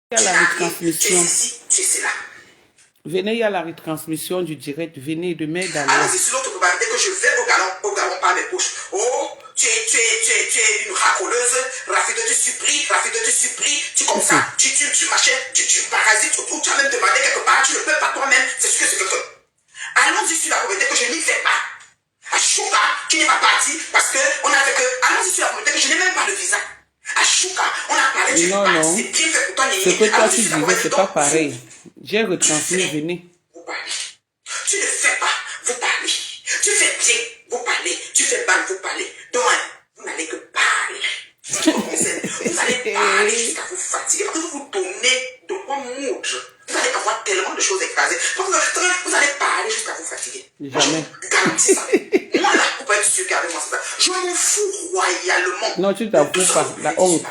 Il y a Tu la n'as rien, tu es retransmission. ceci, tu es cela. Venez, il y a la retransmission du direct. Venez demain dans l'heure. Allons-y sur l'autre probabilité que je vais au galon par mes poches. Oh, tu es une racoleuse, Rafido te supplie, tu comme ça, tu machin, tu parasites, ou tu as même demandé quelque part, tu ne peux pas toi-même, c'est ce que c'est quelqu'un. Allons-y sur la probabilité que je n'y vais pas. À Chouka, tu n'es pas parti parce qu'on a fait que, allons-y sur la probabilité que je n'ai même pas le visa. À Chouka, on a parlé, tu Non, non. c'est bien fait pour toi, Ce que toi tu allons-y sur la disais, probabilité. c'est pas pareil. J'ai retransmis, venez. Vous parlez. Tu ne fais pas, vous parlez. Tu fais bien, vous parlez. Tu fais mal, vous parlez. Donc, vous n'allez que parler. Vous allez parler jusqu'à vous fatiguer. Parce que vous donnez de quoi moudre. Vous allez avoir tellement de choses écrasées. Vous allez parler jusqu'à vous fatiguer. Jamais. Je garantis ça. Moi, là, vous pouvez être sûr qu'avec moi, c'est ça. Je m'en fous royalement. Non, tu t'avoues pas. La honte.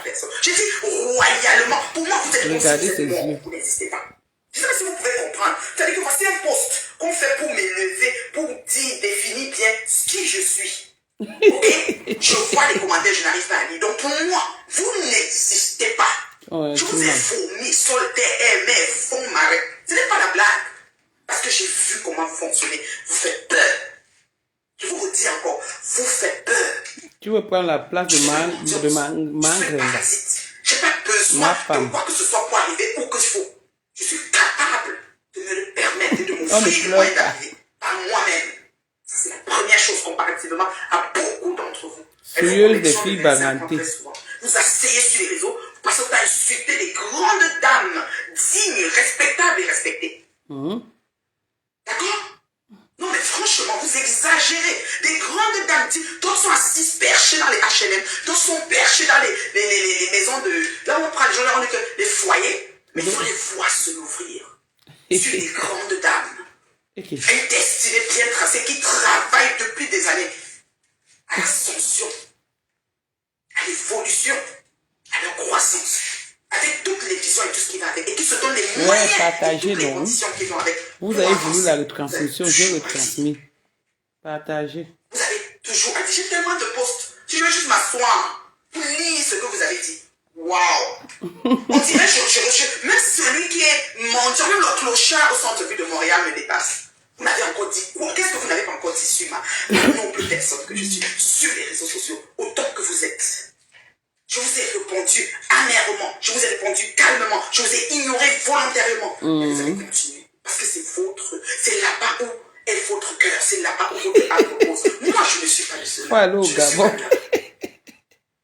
J'ai dit royalement. Pour moi, vous êtes Regardez ses yeux. vous n'existez pas. Je ne sais pas si vous pouvez comprendre. C'est-à-dire que voici un poste qu'on fait pour m'élever, pour dire, définir bien qui je suis. Ok? Je vois les commentaires, je n'arrive pas à lire. Donc pour moi, vous n'existez pas. Ouais, Je vous ai fourni, solitaire, mais fond marais. Ce n'est pas la blague. Parce que j'ai vu comment vous fonctionnez. Vous faites peur. Je vous redis encore, vous faites peur. Tu veux prendre la place de ma graine. Je n'ai pas besoin de quoi que ce soit pour arriver où que je faut. Je suis capable de me le permettre et de m'offrir moi d'arriver par moi-même. C'est la première chose comparativement à beaucoup d'entre vous. Furieuse des filles bagantées. Vous asseyez sur les réseaux, vous passez au temps à insulter des grandes dames dignes, respectables et respectées. D'accord? Non mais franchement, vous exagérez. Des grandes dames, d'autres sont assises perchées dans les HLM, d'autres sont perchées dans les maisons de... Là où on prend les gens, là on est que les foyers. Mais il faut les voir se l'ouvrir. Sur des grandes dames. Une destinée bien tracée qui travaille depuis des années à l'ascension, à l'évolution, à la croissance, avec toutes les visions et tout ce qui va avec, et qui se donnent les moyens et toutes les conditions qui vont avec. Vous avez voulu la retransmission, j'ai retransmis. Partagez. Vous avez toujours dit, j'ai tellement de postes, je veux juste m'asseoir pour lire ce que vous avez dit. Waouh! On dirait, même celui qui est mendiant, même le clochard au centre-ville de Montréal me dépasse. Vous m'avez encore dit quoi? Qu'est-ce que vous n'avez pas encore dit sur la noble personne que je suis sur les réseaux sociaux, autant que vous êtes? Je vous ai répondu amèrement, je vous ai répondu calmement, je vous ai ignoré volontairement. Et vous avez continué. Parce que c'est là-bas où est votre cœur, c'est là-bas où votre âme repose. Moi, je ne suis pas de cela.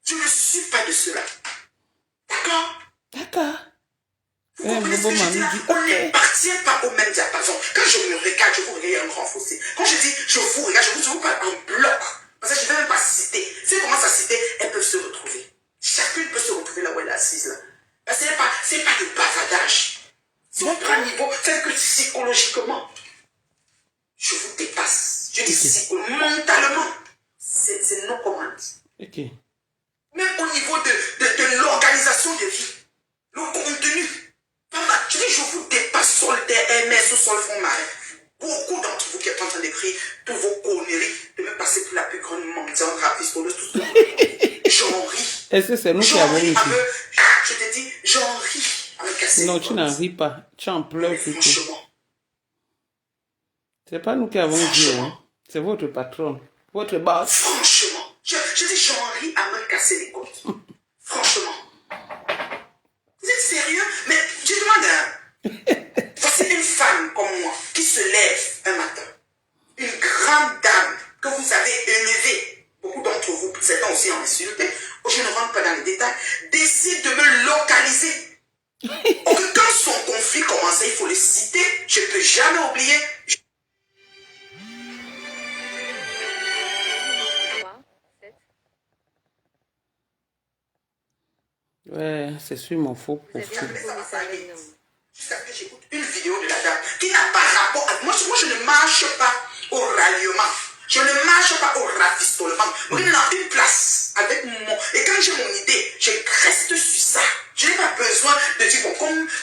Je ne suis pas de cela. D'accord? D'accord. Vous comprenez ce que je dis là? On n'appartient pas au même diapason. Quand je me regarde, je vous regarde un grand fossé. Quand je dis je vous regarde, je vous parle en bloc. Parce que je ne vais même pas citer. Si elle commence à citer, elles peuvent se retrouver. Chacune peut se retrouver là où elle est assise là. Parce que ce n'est pas du bavardage. C'est au grand niveau. C'est que psychologiquement, je vous dépasse. Je dis mentalement. C'est non commande. Même au niveau de l'organisation de vie, le contenu. Je dis, je vous dépasse sur le TMS ou sur le fond marin. Beaucoup d'entre vous qui êtes en train d'écrire tous vos conneries, de me passer pour la plus grande mendiante, rapistoleuse, tout ça. J'en ris. Est-ce que c'est nous qui avons ici? Je te dis, j'en ris. Non, tu n'en ris pas. Tu en pleures plutôt. C'est pas nous qui avons dit, hein. C'est votre patron, votre boss. Franchement, je dis, j'en ris à me casser les côtes. Franchement. Vous êtes sérieux? Mais je demande voici une femme comme moi qui se lève un matin. Une grande dame que vous avez élevée. Beaucoup d'entre vous, certains aussi en insulté. Je ne rentre pas dans les détails. Décide de me localiser. Pour que quand son conflit commence, il faut le citer. Je ne peux jamais oublier. Ouais, c'est sur mon faux profil. Jusqu'à ce que j'écoute une vidéo de la dame qui n'a pas rapport avec moi. Moi, je ne marche pas au ralliement. Je ne marche pas au rafistolement. Moi, je suis dans une place avec mon... Et quand j'ai mon idée, je reste sur ça. Je n'ai pas besoin de dire, bon,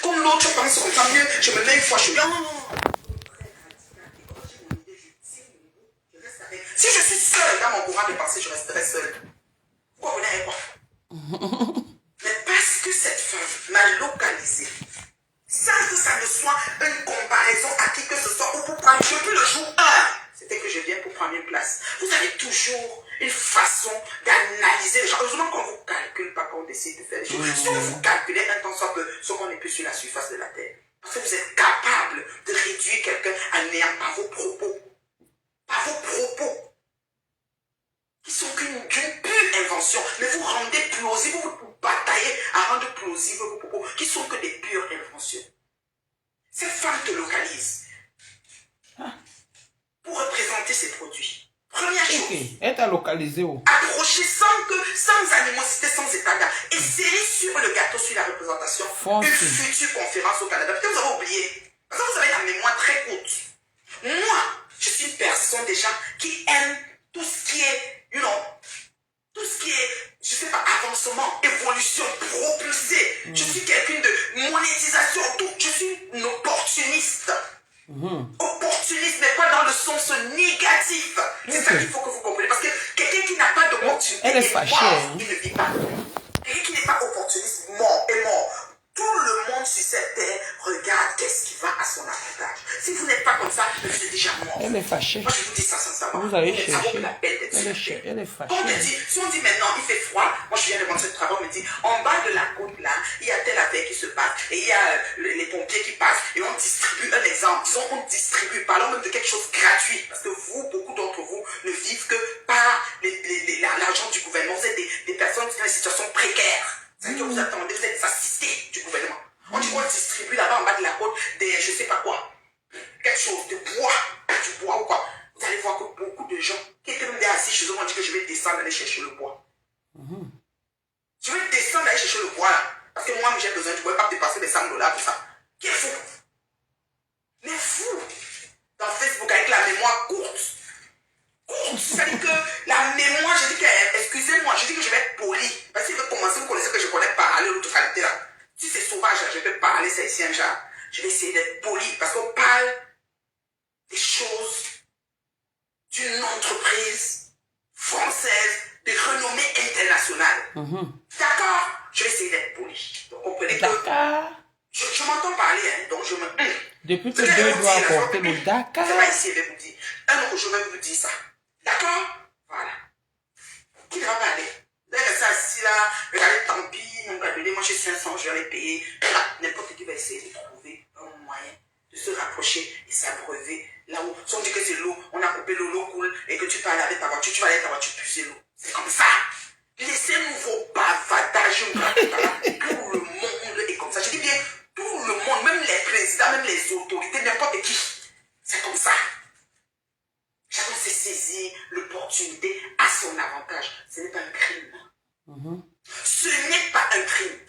comme l'autre pense comme ça, mieux, je me mets une fois, je suis bien. Non. Si je suis seule dans mon courant de pensée, je resterai seule. Vous comprenez quoi? Mais parce que cette femme m'a localisé, ce qu'on n'est plus sur la surface de la terre. Parce que vous êtes capable de réduire quelqu'un à néant par vos propos. Par vos propos. Qui sont qu'une pure invention. Mais vous rendez plausible, vous bataillez à rendre plausible vos propos. Qui sont que des pures inventions. Cette femme te localise. Pour représenter ses produits. Première chose. Okay. Elle t'a localisé où? Approchez sans animosité, sans état d'âme. Et serrez sur le gâteau, sur la représentation, une future conférence au Canada. Peut-être vous avez oublié. Parce que vous avez la mémoire très courte. Moi, je suis une personne déjà qui aime tout ce qui est, tout ce qui est, je sais pas, avancement, évolution, propulsé. Je suis quelqu'un de monétisation, tout. Je suis une opportuniste. Opportuniste, mais pas dans le sens négatif. C'est ça qu'il faut que vous compreniez. Parce que quelqu'un qui n'a pas d'opportunité, elle est fâchée, il ne vit pas. Quelqu'un qui n'est pas opportuniste, mort est mort. Tout le monde sur cette terre regarde qu'est-ce qui va à son avantage. Si vous n'êtes pas comme ça, vous êtes déjà mort. Elle est fâchée. Moi, je vous dis ça sans savoir. Vous avez cherché. Elle est fâchée. On me dit, si on dit maintenant, il fait froid, moi je viens de rentrer de travail, on me dit, en bas de la côte là, il y a telle affaire qui se passe, et il y a les pompiers qui passent, et on distribue un exemple. Disons, on distribue, parlons même de quelque chose de gratuit, parce que vous, beaucoup d'entre vous, ne vivent que par l'argent du gouvernement. Vous êtes des personnes qui sont dans des situations précaires. C'est-à-dire que vous attendez, vous êtes assistés du gouvernement. On dit qu'on distribue là-bas en bas de la côte des, je sais pas quoi, quelque chose, de bois, du bois ou quoi. Vous allez voir que beaucoup de gens qui étaient même assis chez eux m'ont dit que je vais descendre aller chercher le bois. Je vais descendre aller chercher le bois là. Parce que moi, j'ai besoin, je ne pouvais pas dépasser les $100 pour ça. Qui est fou? Mais fou! Dans Facebook avec la mémoire courte. C'est-à-dire que la mémoire, je dis que, excusez-moi, je dis que je vais être poli. Parce qu'il veut commencer, vous connaissez que je connais parler l'autre qualité là. Si c'est sauvage, je vais parler, c'est ici un genre. Je vais essayer d'être poli. Parce qu'on parle des choses d'une entreprise française de renommée internationale. D'accord? Je vais essayer d'être poli. Donc, comprenez que je m'entends parler, hein, donc je me... Depuis que Dieu doit apporter le Dakar. C'est pas ici, je vais vous dire. Un autre jour, je vais vous dire ça. D'accord? Voilà. Qui va parler? Vous allez rester assis là, regardez, tant pis, on va donner, moi j'ai 500, je vais les payer. Là, n'importe qui va essayer de trouver un moyen de se rapprocher et s'abreuver. Là où, si on dit que c'est l'eau, on a coupé l'eau coule et que tu parles avec ta voiture, tu vas aller avec ta voiture puiser l'eau. C'est comme ça. Laissez-nous vos bavadages, tout le monde est comme ça. Je dis bien, tout le monde, même les présidents, même les autorités, n'importe qui. C'est comme ça. Chacun sait saisir l'opportunité à son avantage. Ce n'est pas un crime. Ce n'est pas un crime.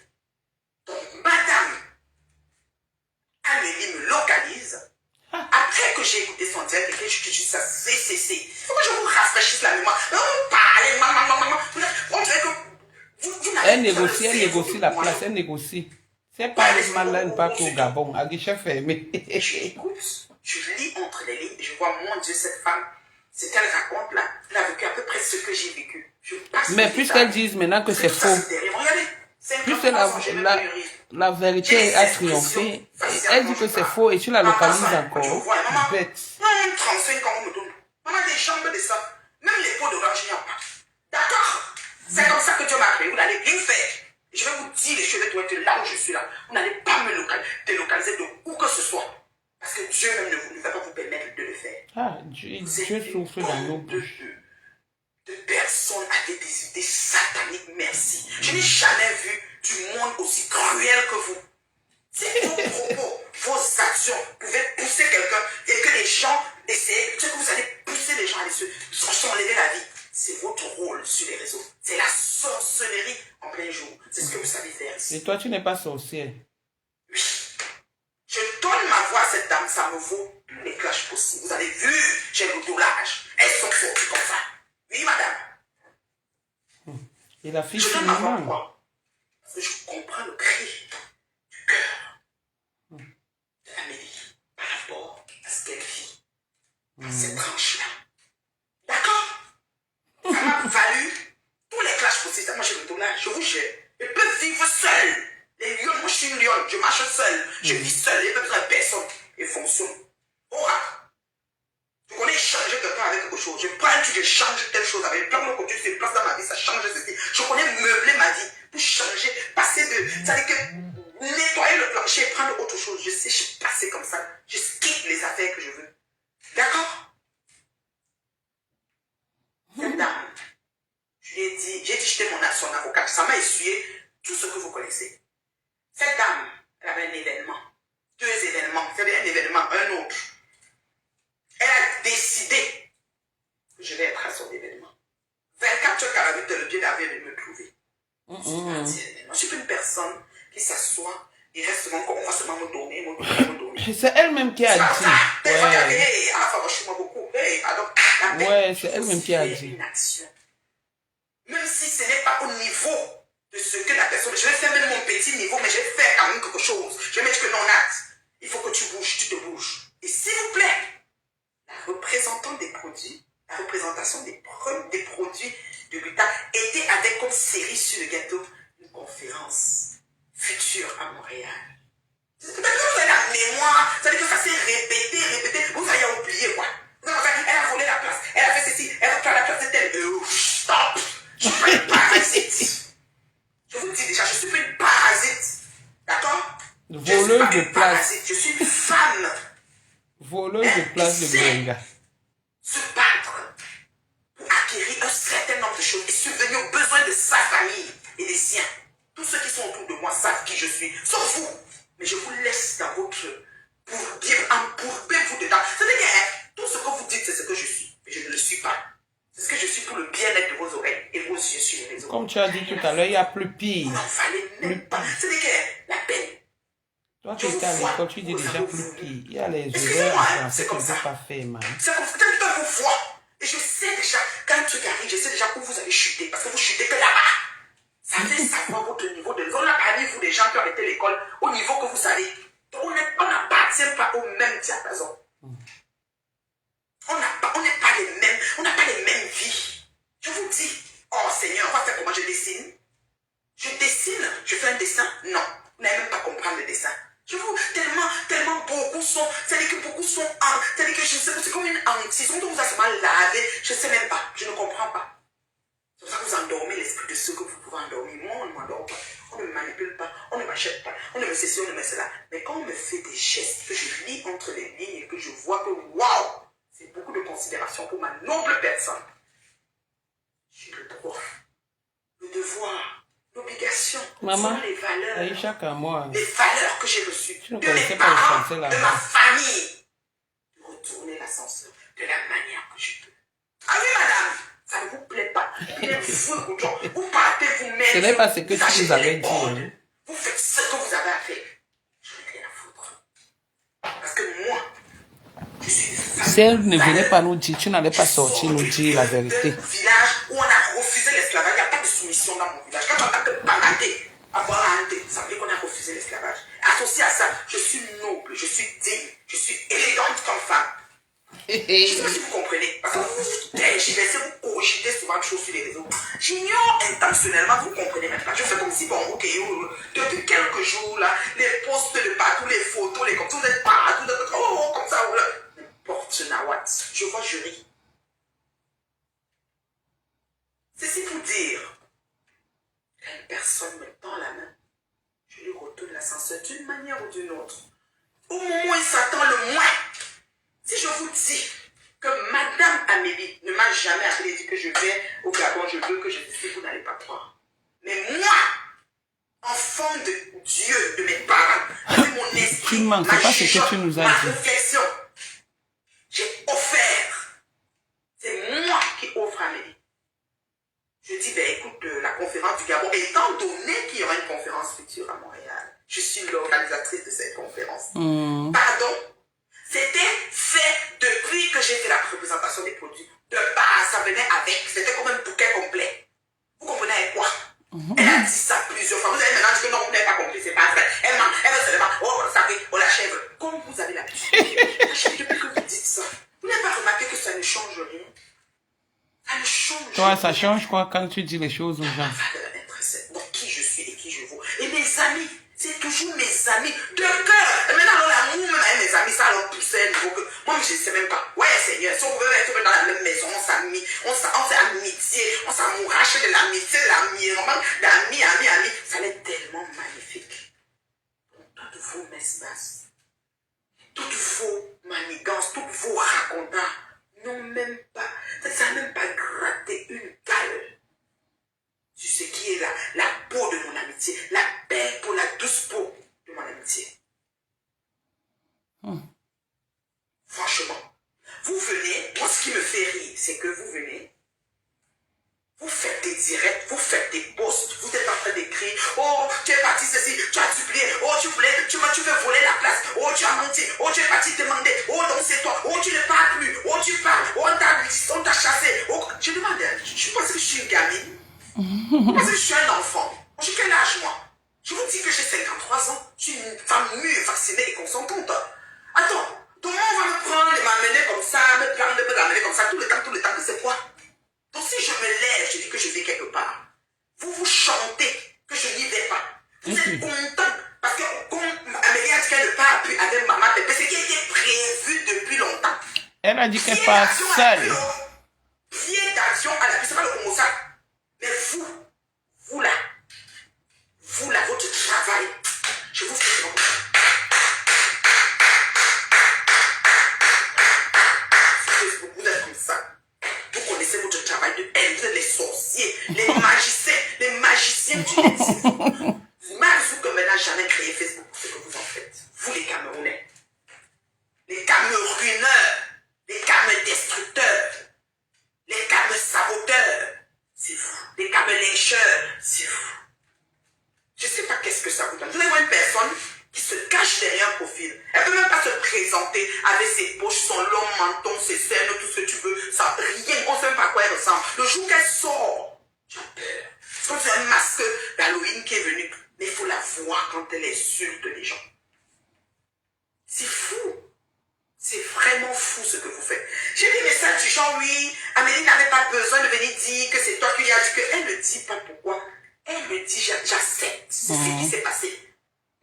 Donc, madame Amélie me localise. Après que j'ai écouté son direct et que je dis ça, c'est. Il faut que je vous rafraîchisse la mémoire. Non, parlez, maman. On dirait que vous n'avez Elle négocie la place, elle négocie. C'est pas le malin, pas au Gabon, à guichet fermé. J'écoute, je lis entre les lignes et je vois, mon Dieu, cette femme, ce qu'elle raconte là, elle a vécu à peu près ce que j'ai vécu. Mais puisqu'elles disent maintenant que c'est faux, regardez, puisque la vérité a triomphé, elle dit que c'est faux et tu la localises encore. Bête. Non, 35 ans, on me donne. On a des chambres de ça. Même les pots d'orange, il n'y a pas. D'accord? C'est comme ça que Dieu m'a créé. Vous n'allez rien faire. Je vais vous dire les choses, doivent être là où je suis là. Vous n'allez pas me délocaliser de où que ce soit. Parce que Dieu même ne va pas vous permettre de le faire. Ah, Dieu souffle dans nos bouches. De personnes avec des idées sataniques, merci. Je n'ai jamais vu du monde aussi cruel que vous. Si vos propos, vos actions pouvaient pousser quelqu'un et que les gens essaient, que vous allez pousser les gens à s'enlever la vie, c'est votre rôle sur les réseaux. C'est la sorcellerie en plein jour. C'est ce que vous savez faire ici. Et toi, tu n'es pas sorcière. Oui. Je donne ma voix à cette dame, ça me vaut tous les clashs possibles. Vous avez vu, j'ai le doublage. Elles sont fortes comme ça. Oui, madame. Et la fille, je donne ma voix pourquoi? Parce que je comprends le cri du cœur d'Amélie par rapport à ce qu'elle vit dans cette tranche-là. D'accord? Ça m'a valu tous les clashs possibles. Moi, j'ai le doublage, je vous jure. Je peux vivre seule. Les lions, moi, je suis une lionne. Je marche seule. Je vis seule. Il n'y a pas besoin de personne. Et fonctionne. Aura. Je connais changer quelqu'un avec quelque chose. Je prends un truc, je change telle chose avec. Quand mon côté se place dans ma vie, ça change ceci. Je connais meubler ma vie pour changer, passer de. C'est-à-dire que nettoyer nettoyer le plancher et prendre autre chose. Je sais, je suis passé comme ça. Je quitte les affaires que je veux. D'accord? Cette dame, je lui ai dit, j'ai dit j'étais son avocat. Ça m'a essuyé tout ce que vous connaissez. Cette dame, elle avait un événement. 2 événements. C'est-à-dire un événement, un autre. Elle a décidé que je vais être à son événement. 24 heures qu'elle avait de le pied d'arriver de me trouver. Je suis une personne qui s'assoit et reste seulement comme on va seulement me donner, me donner. C'est elle-même qui a dit. Ouais, c'est elle-même qui a dit. Même si ce n'est pas au niveau de ce que la personne... Je vais faire même mon petit niveau, mais je vais faire quand même quelque chose. Je vais mettre que non, Nat, il faut que tu bouges, tu te bouges. Et s'il vous plaît, la représentation des produits de l'État était avec comme série sur le gâteau une conférence future à Montréal. C'est peut-être que vous avez la mémoire, ça veut dire que ça s'est répété, vous allez oublier quoi. Elle a volé la place, elle a fait ceci, elle a pris la place de telle. Stop! Je suis pas une parasite. Je vous dis déjà, je suis pas une parasite. D'accord? Voleuse de place. Je suis une femme. Voleuse de place de Benga. Se battre pour acquérir un certain nombre de choses et subvenir aux besoins de sa famille et des siens. Tous ceux qui sont autour de moi savent qui je suis, sauf vous. Mais je vous laisse dans votre embourber vous dedans. C'est-à-dire que tout ce que vous dites, c'est ce que je suis. Mais je ne le suis pas. C'est ce que je suis pour le bien-être de vos oreilles et vos yeux sur les réseaux. Comme tu as dit tout à l'heure, il y a plus pire. Vous n'en valez même pas. C'est-à-dire que la peine. Toi, tu étais à l'école, tu dis déjà plus pire. Il y a les erreurs en français que tu n'as pas fait, man. C'est comme ça que vous voyez. Et je sais déjà, quand un truc arrive, je sais déjà où vous allez chuter. Parce que vous chutez que là-bas. Ça fait savoir votre niveau de... On a parmi vous des gens qui ont été à l'école au niveau que vous savez. On n'appartient pas au même diapason. On n'est pas les mêmes. On n'a pas les mêmes vies. Je vous dis, oh Seigneur, on va faire comment je dessine. Je dessine, je fais un dessin. Non, vous n'allez même pas comprendre le dessin. Je vous, tellement beaucoup sont, c'est-à-dire que beaucoup sont, c'est-à-dire que je sais, c'est comme une hantise, on vous a seulement lavé, je ne sais même pas, je ne comprends pas. C'est pour ça que vous endormez l'esprit de ceux que vous pouvez endormir. Moi, on ne m'endort pas, on ne me manipule pas, on ne m'achète pas, on ne me ceci, on ne me cela. Mais quand on me fait des gestes, que je lis entre les lignes et que je vois que, waouh, c'est beaucoup de considération pour ma noble personne. J'ai le droit, le devoir, l'obligation, Maman, les valeurs, les valeurs que j'ai reçues de mes parents, de ma famille, de retourner l'ascenseur de la manière que je peux. Ah oui, madame, ça ne vous plaît pas. Vous partez vous-même. Ce n'est pas ce que tu nous avais dit. Hein. Vous faites ce que vous avez à faire. Je n'ai rien à foutre. Parce que moi, je suis une femme. Si elle ne venait pas nous dire, tu n'allais pas sortir nous dire la vérité. Un village où on a refusé l'esclavage, il n'y a pas de soumission dans mon village. Quand on a que balader, avoir la honte, ça veut dire qu'on a refusé l'esclavage. Associé à ça, je suis noble, je suis digne, je suis élégante comme femme. Je ne sais pas si vous comprenez. Parce que vous tergiversez, vous cogitez souvent de choses sur les réseaux. J'ignore intentionnellement, vous comprenez même pas. Je fais comme si, bon, ok, depuis quelques jours, là, les posts de partout, les photos, les comme ça, vous êtes partout, comme ça, n'importe nawat. Je vois, je ris. C'est pour dire, quand une personne me tend la main, je lui retourne l'ascenseur d'une manière ou d'une autre. Au moment où il s'attend le moins. Si je vous dis que Madame Amélie ne m'a jamais appelé et dit que je vais au Gabon, je veux que je décide, vous n'allez pas croire. Mais moi, enfant de Dieu, de mes parents, de mon esprit, ma réflexion, j'ai offert. C'est moi qui offre Amélie. Je dis, ben écoute, la conférence du Gabon, étant donné qu'il y aura une conférence future à Montréal, je suis l'organisatrice de cette conférence. Pardon? C'était fait depuis que j'ai fait la représentation des produits. De base, ça venait avec. C'était comme un bouquet complet. Vous comprenez avec quoi? Elle a dit ça plusieurs fois. Vous avez maintenant dit que non, vous n'avez pas compris, c'est pas vrai. Elle veut seulement, oh, ça fait, oh, la chèvre. Comme vous avez l'habitude. Depuis que vous dites ça, vous n'avez pas remarqué que ça ne change rien? Ça ne change rien. Toi, ça change quoi quand tu dis les choses aux gens? Donc, qui je suis et qui je vaux. Et mes amis. C'est toujours mes amis de cœur. Et maintenant, l'amour, même avec mes amis, ça leur poussait un niveau que moi, je ne sais même pas. Ouais, Seigneur, si on pouvait être dans la même maison, on s'amie, on s'amitié, on s'amourache de l'amitié, de l'amour, d'amis, amis, ça allait tellement magnifique. Donc, vos messes basses, toutes vos manigances, toutes vos racontants n'ont même pas, ça n'a même pas gratté une gale sur ce qui est la peau de mon amitié, la belle peau, la douce peau de mon amitié. Franchement, vous venez, moi ce qui me fait rire, c'est que vous venez, vous faites des directs, vous faites des posts, vous êtes en train d'écrire, oh, tu es parti ceci, tu as supplié, oh, tu veux voler la place, oh, tu as menti, oh, tu es parti demander, oh, donc c'est toi, oh, tu ne parles plus, oh, tu parles, oh, on t'a chassé, oh, je demande, je pense que je suis une gamine, je pense que je suis un enfant, j'ai quel âge moi? Je vous dis que j'ai 53 ans, je suis une femme mûre, vaccinée et consentante. Attends, tout le monde va me prendre et m'amener comme ça, me ramener comme ça, tout le temps, que c'est quoi? Donc si je me lève, je dis que je vais quelque part. Vous chantez que je n'y vais pas. Vous êtes content parce que Amélie a dit qu'elle ne parle plus avec maman Pépé, ce qui a été prévu depuis longtemps. Elle a dit qu'elle part seule. Pied d'action à la puissance, c'est pas le homo sac. Mais vous là, votre travail, je vous fais beaucoup. Vous êtes comme ça. Vous connaissez votre travail de haine, vous êtes les sorciers, les magiciens du net. Mark Zuckerberg n'a jamais créé Facebook pour ce que vous en faites. Vous les Camerounais. Les Camerouneurs, les Cameroundestructeurs, les Cameroun-saboteurs, c'est vous. Les Cameroun-lyncheurs, c'est vous. Je ne sais pas qu'est-ce que ça vous donne. Vous avez une personne qui se cache derrière un profil. Elle ne peut même pas se présenter avec ses poches, son long menton, ses scènes, tout ce que tu veux. Ça, rien, on ne sait même pas à quoi elle ressemble. Le jour qu'elle sort, j'ai peur. Quand c'est un masque d'Halloween qui est venu, mais il faut la voir quand elle insulte les gens. C'est fou. C'est vraiment fou ce que vous faites. J'ai des messages du genre, oui, Amélie n'avait pas besoin de venir dire que c'est toi qui lui as dit que. Elle ne dit pas pourquoi. Elle me dit, j'accepte. C'est ce qui s'est passé.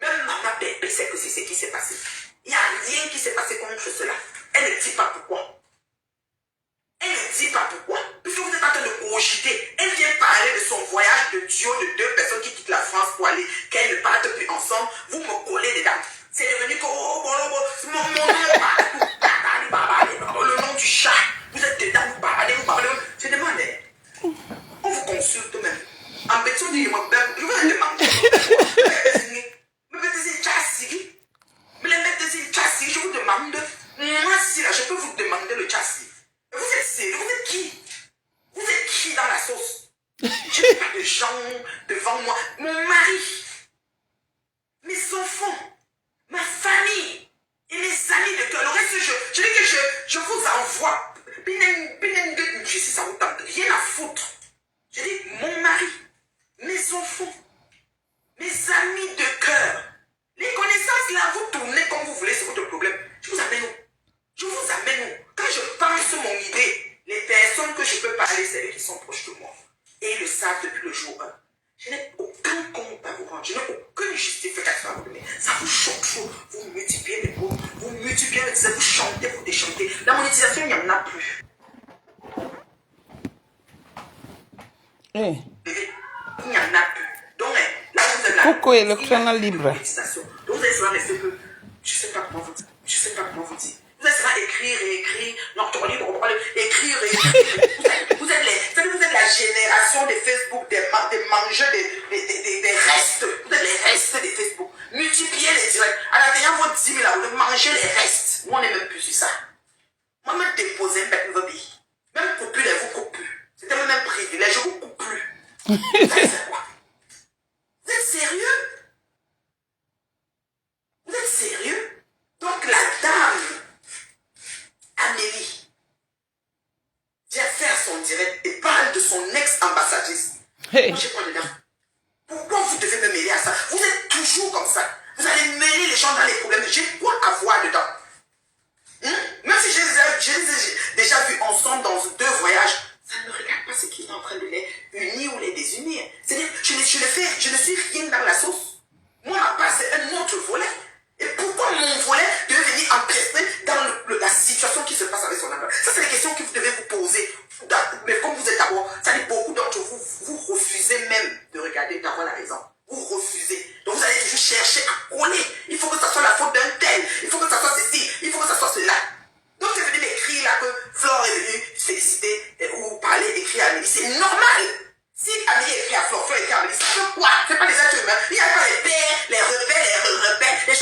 Même maman Pépé sait que c'est ce qui s'est passé. Il n'y a rien qui s'est passé contre cela. Elle ne dit pas pourquoi. Elle ne dit pas pourquoi. Puisque vous êtes en train de cogiter. Elle vient parler de son voyage de duo de 2 personnes qui quittent la France pour aller, qu'elles ne partent plus ensemble. Vous me collez dedans. C'est devenu que mon nom le nom du chat. Vous êtes dedans, vous parlez. Je demande. On vous consulte même. En béton, je vais demander. Je vous demande. Moi, si là, je peux vous demander le châssis. Vous êtes sérieux? Vous êtes qui? Vous êtes qui dans la sauce? Je n'ai pas de gens devant moi. Mon mari, mes enfants, ma famille et mes amis de cœur. Le reste, je dis que je vous envoie. Je sais, ça vous tente rien à foutre. Je dis mon mari, mes enfants, mes amis de cœur. Les connaissances là, vous tournez comme vous voulez, c'est votre problème. Je vous amène où? Je vous amène où? Quand je pense mon idée, les personnes que je peux parler, c'est les qui sont proches de moi. Et ils le savent depuis le jour 1. Je n'ai aucun compte à vous rendre. Je n'ai aucune justification à vous donner. Ça vous choque chaud. Vous multipliez les mots. Vous multipliez les mots. Vous chantez, vous déchantez. La monétisation, il n'y en a plus. Hey. Il n'y en a plus. Donc, là, vous avez la Pourquoi électoral libre? Donc, vous allez souvent rester peu. Je ne sais pas comment vous dire. Vous allez souvent écrire et écrire. Non, écrire et écrire. Vous êtes la génération des Facebook, des mangeurs, des restes. Vous êtes les restes des Facebook. Multipliez les directs. À la dernière, votre 10 000 là, vous mangez les restes. Moi, on n'est même plus sur ça. Moi, même déposer un bête nouveau pays. Même couper les vous coupe plus. C'était même un privilège, je vous coupe plus. Vous savez quoi? Vous êtes sérieux? Vous êtes sérieux? Donc la dame, Amélie, vient faire son direct et parle de son ex-ambassadrice. Hey. Moi, j'ai pas dedans. Pourquoi vous devez me mêler à ça? Vous êtes toujours comme ça. Vous allez mêler les gens dans les problèmes. J'ai quoi à voir dedans? Même si je les ai déjà vus ensemble dans 2 voyages, ça ne me regarde pas ce qui est en train de les unir ou les désunir. C'est-à-dire, je ne suis rien dans la sauce. Moi, ma part, c'est un autre volet. Et pourquoi mon volet devait venir empiéter dans la situation qui se passe avec son amant? Ça, c'est les questions que vous devez vous poser. Mais comme vous êtes d'abord, ça dit beaucoup d'entre vous, vous refusez même de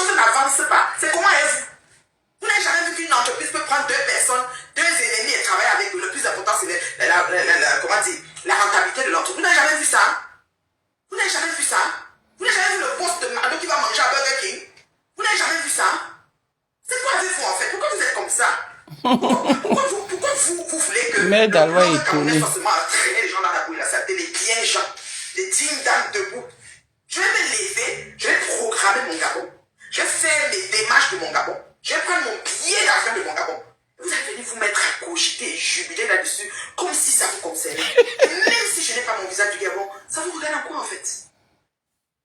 choses n'avancent pas. C'est comment est-ce que vous n'avez jamais vu qu'une entreprise peut prendre 2 personnes, 2 ennemis et travailler avec eux. Le plus important, c'est la rentabilité de l'entreprise. Vous n'avez jamais vu ça? Vous n'avez jamais vu ça? Vous n'avez jamais vu le poste de McDo qui va manger à Burger King? Vous n'avez jamais vu ça? C'est quoi avec vous en fait? Pourquoi vous êtes comme ça? Pourquoi vous voulez que Mais Dalwa est étonné. forcément traîner les gens dans la bouille, la saleté, les bien gens, les dignes dames debout? Je vais me lever, je vais programmer mon Gabon. Je vais faire mes démarches de mon Gabon. Je vais prendre mon billet d'avion de mon Gabon. Vous allez venir vous mettre à cogiter et jubiler là-dessus, comme si ça vous concernait. Et même si je n'ai pas mon visa du Gabon, ça vous regarde en quoi en fait?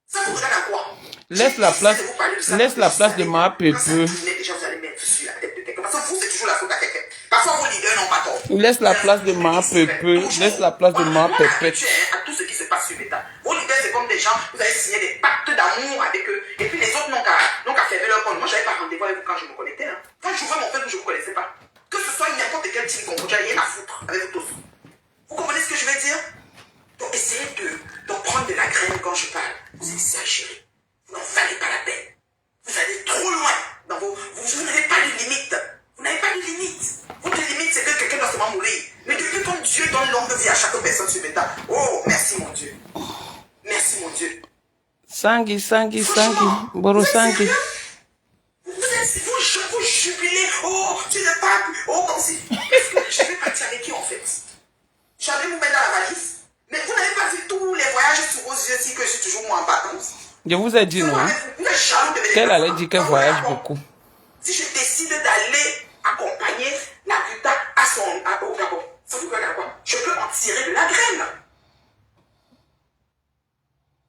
Ça vous regarde en quoi? Laisse la place de ma peuple. Déjà, vous allez mettre sur la tête de quelqu'un. Parce que vous, c'est toujours la faute à quelqu'un. Parfois, vos leaders n'ont pas tort. Laisse la place de ma peuple. Laisse la place de ma peuple. À tout ce qui se passe sur l'État. Vos leaders, c'est comme des gens, vous avez signé des pactes d'amour avec eux. Et puis les autres n'ont qu'à fermer leur compte. Moi, je n'avais pas rendez-vous avec vous quand je me connectais. Hein. Quand j'ouvrais mon compte, je ne vous connaissais pas. Que ce soit n'importe quel type qu'on j'avais rien à foutre avec vous tous. Vous comprenez ce que je veux dire? Donc, essayez de prendre de la graine quand je parle. Vous exagérez. Vous n'en valez pas la peine. Vous allez trop loin. Dans vous n'avez pas de limite. Vous n'avez pas de limite. Votre limite, c'est que quelqu'un doit seulement mourir. Mais depuis quand Dieu donne longue vie à chaque personne sur l'État. Oh, merci mon Dieu. Merci mon Dieu. Sangi. Boro Sangi. Vous jubilez. Oh, tu n'es pas. Oh, comme si. Je vais partir avec qui en fait? J'allais vous mettre dans la valise. Mais vous n'avez pas vu tous les voyages sous vos yeux si que je suis toujours moi en vacances. Je vous ai dit non. Qu'elle allait dire qu'elle voyage beaucoup. Si je décide d'aller accompagner la Buta au Gabon, ça vous regarde à quoi? Je peux en tirer de la graine.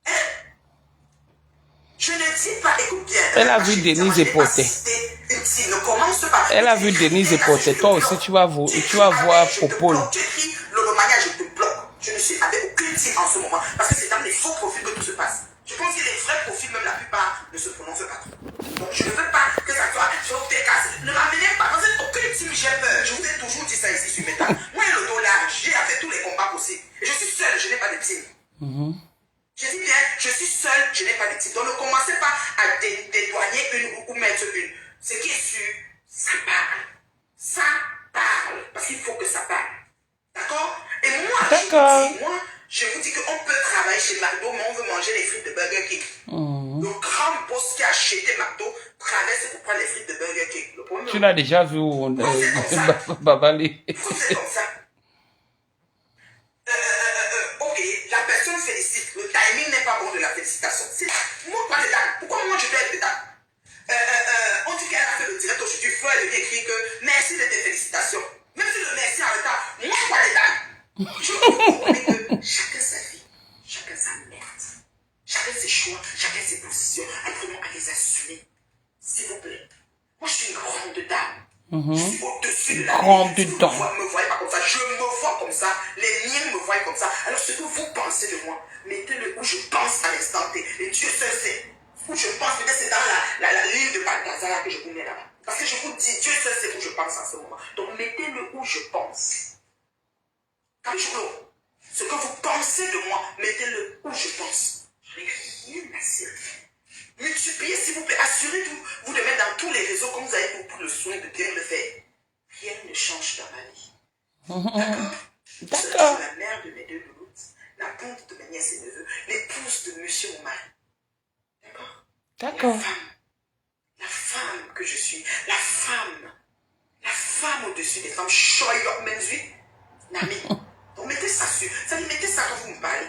Hein? Je ne dis pas, écoute bien. Elle a vu Denise Epoté. Elle a vu Denise Epoté. Toi aussi, tu vas voir Popol. Je te bloque. Je ne suis avec aucune team en ce moment. Parce que c'est dans les faux profils que tout se passe. Je pense que les vrais profils, même la plupart, ne se prononcent pas trop. Donc je ne veux pas que ça soit ne m'amenez pas dans aucune team, j'ai peur. Je vous ai toujours dit ça ici sur Meta. Moi et le dollar, j'ai fait tous les combats possibles. Et je suis seul, je n'ai pas de team. Je dis bien, je suis seul, je n'ai pas de team. Donc ne commencez pas à dédouaner une ou mettre une. Ce qui est sûr, ça parle. Ça parle. Parce qu'il faut que ça parle. D'accord? Et moi, je vous dis qu'on peut travailler chez McDo, mais on veut manger les frites de Burger King. Le grand boss qui a acheté McDo traverse pour prendre les frites de Burger King. Tu l'as déjà vu Babali. C'est comme ça. Ok, la personne félicite. Le timing n'est pas bon de la félicitation. Moi, pas de dame. Pourquoi moi je dois être de dame? On dit qu'elle a fait le direct aujourd'hui. Fleur devient écrit que merci de tes félicitations. Même si le merci en retard, moi, pas de dame. Je comprends que chacun sa vie, chacun sa merde, chacun ses choix, chacun ses positions. Apprenons à les assumer. S'il vous plaît. Moi, je suis une grande dame. Je suis au-dessus de la grande vie. dame. Vous ne me voyez pas comme ça. Je me vois comme ça. Les miens me voient comme ça. Alors, ce que vous pensez de moi, mettez-le où je pense à l'instant T. Et Dieu seul sait. Où je pense, peut-être c'est dans l'île de Balthazar que je vous mets là-bas. Parce que je vous dis, Dieu seul sait où je pense en ce moment. Donc, mettez-le où je pense. Ce que vous pensez de moi, mettez-le où je pense. Je n'ai rien à servir. Multipliez, s'il vous plaît. Assurez-vous de mettre dans tous les réseaux comme vous avez pris le soin de bien le faire. Rien ne change dans ma vie. D'accord? Je suis la mère de mes 2 louloutes, la tante de mes nièces et neveux, l'épouse de monsieur mon mari. D'accord? La femme que je suis, la femme au-dessus des femmes, Shoyok Menzui, Nami. Donc mettez ça sur. Ça dit, mettez ça quand vous me parlez.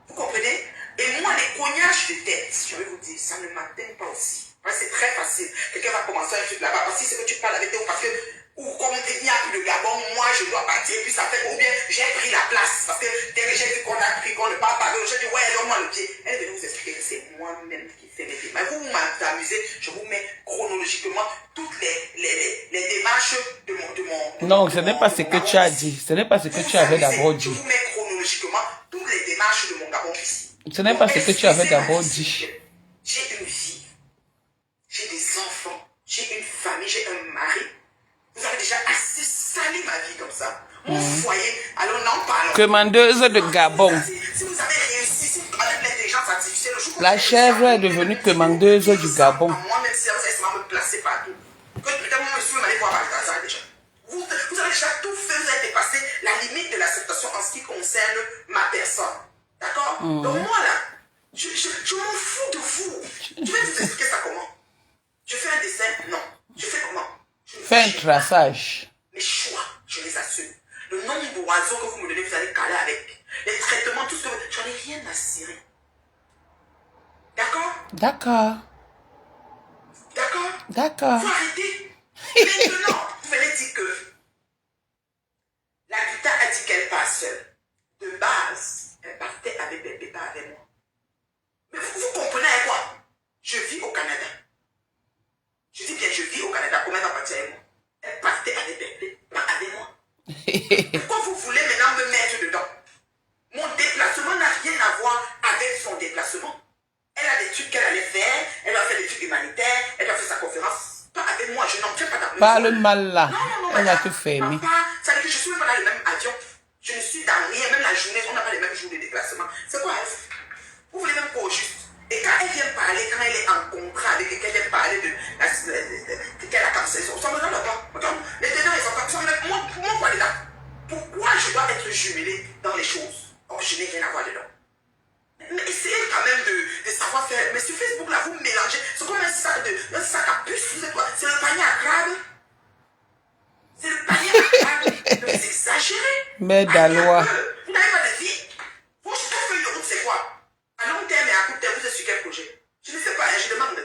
Vous comprenez? Et moi, les cognages de tête, je vais vous dire, ça ne m'atteint pas aussi. C'est très facile. Quelqu'un va commencer un truc là-bas. Parce que c'est que tu parles avec eux parce que, ou comme il n'y a plus de Gabon, moi je dois partir. Et puis ça fait, ou bien j'ai pris la place. Parce que dès que j'ai vu qu'on a pris, qu'on ne parle pas, j'ai dit, ouais, donne-moi le pied. Elle est venue vous expliquer que c'est moi-même qui fais les démarches. Vous m'amusez, je vous mets chronologiquement toutes les démarches de mon. Non, ce n'est pas ce que tu as dit. Ce n'est pas ce que tu avais d'abord dit. Je vous mets chronologiquement toutes les démarches de mon Gabon ici. Ce n'est pas ce que tu avais d'abord dit. J'ai une vie. J'ai des enfants. J'ai une famille. J'ai un mari. Vous avez déjà assez sali ma vie comme ça. Mon foyer. Alors n'en parlons. Commandeuse de Gabon. Si vous avez réussi, si avec l'intelligence artificielle, le jour La chèvre est devenue commandeuse du Gabon. Moi-même, si vous allez me placer partout. Que peut-être moi, je suis allé voir Balthazar déjà. Vous avez déjà tout fait, vous avez dépassé la limite de l'acceptation en ce qui concerne ma personne. D'accord? Donc moi là, je m'en fous de vous. Je vais vous expliquer ça comment. Je fais un dessin? Non. Je fais comment? Fais un traçage. Mes choix, je les assume. Le nombre d'oiseaux que vous me donnez, vous allez caler avec. Les traitements, tout ce que vous... J'en ai rien à cirer. D'accord? D'accord. D'accord? D'accord. Faut arrêter. Maintenant, vous venez dire que la Guita a dit qu'elle part seule. De base, elle partait avec Bébé, pas avec moi. Mais vous comprenez quoi? Je vis au Canada. Je dis bien, je vis au Canada. Comment elle va partir avec moi? Elle partait avec Bébé, pas avec moi. Pourquoi vous voulez maintenant me mettre dedans? Mon déplacement n'a rien à voir avec son déplacement. Elle a des trucs qu'elle allait faire, elle a fait des trucs humanitaires, elle a fait sa conférence. Pas avec moi, je n'en tiens pas d'argent. Parle mal là. Non, Elle a tout fermé. Papa, ça veut dire que je suis même pas dans le même avion. Je ne suis dans rien, même la journée, on n'a pas les mêmes jours de déplacement. C'est quoi elle? Vous voulez même pas au juste. Et quand elle vient parler, quand elle est en contrat avec quelqu'un, elle vient parler de qu'elle a cancellé, on s'en regarde là-bas. Les ténors, ils sont comme ça. Moi, quoi dedans? Pourquoi je dois être jumelé dans les choses? Or, je n'ai rien à voir dedans. Mais essayez quand même de savoir faire. Mais sur Facebook, là, vous mélangez. C'est comme un sac à puce. Vous êtes quoi? C'est le panier à crabe. C'est le panier à crabe. Mais vous exagérez. Mais d'Alois. Vous n'avez pas de vie. Vos feuilles de route, c'est quoi? À long terme et à court terme, vous êtes sur quel projet? Je ne sais pas, je demande.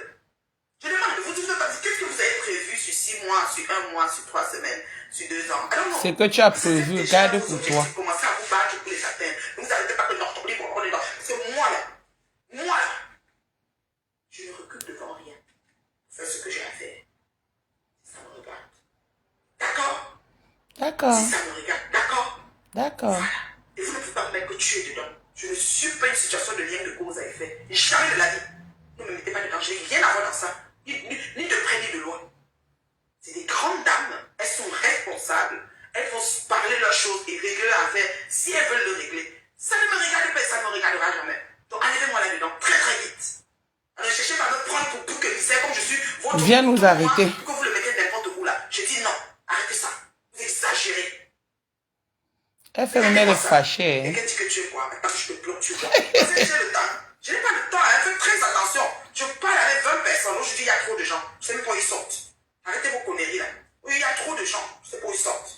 Je demande. Vous ne pas dire qu'est-ce que vous avez prévu sur 6 mois, sur 1 mois, sur 3 semaines, sur 2 ans. Ce que tu as prévu, garde pour toi. Vous commencez à vous battre pour les atteindre. Vous n'arrêtez pas que non, on est dans. Parce que moi là, je ne recule devant rien. Fais ce que j'ai à faire. Ça me regarde. D'accord? D'accord. Si ça me regarde, d'accord? D'accord. Voilà. Et vous ne pouvez pas me mettre que tu es dedans. Je ne suis pas une situation de lien de cause à effet. Jamais de la vie. Ne me mettez pas dedans. Je n'ai rien à voir dans ça. Ni de près ni de loin. C'est des grandes dames. Elles sont responsables. Elles vont se parler leurs choses et régler leur affaire si elles veulent le régler. Ça ne me regarde pas et ça ne me regardera jamais. Donc enlevez-moi là-dedans très très vite. Alors ne cherchez pas à me prendre pour bouc émissaire comme je suis votre... Viens nous arrêter. Que vous le mettez n'importe où là. Je dis non. Arrêtez ça. Vous exagérez. Elle fait une air fâchée. Et qu'elle dit que tu es quoi? Attends, je te bloque, tu vois. Parce que j'ai le temps. Je n'ai pas le temps. Faites très attention. Je parle avec 20 personnes. Donc je dis il y a trop de gens. Je ne sais même pas où ils sortent. Arrêtez vos conneries là. Oui, il y a trop de gens. Je ne sais pas où ils sortent.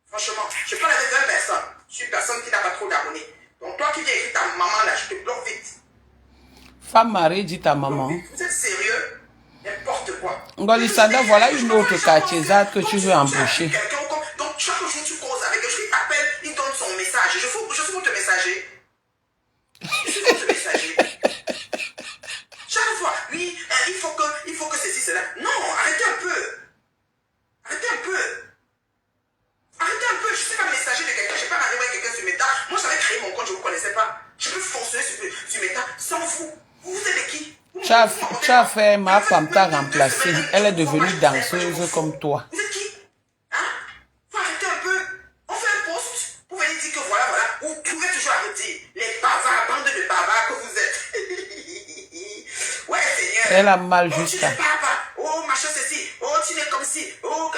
Franchement, je parle avec 20 personnes. Je suis une personne qui n'a pas trop d'abonnés. Donc toi qui viens écrire ta maman là, je te bloque vite. Femme mariée dit ta maman. Vous êtes sérieux? N'importe quoi. Ngolisada, voilà une autre quartier-zade que tu veux embaucher. Donc chaque jour tu causes avec quelqu'un, il t'appelle, il donne son message. Je suis votre messager. Je suis votre messager. Chaque fois, oui, il faut que ceci, cela. Non, arrêtez un peu. Arrêtez un peu. Arrêtez un peu. Je ne suis pas messager de quelqu'un. Je n'ai pas rendez-vous avec quelqu'un sur Meta. Moi, j'avais créé mon compte, je ne vous connaissais pas. Je peux fonctionner sur Meta sans vous. Vous êtes de qui? Tu as fait ma femme t'a remplacée. Elle est devenue danseuse comme toi. Vous êtes qui? Hein? Faut arrêter un peu. On fait un post. Vous venez dire que voilà. Vous pouvez toujours arrêter. Les bavards, bande de bavards que vous êtes. Ouais, Seigneur. Elle a mal Oh, juste tu n'es pas. Oh, machin, ceci. Oh, tu n'es comme si. Oh,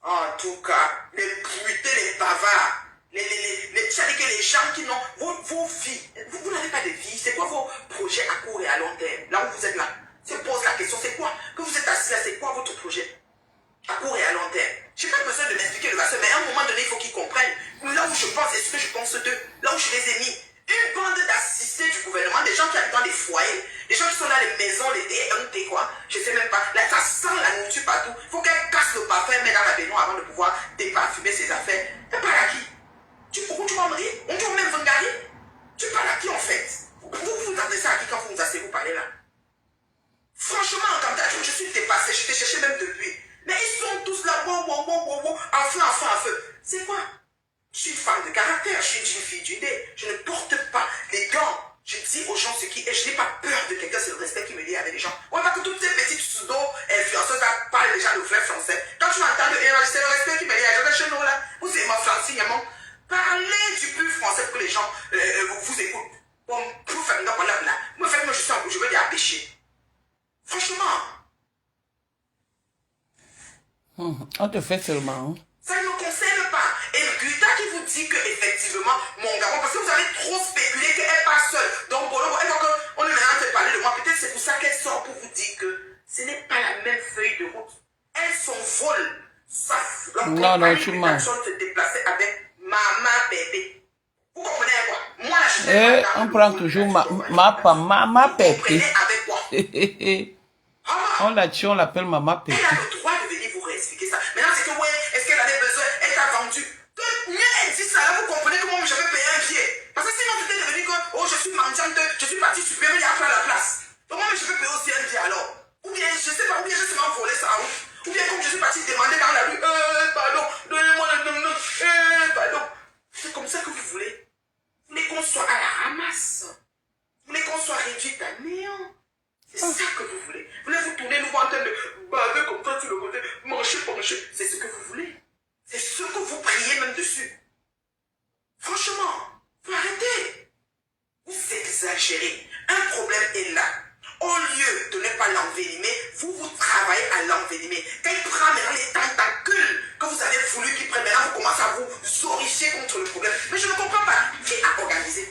en tout cas, les bruités, les bavards. C'est-à-dire que les gens qui n'ont vos vies, vous n'avez pas de vie. C'est quoi vos projets à court et à long terme? Là où vous êtes là, je pose la question, c'est quoi? Que vous êtes assis là, c'est quoi votre projet à court et à long terme? Je n'ai pas besoin de m'expliquer le vaccin, mais à un moment donné, il faut qu'ils comprennent. Là où je pense et ce que je pense d'eux, là où je les ai mis. Une bande d'assistés du gouvernement, des gens qui habitent dans des foyers, des gens qui sont dans les maisons, les DMT, quoi. Je sais même pas. Là, ça sent la nourriture partout. Il faut qu'elle casse le parfum, mais dans la baignoire avant de pouvoir déparfumer ses affaires. Elle parle à qui? Pourquoi tu vas me rire? On doit même vous garder. Tu parles à qui en fait? Vous vous adressez à qui quand vous vous asseyez, vous parlez là? Franchement, en tant que je suis dépassé, je t'ai cherché même depuis. Mais ils sont tous là, en feu. C'est quoi? Je suis une femme de caractère, je suis une fille d'une idée. Je ne porte pas les gants. Je dis aux gens ce qui est. Je n'ai pas peur de quelqu'un, c'est le respect qui me lie avec les gens. Ouais, parce que toutes ces petites pseudo-influenceuses parlent déjà le vrai français. Quand tu m'entends c'est le respect qui me lie avec les gens chez nous là. Vous êtes ma français, Parlez du plus français pour que les gens On te fait seulement. Ça ne concerne pas. Et Guta qui vous dit que effectivement, mon gars, parce que vous avez trop spéculé qu'elle part seule. Donc, bon, elle voit qu'on est maintenant en train de parler de moi. Peut-être c'est pour ça qu'elle sort pour vous dire que ce n'est pas la même feuille de route. Elle s'envole. Non, tu mens. Se déplacer avec maman bébé. Vous comprenez quoi? Moi, là, je sais On prend toujours ma pépé. Avec quoi? On la tue, on l'appelle maman pépé. Elle a le droit de venir vous réexpliquer ça. Maintenant, c'est que, ouais, est-ce qu'elle avait besoin? Elle t'a vendu. Mieux elle dit ça, là, vous comprenez que moi, je vais payer un billet. Parce que sinon, c'était devenu que, oh, je suis mendiante, je suis partie supérieure, il y a après la place. Donc, moi, je vais payer aussi un billet alors. Ou bien, je sais pas, ou bien, je sais pas voler ça. Ou bien, comme je suis partie demander dans la rue, pardon, donnez-moi le nom, pardon. C'est comme ça que vous voulez. Vous voulez qu'on soit à la ramasse. Vous voulez qu'on soit réduit à néant. C'est ça que vous voulez. Vous voulez vous tourner, nous voir en train de baver comme ça sur le côté, manger. C'est ce que vous voulez. C'est ce que vous priez même dessus. Franchement, faut arrêter. Vous exagérez. Un problème est là. Au lieu de ne pas l'envenimer, vous travaillez à l'envenimer. Quand il prend maintenant les tentacules que vous avez voulu qu'il prenne, maintenant vous commencez à vous zorricher contre le problème. Mais je ne comprends pas. Qui a organisé?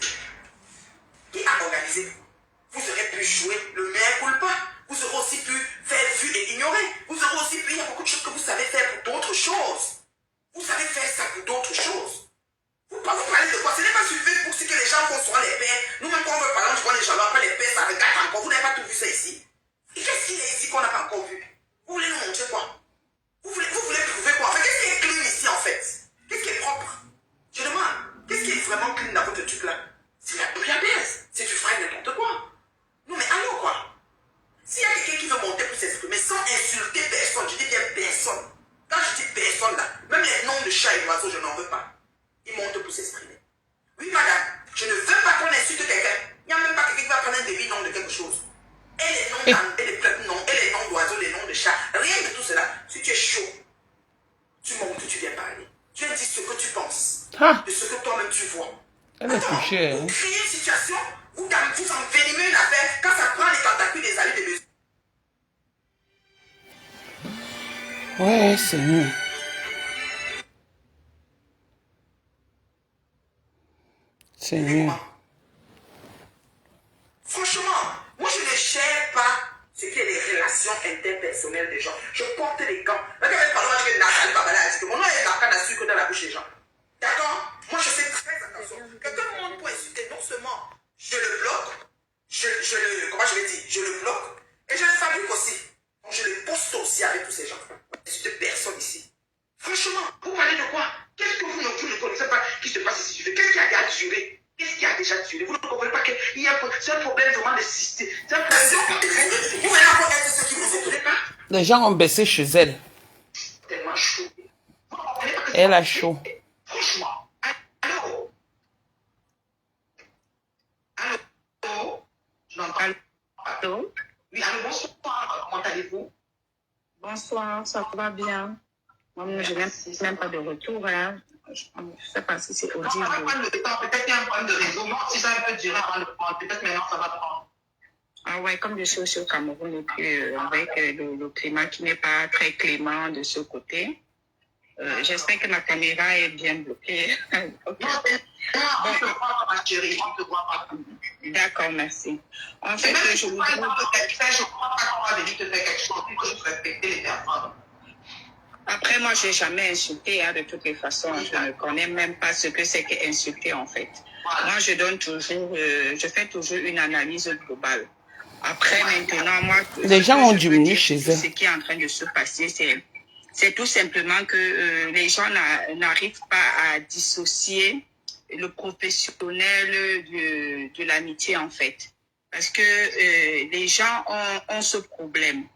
Vous aurez pu jouer le mea culpa. Vous aurez aussi pu faire vu et ignorer. Vous aurez aussi pu, il y a beaucoup de choses que vous savez faire pour d'autres choses. Vous savez faire ça pour d'autres choses. Vous parlez de quoi? Ce n'est pas sur Facebook si que les gens font souvent les pères. Nous-mêmes, quand on veut parler, on voit les gens, après les pères, ça regarde encore. Vous n'avez pas tout vu ça ici. Et qu'est-ce qu'il y a ici qu'on n'a pas encore vu? Vous voulez nous montrer quoi? Vous voulez prouver quoi? En fait, qu'est-ce qui est clean ici, en fait? Qu'est-ce qui est propre? Je demande, qu'est-ce qui est vraiment clean dans votre truc là? C'est la bouillabaisse. C'est du frère n'importe quoi. Non, mais allô, quoi? S'il y a quelqu'un qui veut monter pour s'exprimer sans insulter personne, je dis bien personne. Quand je dis personne là, même les noms de chats et d'oiseaux, je n'en veux pas. Ils montent pour s'exprimer. Oui, madame, je ne veux pas qu'on insulte quelqu'un. Il n'y a même pas quelqu'un qui va prendre un débit nom de quelque chose. Et les noms d'âmes, et les peuples noms, et les noms d'oiseaux, les noms de chats, rien de tout cela. Si tu es chaud, tu montes, tu viens parler. Tu viens dire ce que tu penses, de ce que toi-même tu vois. Elle est touchée. Vous créez une situation, vous envenimez une affaire, quand ça prend les tentacules des alliés de Dieu. Ouais, Seigneur. Seigneur. Franchement, moi je ne gère pas ce qui est les relations interpersonnelles des gens. Je porte les gants. Regardez, par exemple, Nathalie Babala a dit que mon nom est la canne à sucre dans la bouche des gens. D'accord? Moi je fais très attention. Quelqu'un me montre pour insulter, non seulement je le bloque, je le bloque et je le fabrique aussi. Donc je le poste aussi avec tous ces gens. Je ne personne ici. Franchement, vous parlez de quoi? Qu'est-ce que vous ne connaissez pas qui se passe ici? Qu'est-ce qui a déjà duré? Qu'est-ce qui a déjà duré? Vous ne comprenez pas qu'il y a un problème vraiment de système. C'est un problème de... Vous voyez encore ce qui vous étonnez pas? Les gens ont baissé chez elle. Tellement chaud. Vous ne comprenez pas que Elle a chaud. Franchement. Allô? Je n'entends pas. Allô? Oui, allô, bonsoir. Comment allez-vous? Bonsoir, ça va bien. Moi, je n'ai même pas de retour. Hein. Je ne sais pas si c'est audible. Ça va prendre le temps. Peut-être qu'il y a un problème de réseau. Moi, si ça peut durer avant de prendre, peut-être maintenant ça va prendre. Ah ouais, comme je suis aussi au Cameroun et puis avec le climat qui n'est pas très clément de ce côté, j'espère que ma caméra est bien bloquée. Okay. On te voit, ma chérie. On te voit pas. D'accord, merci. En fait, je crois pas qu'on va venir te faire quelque chose. Il faut juste respecter les personnes. Après, moi, je n'ai jamais insulté, hein, de toutes les façons. Je ne connais même pas ce que c'est qu'insulter, en fait. Moi, je fais toujours une analyse globale. Après, maintenant, moi... Les gens ont diminué chez eux. Ce qui est en train de se passer, c'est tout simplement que les gens n'arrivent pas à dissocier le professionnel de l'amitié, en fait. Parce que les gens ont ce problème.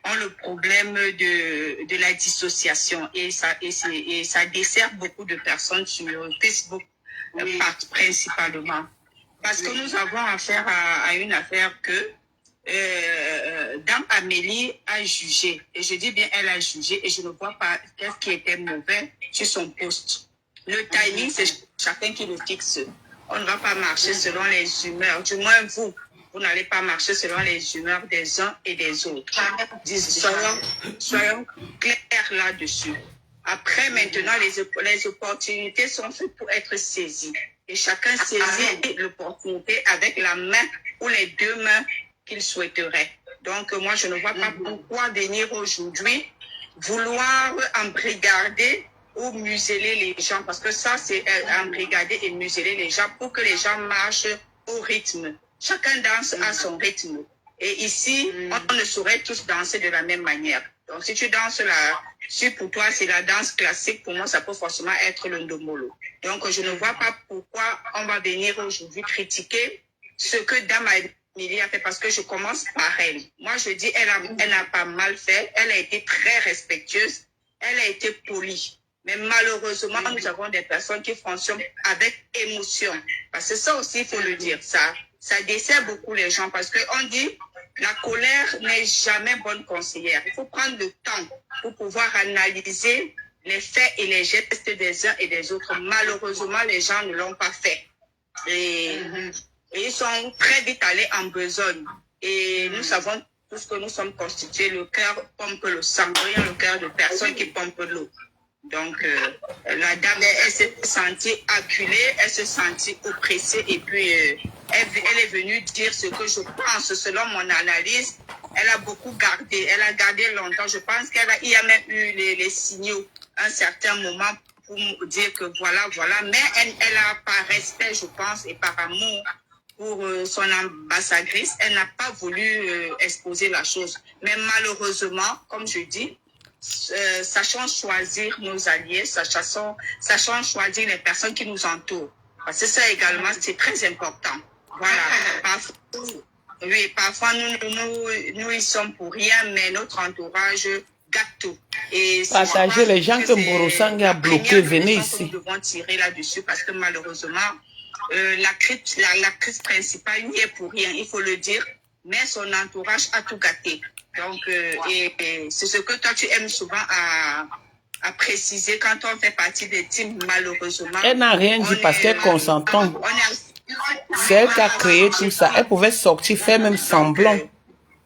Ont le problème de la dissociation et ça dessert beaucoup de personnes sur Facebook, oui, principalement. Parce que nous avons affaire à une affaire que Dame Amélie a jugé. Et je dis bien elle a jugé et je ne vois pas qu'est-ce qui était mauvais sur son poste. Le timing, c'est chacun qui le fixe. On ne va pas marcher selon les humeurs. Du moins, vous Vous n'allez pas marcher selon les humeurs des uns et des autres. Soyons clairs là-dessus. Après, maintenant, les opportunités sont faites pour être saisies. Et chacun saisit l'opportunité avec la main ou les deux mains qu'il souhaiterait. Donc, moi, je ne vois pas pourquoi venir aujourd'hui vouloir embrigader ou museler les gens. Parce que ça, c'est embrigader et museler les gens pour que les gens marchent au rythme. Chacun danse à son rythme. Et ici, on ne saurait tous danser de la même manière. Donc, si tu danses si pour toi c'est la danse classique, pour moi, ça peut forcément être le ndomolo. Donc, je ne vois pas pourquoi on va venir aujourd'hui critiquer ce que Dame Amélie a fait, parce que je commence par elle. Moi, je dis, elle n'a pas mal fait. Elle a été très respectueuse. Elle a été polie. Mais malheureusement, nous avons des personnes qui fonctionnent avec émotion. Parce que ça aussi, il faut le dire. Ça dessert beaucoup les gens. Parce qu'on dit, la colère n'est jamais bonne conseillère. Il faut prendre le temps pour pouvoir analyser les faits et les gestes des uns et des autres. Malheureusement, les gens ne l'ont pas fait. Et ils sont très vite allés en besogne. Et nous savons tous que nous sommes constitués. Le cœur pompe le sang. Il y a le cœur de personne qui pompe l'eau. Donc, la dame, elle s'est sentie acculée, elle s'est sentie oppressée et puis elle est venue dire ce que je pense. Selon mon analyse, elle a beaucoup gardé, elle a gardé longtemps. Je pense qu'il y a même eu les signaux à un certain moment pour me dire que voilà. Mais elle a par respect, je pense, et par amour pour son ambassadrice, elle n'a pas voulu exposer la chose. Mais malheureusement, comme je dis, sachons choisir nos alliés, sachons choisir les personnes qui nous entourent. Parce que ça également, c'est très important. Voilà. Parfois nous y sommes pour rien, mais notre entourage gâte tout. Et partagez les gens que Mboro-Sang a bloqués, venez ici. Nous devons tirer là-dessus parce que malheureusement, la crise principale n'y est pour rien, il faut le dire, mais son entourage a tout gâté. Donc, et c'est ce que toi tu aimes souvent à préciser quand on fait partie des teams, malheureusement. Elle n'a rien dit parce qu'elle est consentante. C'est elle qui a créé tout ça. Elle pouvait sortir, faire même semblant.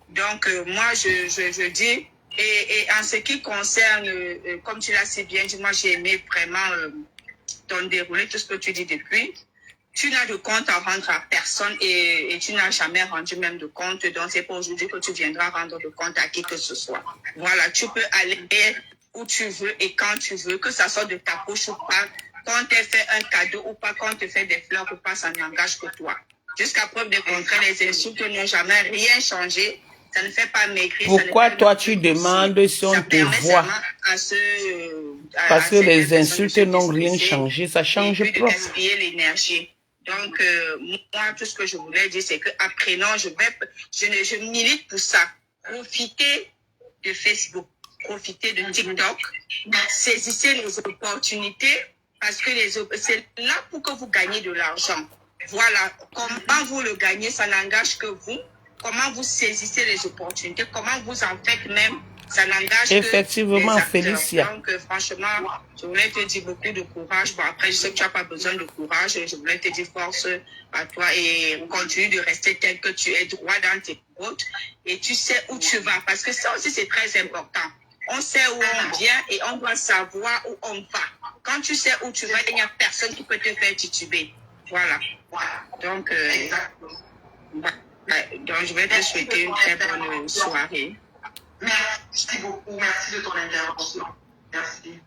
Donc, moi, je dis, et en ce qui concerne, comme tu l'as si bien dit, moi j'ai aimé vraiment ton déroulé, tout ce que tu dis depuis. Tu n'as de compte à rendre à personne et tu n'as jamais rendu même de compte. Donc, c'est pas aujourd'hui que tu viendras rendre de compte à qui que ce soit. Voilà, tu peux aller où tu veux et quand tu veux, que ça soit de ta poche ou pas. Quand on te fait un cadeau ou pas, quand on te fait des fleurs ou pas, ça n'engage que toi. Jusqu'à preuve de contraire, les insultes n'ont jamais rien changé. Ça ne fait pas maigrir. Pourquoi toi tu demandes si on te voit? Parce que les insultes n'ont rien changé, ça change pas. Gaspiller l'énergie. Donc, moi, tout ce que je voulais dire, c'est qu'après, non, je milite pour ça. Profitez de Facebook, profitez de TikTok, saisissez les opportunités, parce que c'est là pour que vous gagnez de l'argent. Voilà, comment vous le gagnez, ça n'engage que vous. Comment vous saisissez les opportunités, comment vous en faites même, ça n'engage que effectivement, Félicia. Donc, franchement, je voulais te dire beaucoup de courage. Bon, après, je sais que tu n'as pas besoin de courage. Je voulais te dire force à toi et continue de rester tel que tu es, droit dans tes côtes. Et tu sais où tu vas. Parce que ça aussi, c'est très important. On sait où on vient et on doit savoir où on va. Quand tu sais où tu vas, il n'y a personne qui peut te faire tituber. Voilà. Donc, donc, je vais te souhaiter une très bonne soirée. Merci beaucoup. Merci de ton intervention. Merci.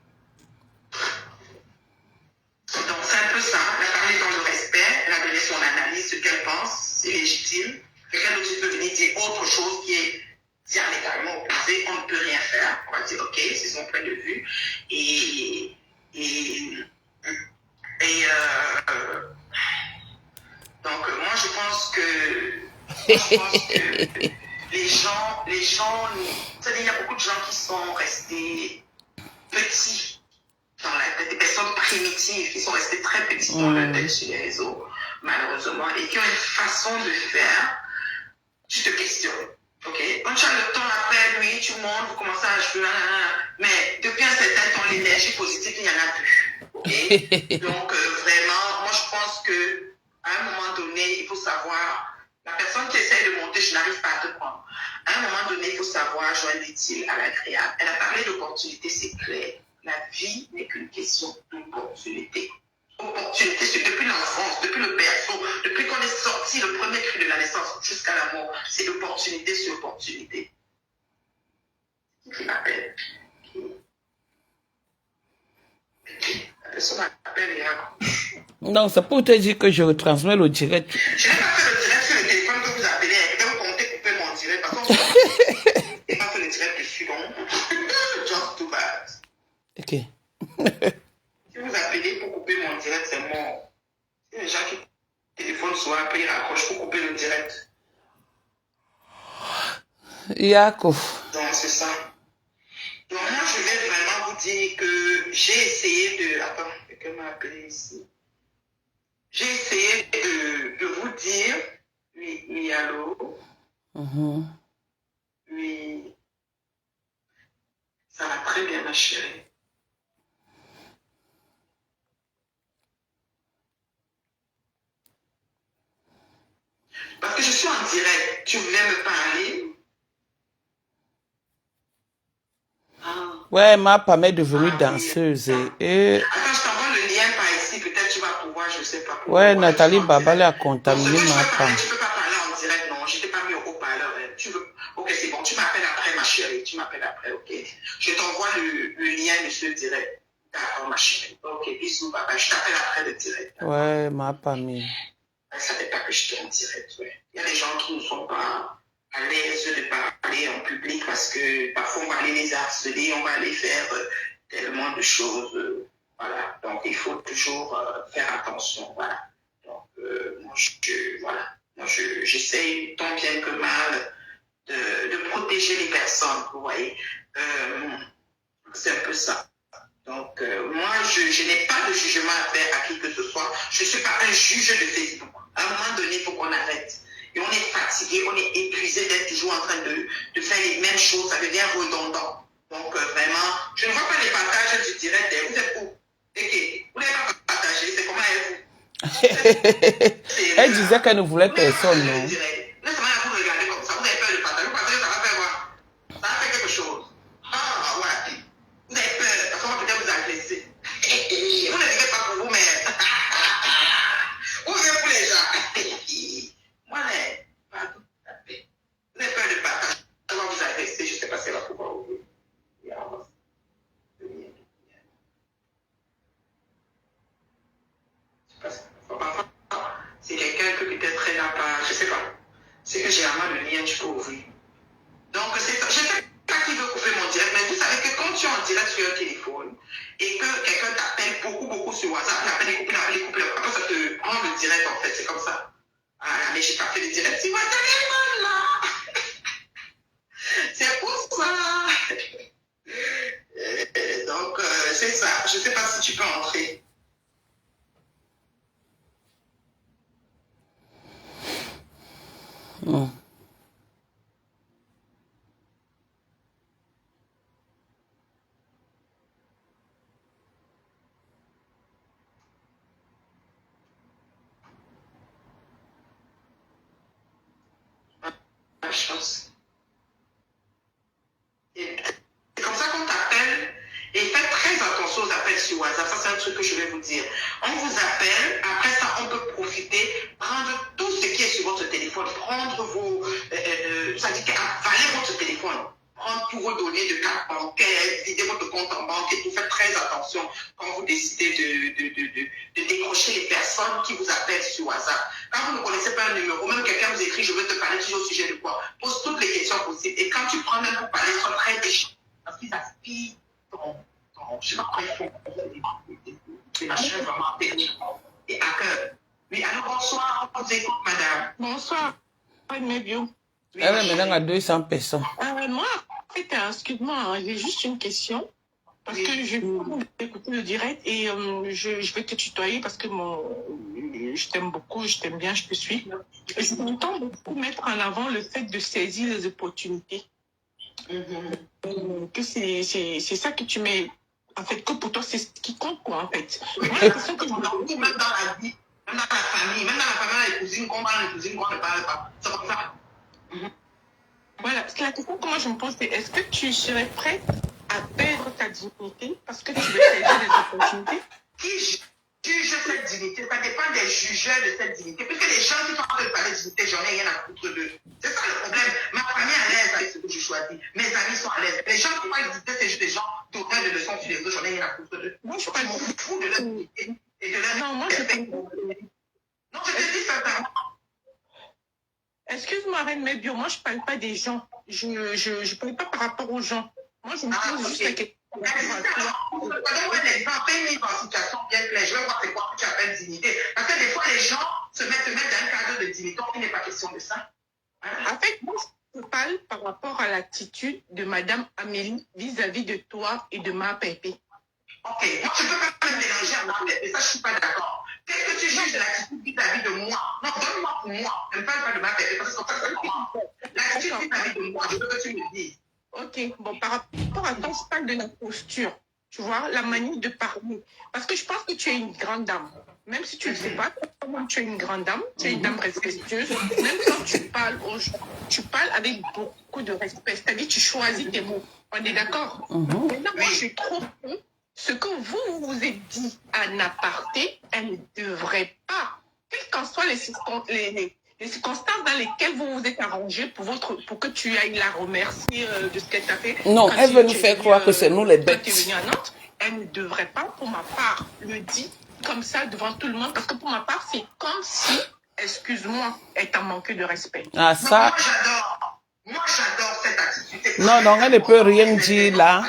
Donc, c'est un peu ça. La femme est dans le respect. Elle a donné son analyse, ce qu'elle pense. C'est légitime. Quelqu'un d'autre peut venir dire autre chose qui est diamétralement opposé. On ne peut rien faire. On va dire, OK, c'est son point de vue. Donc, moi, je pense que les gens, c'est-à-dire, il y a beaucoup de gens qui sont restés petits dans la tête, des personnes primitives qui sont restées très petites dans la tête sur les réseaux, malheureusement, et qui ont une façon de faire, tu te questionnes. Okay? Quand tu as le temps après, oui, tu montes, vous commencez à jouer, mais depuis un certain temps, l'énergie positive, il n'y en a plus. Okay? Donc, vraiment, moi, je pense que à un moment donné, il faut savoir, la personne qui essaie que je n'arrive pas à te prendre. À un moment donné, il faut savoir joindre l'utile à l'agréable. Elle a parlé d'opportunité, c'est clair. La vie n'est qu'une question d'opportunité. Opportunité, c'est depuis l'enfance, depuis le berceau, depuis qu'on est sorti, le premier cri de la naissance jusqu'à la mort, c'est opportunité sur opportunité. Qui m'appelle? La personne m'appelle et raccroche. Non, c'est pour te dire que je retransmets le direct. Je n'ai pas fait le direct sur le téléphone que vous appelez. Peut-être vous comptez couper mon direct parce qu'on n'a pas fait le direct dessus. Donc, just too bad. Ok. Si vous appelez pour couper mon direct, c'est mort. Si les gens qui téléphonent souvent après ils raccrochent pour couper le direct. Yaakov. Donc, c'est ça. Donc, moi, je vais vraiment vous dire que j'ai essayé de... Attends, quelqu'un m'a appelé ici. J'ai essayé de vous dire... Oui, oui, allô? Oui. Ça va très bien, ma chérie. Parce que je suis en direct. Tu voulais me parler? Ouais, ma femme est devenue danseuse. Et... Attends, je t'envoie le lien par ici. Peut-être tu vas pouvoir, je sais pas. Ouais, Nathalie Babale a contaminé ma femme. Tu peux pas parler en direct, non. Je t'ai pas mis au haut-parleur. Tu veux... Ok, c'est bon. Tu m'appelles après, ma chérie. Tu m'appelles après, ok. Je t'envoie le lien de ce direct. D'accord, ma chérie. Ok, bisous, papa. Je t'appelle après le direct. Ouais, ma famille. Elle ne savait pas que j'étais en direct, ouais. Il y a des gens qui ne sont pas à l'aise de parler en public parce que parfois on va aller les harceler, on va aller faire tellement de choses. Voilà. Donc il faut toujours faire attention. Voilà. Donc moi, j'essaye tant bien que mal de protéger les personnes, vous voyez. C'est un peu ça. Donc, moi, je n'ai pas de jugement à faire à qui que ce soit. Je ne suis pas un juge de Facebook. À un moment donné, il faut qu'on arrête. Et on est fatigué, on est épuisé d'être toujours en train de faire les mêmes choses. Ça devient redondant. Donc, vraiment, je ne vois pas les partages du direct. Vous êtes où? Ok, vous n'avez pas partagé. C'est comment elle Elle disait qu'elle ne voulait personne, non? Laissez-moi vous regarder comme ça. Vous avez peur de partager. Vous pensez que ça va faire quoi? Ça va faire quelque chose. Ah, ouais. Vous avez peur, parce qu'on va peut-être vous agresser. Vous ne vivez pas pour vous, mais vous vivez pour les gens. Moi, pas tout à fait. Vous avez peur de partager, on va vous agresser, je ne sais pas si elle va pouvoir ouvrir. C'est quelqu'un que peut-être elle n'a pas, je ne sais pas. C'est que généralement le lien, tu peux ouvrir. Donc, c'est ça. Je ne sais pas qui veut couper mon direct, mais vous savez que quand tu es en direct sur un téléphone et que quelqu'un t'appelle beaucoup sur WhatsApp, il appelle les couples, après ça te prend le direct en fait, c'est comme ça. Ah, mais j'ai pas fait le direct, c'est moi téléphone là. C'est pour ça. Donc, c'est ça. Je ne sais pas si tu peux entrer. La chance. C'est comme ça qu'on t'appelle et faites très attention aux appels sur WhatsApp. Ça, c'est un truc que je vais vous dire. On vous appelle, après ça, on peut profiter, prendre tout ce qui est sur votre téléphone, prendre vos. Ça dit qu'avaler votre téléphone, prendre tous vos données de carte bancaire, vider votre compte en banque et tout. Faites très attention quand vous décidez de décrocher les personnes qui vous appellent sur WhatsApp. Quand vous ne connaissez pas un numéro, même quelqu'un vous écrit, je veux te parler toujours au sujet de quoi, pose toutes les questions possibles. Et quand tu prends même pour parler, sois très méchant. Parce qu'ils aspirent je sais pas comment ils font. C'est machin vraiment technique. Et à cœur. Oui, alors bonsoir, on vous écoute, madame. Bonsoir, Nebio. Oui, Elle est maintenant à 200 personnes. Moi, en fait, excuse-moi, j'ai juste une question. Parce que je vais écouter le direct et je vais te tutoyer parce que je t'aime beaucoup, je t'aime bien, je te suis. Et je m'entends beaucoup mettre en avant le fait de saisir les opportunités. Que c'est ça que tu mets. En fait, que pour toi, c'est ce qui compte, quoi, en fait. Moi, la question que je me pose, même dans la vie, même dans la famille, même dans la famille, les cousines qu'on parle, les cousines qu'on ne parle pas. C'est comme ça. la question que moi je me pose, c'est est-ce que tu serais prête à perdre ta dignité parce que tu veux saisir des opportunités? Qui juge cette dignité? Ça dépend des jugeurs de cette dignité. Puisque les gens qui sont en train de parler de dignité, j'en ai rien à foutre d'eux. C'est ça le problème. Ma famille est à l'aise avec ce que je choisis. Mes amis sont à l'aise. Les gens qui parlent de dignité, c'est juste des gens donneurs de leçons sur les autres. J'en ai rien à foutre d'eux. Moi, je Je parle m'en fous de leur dignité et de leur Non, moi, je respect. parle. Non, je te dis sincèrement. Excuse-moi, Reine Mébio, moi, je ne parle pas des gens. Je ne parle pas par rapport aux gens. Moi, je me pose juste la question. Donne-moi un exemple, une mise en situation bien claire. Je vais voir c'est quoi que tu appelles dignité. Parce que des fois, les gens se mettent dans un cadre de dignité. Il n'est pas question de ça. En fait, moi, je parle par rapport à l'attitude de Madame Amélie vis-à-vis de toi et de ma pépé. Ok, moi je ne peux pas me mélanger à ma pépé, ça je ne suis pas d'accord. Qu'est-ce que tu juges de l'attitude vis-à-vis de moi? Non, donne-moi pour moi. Ne me parle pas de ma pépé, parce que c'est comme ça que ça commence. L'attitude vis-à-vis de moi, je veux que tu me dises. Ok, bon, par rapport à toi, je parle de la posture, tu vois, la manière de parler. Parce que je pense que tu es une grande dame. Même si tu ne le sais pas, tu es une grande dame, tu es une dame respectueuse. Même quand tu parles aux gens, tu parles avec beaucoup de respect. C'est-à-dire tu choisis tes mots. On est d'accord? Maintenant, moi, je trouve que ce que vous êtes dit en aparté, elle ne devrait pas, quelles qu'en soient les circonstances dans lesquelles vous vous êtes arrangé pour que tu ailles la remercier de ce qu'elle t'a fait. Non, elle veut nous faire croire que c'est nous les bêtes. Quand tu es venue à Nantes, elle ne devrait pas, pour ma part, le dire comme ça devant tout le monde, parce que pour ma part, c'est comme si, excuse-moi, elle t'a manqué de respect. Ah, ça. Moi, j'adore cette attitude. Non, non, elle ne peut rien dire là.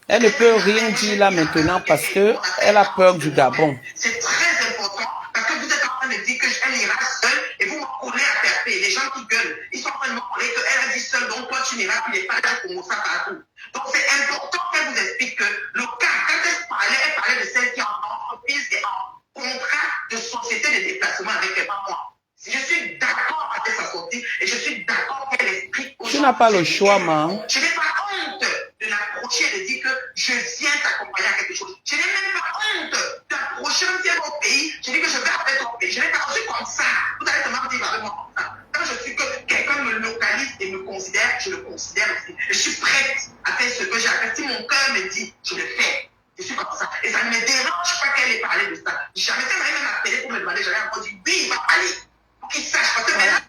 Elle ne peut rien dire là maintenant parce qu'elle a peur du Gabon. C'est très important parce que vous êtes en train de dire qu'elle ira seule et vous me collez à faire paix. Les gens qui gueulent, ils sont en train de me coller qu'elle a dit seule, donc toi tu n'iras plus, les pages pour ça partout. Donc c'est important qu'elle vous explique que le cas, quand elle parlait de celle qui est en entreprise et en contrat de société de déplacement avec elle, pas moi. Si je suis d'accord avec sa sortie et je suis d'accord qu'elle explique aux gens. Tu n'as pas le choix, man. Je n'ai pas honte de l'approcher et de dire que je viens t'accompagner à quelque chose. Je n'ai même pas honte d'approcher un tiers au pays. Je dis que je vais avec ton pays. Je n'ai pas reçu comme ça. Vous allez seulement dire avec moi comme ça. Quand je suis que quelqu'un me localise et me considère, je le considère aussi. Je suis prête à faire ce que j'ai à faire. Si mon cœur me dit, je le fais. Je suis comme ça. Et ça ne me dérange pas qu'elle ait parlé de ça. Jamais ça m'avait même appelé pour me demander. J'avais encore dit, oui, il va parler. Pour qu'il sache. Parce que maintenant,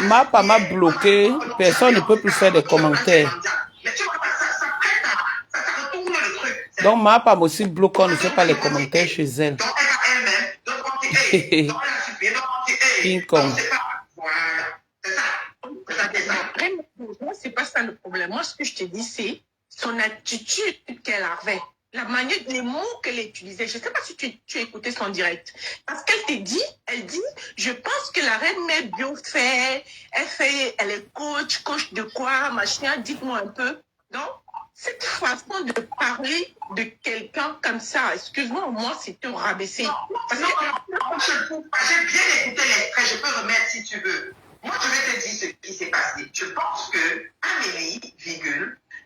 Mapa m'a bloqué, personne ne peut plus faire des commentaires. Donc Mapa aussi bloque, on ne fait pas les commentaires chez elle. King Kong. Moi, c'est pas ça le problème. Moi, ce que je te dis, c'est son attitude qu'elle avait. La manière, les mots qu'elle utilisait. Je ne sais pas si tu écoutais son direct. Parce qu'elle te dit, elle dit, je pense que la reine Mébio elle est coach de quoi, machin, dites-moi un peu. Donc, cette façon de parler de quelqu'un comme ça, excuse-moi, moi, c'est te rabaisser. Parce que j'ai bien écouté l'extrait, je peux remettre si tu veux. Moi, je vais te dire ce qui s'est passé. Je pense que Amélie,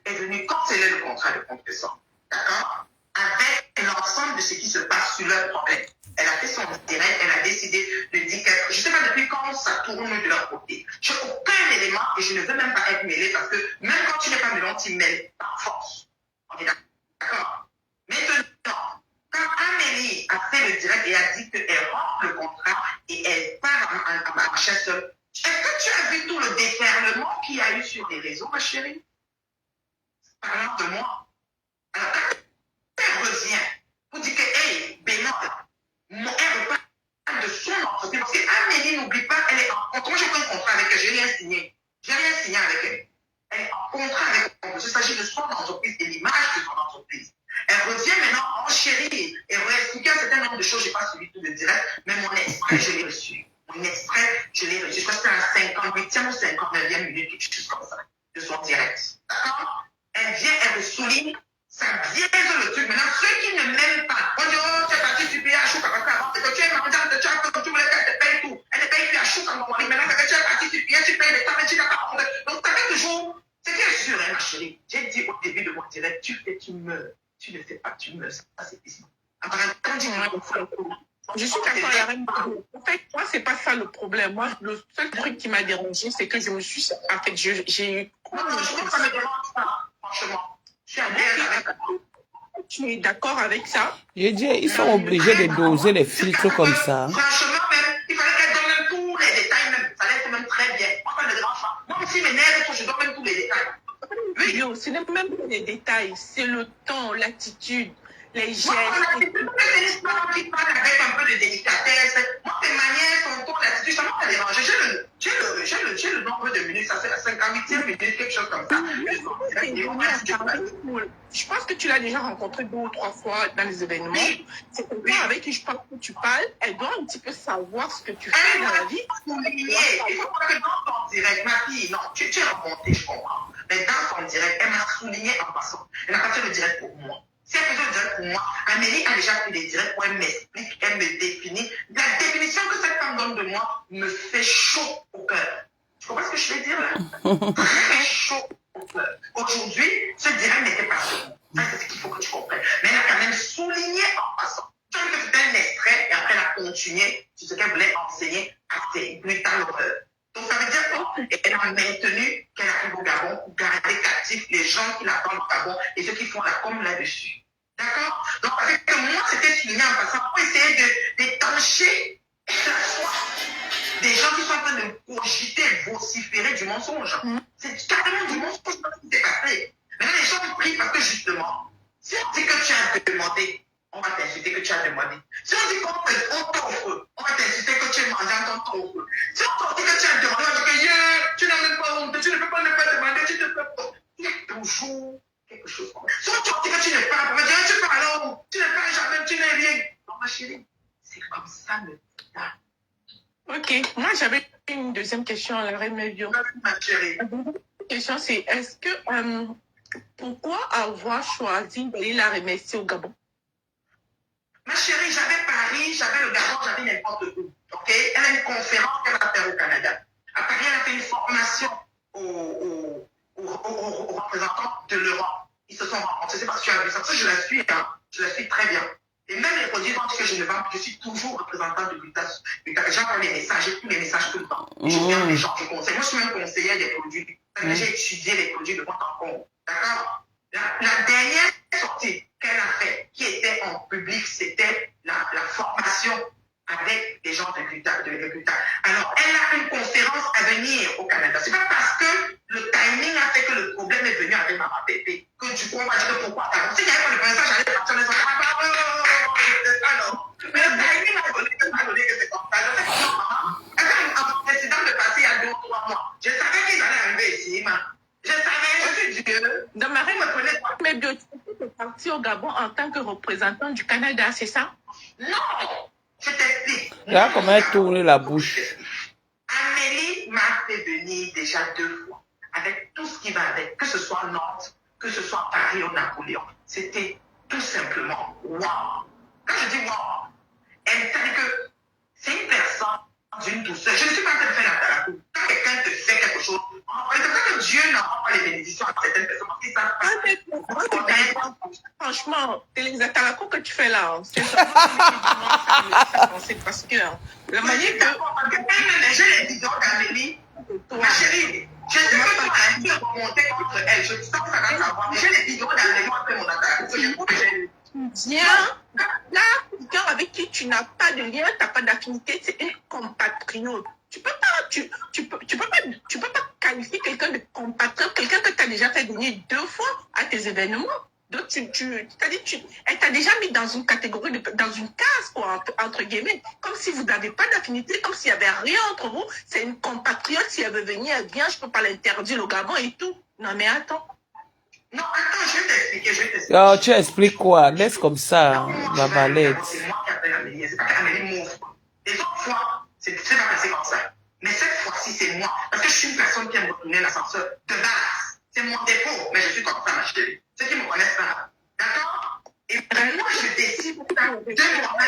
est venue canceller le contrat de confession. D'accord? Avec l'ensemble de ce qui se passe sur leur problème. Elle a fait son direct, elle a décidé de dire que, je ne sais pas depuis quand ça tourne de leur côté. Je n'ai aucun élément et je ne veux même pas être mêlée parce que même quand tu n'es pas mêlée, tu mêles par force. On est d'accord? Maintenant, quand Amélie a fait le direct et a dit qu'elle rompt le contrat et elle part en marché seule, est-ce que tu as vu tout le déferlement qu'il y a eu sur les réseaux, ma chérie? Parlant de moi. Alors, quand elle revient pour dire que, hey, Bénin, elle reparle de son entreprise. Parce qu'Amélie, n'oublie pas, elle est en contrat. Moi, j'ai pas un contrat avec elle, je n'ai rien signé. Je n'ai rien signé avec elle. Elle est en contrat avec elle. Il s'agit de son entreprise et l'image de son entreprise. Elle revient maintenant en chérie et réexpliquer un certain nombre de choses. Je n'ai pas suivi tout le direct, mais mon extrait, je l'ai reçu. Mon extrait, je l'ai reçu. Je crois que c'était à la 58e ou 59e minute, quelque chose comme ça, de son direct. D'accord? Elle vient, elle me souligne, ça biaise le truc. Maintenant, ceux qui ne m'aiment pas, on dit, oh, tu es parti du pays à Chou, c'est que tu es marié, tu voulais qu'elle te paye tout. Elle te paye plus à Chou quand on dit, maintenant, c'est que tu es parti du pays, tu payes les temps, mais tu n'as pas compris. Donc, ça fait toujours, c'est bien sûr, hein, ma chérie. J'ai dit au début de mon direct, tu fais, tu meurs. Tu ne fais pas, tu meurs. Ça, c'est ici. Après, quand tu meurs, Je suis d'accord à la reine. En fait, moi, c'est pas ça le problème. Moi, le seul truc qui m'a dérangé, c'est que je me suis... En fait, j'ai eu... Non, ça me dérange pas, franchement. Je suis à l'aise avec ça. Tu es d'accord avec ça? Je dis, ils sont obligés de doser les filtres comme ça. Franchement, même, il fallait qu'elle donne même tous les détails, même. Ça allait être même très bien. Moi, ça ne me dérange pas. Moi aussi, mes nerfs, je donne même tous les détails. Oui, ce n'est même pas les détails, c'est le temps, l'attitude, les gestes. Moi, qui parle avec un peu de délicatesse. Moi, tes manières, ton ton, l'attitude, ça m'a dérangé. J'ai le nombre de minutes, ça fait la 58e minute, quelque chose comme ça. Je pense que tu l'as déjà rencontré 2 ou 3 fois dans les événements. C'est quelqu'un avec qui je pense que tu parles. Elle doit un petit peu savoir ce que tu fais dans la vie. Il faut pas que dans ton direct, ma fille, non, tu es remontée, je comprends. Mais dans ton direct, elle m'a souligné en passant. Elle n'a pas fait le direct pour moi. Si elle faisait le direct pour moi, Amélie a déjà fait des directs où elle m'explique, elle me définit. La définition que cette femme donne de moi me fait chaud au cœur. Tu comprends ce que je veux dire là? Très chaud au cœur. Aujourd'hui, ce direct n'était pas sur moi. Ça, c'est ce qu'il faut que tu comprennes. Mais elle a quand même souligné en passant. Tu as vu que c'était un extrait et après elle a continué sur ce qu'elle voulait enseigner à ses brutales horreurs. Donc ça veut dire qu'elle a maintenu qu'elle arrive au Gabon pour garder captifs les gens qui l'attendent au Gabon et ceux qui font la com là-dessus. D'accord? Donc avec que moi, c'était souligné en passant pour essayer d'étancher la foi des gens qui sont en train de cogiter, vociférer du mensonge. C'est carrément du mensonge qui s'est passé. Maintenant, les gens prient parce que justement, si on dit que tu as demandé, on va t'insulter que tu as demandé. Si on dit qu'on t'offre, on va t'insulter que tu es mangé en ton t'offre. Si on dit que tu as demandé, on va dire que tu n'as même pas honte, tu ne peux pas ne pas demander, tu ne peux pas. Il y a toujours quelque chose comme ça. Si on dit que tu ne parles pas, on va dire tu parles alors, tu ne parles jamais, tu n'es rien. Non, ma chérie, c'est comme ça le temps. Ok, moi j'avais une deuxième question à la reine Mévio. Ma chérie. La deuxième question c'est, est-ce que, pourquoi avoir choisi d'aller la remercier au Gabon? Ma chérie, j'avais Paris, j'avais le Gabon, j'avais n'importe où. Ok? Elle a une conférence qu'elle va faire au Canada. À Paris, elle a fait une formation aux représentants de l'Europe. Ils se sont rencontrés. C'est parce que tu as vu ça. Parce que je la suis, hein. Je la suis très bien. Et même les produits que je ne vends, je suis toujours représentant de Butas. J'envoie les messages, j'ai tous les messages tout le temps. Je regarde les gens, je conseille. Moi, je suis un conseiller des produits. J'ai étudié les produits de moi en compte. D'accord? La dernière sortie qu'elle a fait, qui était en public, c'était la formation avec des gens de l'État. Alors, elle a une conférence à venir au Canada. C'est pas parce que le timing a fait que le problème est venu avec Maman Pépé que du coup, on va dire pourquoi. Si il n'y avait pas de message, j'allais partir les enfants. Alors, mais le timing a donné que c'est comme ça. Je sais que maman, elle a un président de passer il y a 2 ou 3 mois. Je savais qu'ils allaient arriver ici, man. Je savais, je suis Dieu. Dans ma reine, mais tu es parti au Gabon en tant que représentant du Canada, c'est ça? Non, je t'explique. Regarde comment elle tourne la bouche. Amélie m'a fait venir déjà 2 fois, avec tout ce qui va avec, que ce soit Nantes, que ce soit Paris ou Napoléon. C'était tout simplement waouh. Quand je dis waouh, elle me dit que c'est une personne d'une douceur. Je ne suis pas en train de faire la tarabou. Quand quelqu'un te fait quelque chose, c'est vrai que Dieu n'envoie pas les bénédictions à certaines personnes qui savent pas. Franchement, c'est les atalacos que tu fais là. Hein. C'est parce que la manière que... J'ai les bidons d'Amélie. Ma chérie, je sais que tu as un peu remonté contre elle. Je sens que ça va savoir. J'ai les bidons d'Amélie après mon attaque. Viens, là, quelqu'un avec qui tu n'as pas de lien, tu n'as pas d'affinité, c'est un compatriote. Tu peux pas qualifier quelqu'un de compatriote, quelqu'un que tu as déjà fait venir 2 fois à tes événements. Donc, elle t'a déjà mis dans une catégorie, dans une case, quoi, entre guillemets, comme si vous n'avez pas d'affinité, comme s'il n'y avait rien entre vous. C'est une compatriote, si elle veut venir, elle vient, je ne peux pas l'interdire au Gabon et tout. Non, mais attends. Non, attends, je vais t'expliquer. Oh, tu expliques quoi? Laisse comme ça, ma balette. C'est moi qui appelle Amélie, c'est pas qu'Amélie m'ouvre. Les autres fois, c'est pas passé comme ça. Mais cette fois-ci, c'est moi. Parce que je suis une personne qui aime retourner l'ascenseur de base. C'est mon défaut, mais je suis comme ça, ma chérie. Ceux qui me connaissent pas. D'accord? Et moi, je décide de remonter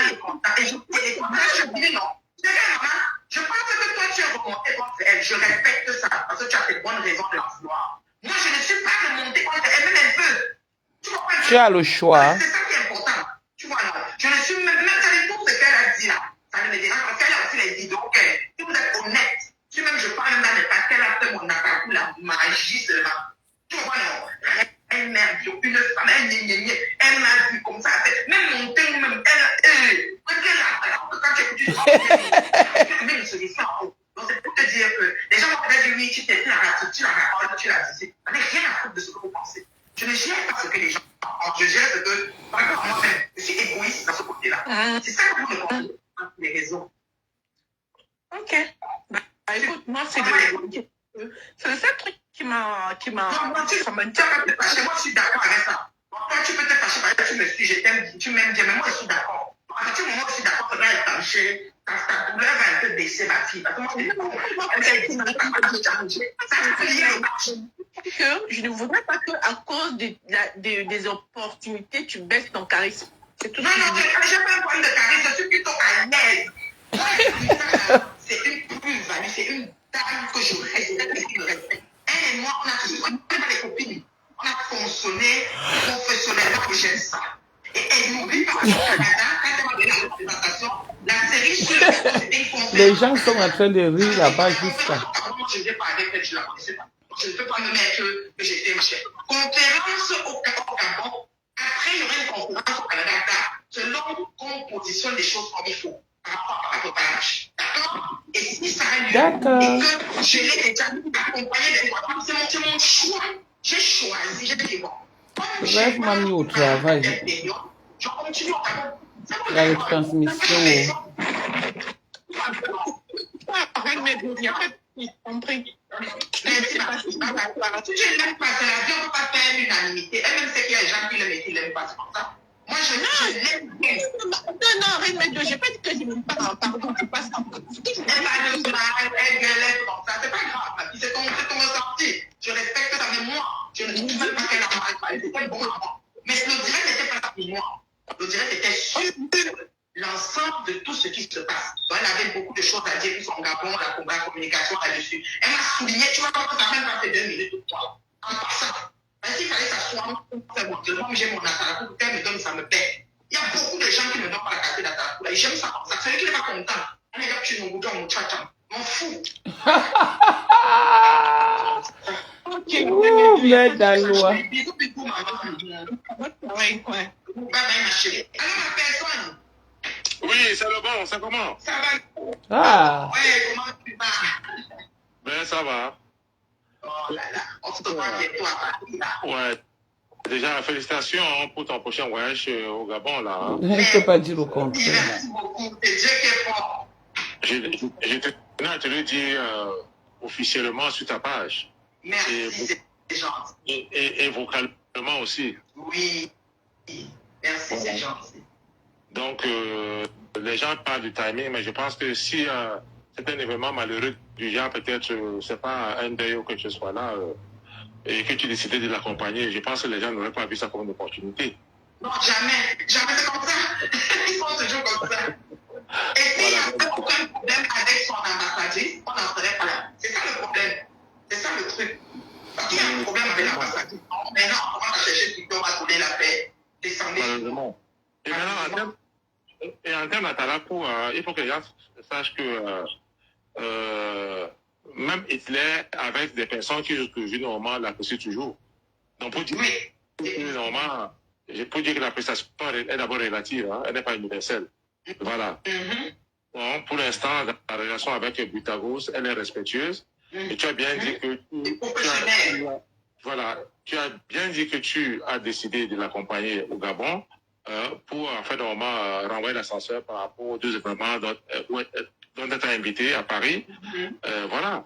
les contacts. Et je les contacts, je dis non. Je pense que toi, tu es remonté contre elle. Je respecte ça. Parce que tu as tes bonnes raisons de la vouloir. Moi, je ne suis pas remontée contre elle, même un peu. Tu comprends? Tu as le choix. C'est ça qui est important. Tu vois, là. Je ne suis même pas avec tout ce qu'elle a dit là. dire que les gens vont peut-être dire oui, tu t'es tu la racontes, tu l'as dit. Je n'ai rien à foutre de ce que vous pensez. Je ne gère pas ce que les gens pensent. Je gère ce que, par rapport à moi-même, je suis égoïste dans ce côté-là. C'est ça que vous ne comprenez pas sur les réseaux. Ok. Bah, écoute, moi, c'est le seul truc qui m'a. Non, moi, tu vas te fâcher. Moi, je suis d'accord avec ça. Toi, tu peux te fâcher parce que tu me suis, je t'aime, tu m'aimes bien, mais moi, je suis d'accord. À partir du moment où je suis d'accord, ça va être fâché. Ta douleur va un peu baisser, ma fille. Parce que moi, je ne voudrais pas que à cause des opportunités, tu baisses ton charisme. C'est tout. Non, je n'ai pas un problème de charisme, je suis plutôt à l'aise. C'est une plus-value, c'est une dame que je respecte et qui me respecte. Elle et moi, on n'est pas des copines. On a fonctionné professionnellement et j'aime ça. Et elle n'oublie pas au Canada, quand elle m'a donné la représentation, la série sur c'était une conférence. Les gens sont en train de rire là-bas jusqu'à. Moi, je ne vais pas avec elle, je ne la connaissais pas. Je ne peux pas me mettre que j'étais machin. Conférence au Gabon. Après, il y aurait une conférence au Canada. Selon qu'on positionne les choses comme il faut. Par rapport à votre âge. D'accord? Et si ça a lieu, et que je l'ai déjà accompagné des fois, c'est mon choix. J'ai choisi, j'ai dit bon. Bref, m'a mis au travail. Je continue au Gabon. La retransmission. Il n'y a pas de compris. Je l'aime pas, c'est la vie, on ne peut pas faire l'unanimité. Elle-même sait qu'il y a des gens qui l'aiment et qui ne l'aiment pas, c'est comme ça. Moi, je l'aime bien. Non, Reine, je n'ai pas dit que je n'aime pas. Pardon, c'est pas ça. Elle gueulait comme ça, c'est pas grave. C'est ton ressenti. Je respecte ça, mais moi, je ne trouve même pas qu'elle a mal parlé. C'était bon avant. Mais le direct n'était pas là pour moi. Le direct était sur l'ensemble de tout ce qui se passe. Donc, elle avait beaucoup de choses à dire sur son Gabon, la communication là-dessus. Elle m'a souligné, tu vois, quand ça n'a même pas fait 2 minutes ou 3. En passant. Mais s'il fallait s'asseoir, c'est bon. Moi, j'ai mon atalakou, elle me donne, ça me paie. Il y a beaucoup de gens qui me donnent pas la carte d'atalakou. Et j'aime ça comme ça. Celui qui n'est pas content, on est là, tu nous bouton, mon tchatcham. M'en fous. Ouh, mais dans loi. Bisous, maman. Oui. Bye bye, ma chérie. Alors, ma personne. Oui, c'est le bon, ça comment? Ça va? Ah. Ouais, comment tu vas? Ben, ça va. Oh là là, on se voit bientôt à Paris, là. Ouais. Déjà, félicitations pour ton prochain voyage au Gabon, là. Hein. Je ne peux pas dire au contraire. Merci beaucoup, c'est Dieu qui est fort. Je tenais à te le dire officiellement sur ta page. Merci, c'est gentil. Et vocalement aussi. Oui, merci, c'est gentil. Donc, les gens parlent du timing, mais je pense que si c'est un événement malheureux du genre, peut-être, c'est pas un deuil ou quelque chose soit là, et que tu décidais de l'accompagner, je pense que les gens n'auraient pas vu ça comme une opportunité. Non, jamais. Jamais c'est comme ça. Ils sont toujours comme ça. Et s'il n'y a aucun problème avec son ambassadrice, on n'en serait pas là. C'est ça le problème. C'est ça le truc. Parce qu'il y a un problème avec l'ambassadrice. Maintenant, on commence à chercher qui peut donner la paix. Descendez. Malheureusement. Et maintenant, en termes d'Atalakou, il faut que les gens sachent que même Hitler, avec des personnes qui jusqu'au jour normal l'apprécient toujours. Donc, pour dire que normal, je peux dire que l'appréciation est d'abord relative, hein, elle n'est pas universelle. Voilà. Donc, pour l'instant, la relation avec Butagos, elle est respectueuse. Et tu as bien dit que tu as bien dit que tu as décidé de l'accompagner au Gabon pour en fait normalement renvoyer l'ascenseur par rapport aux 2 événements dont tu as invité à Paris. Voilà.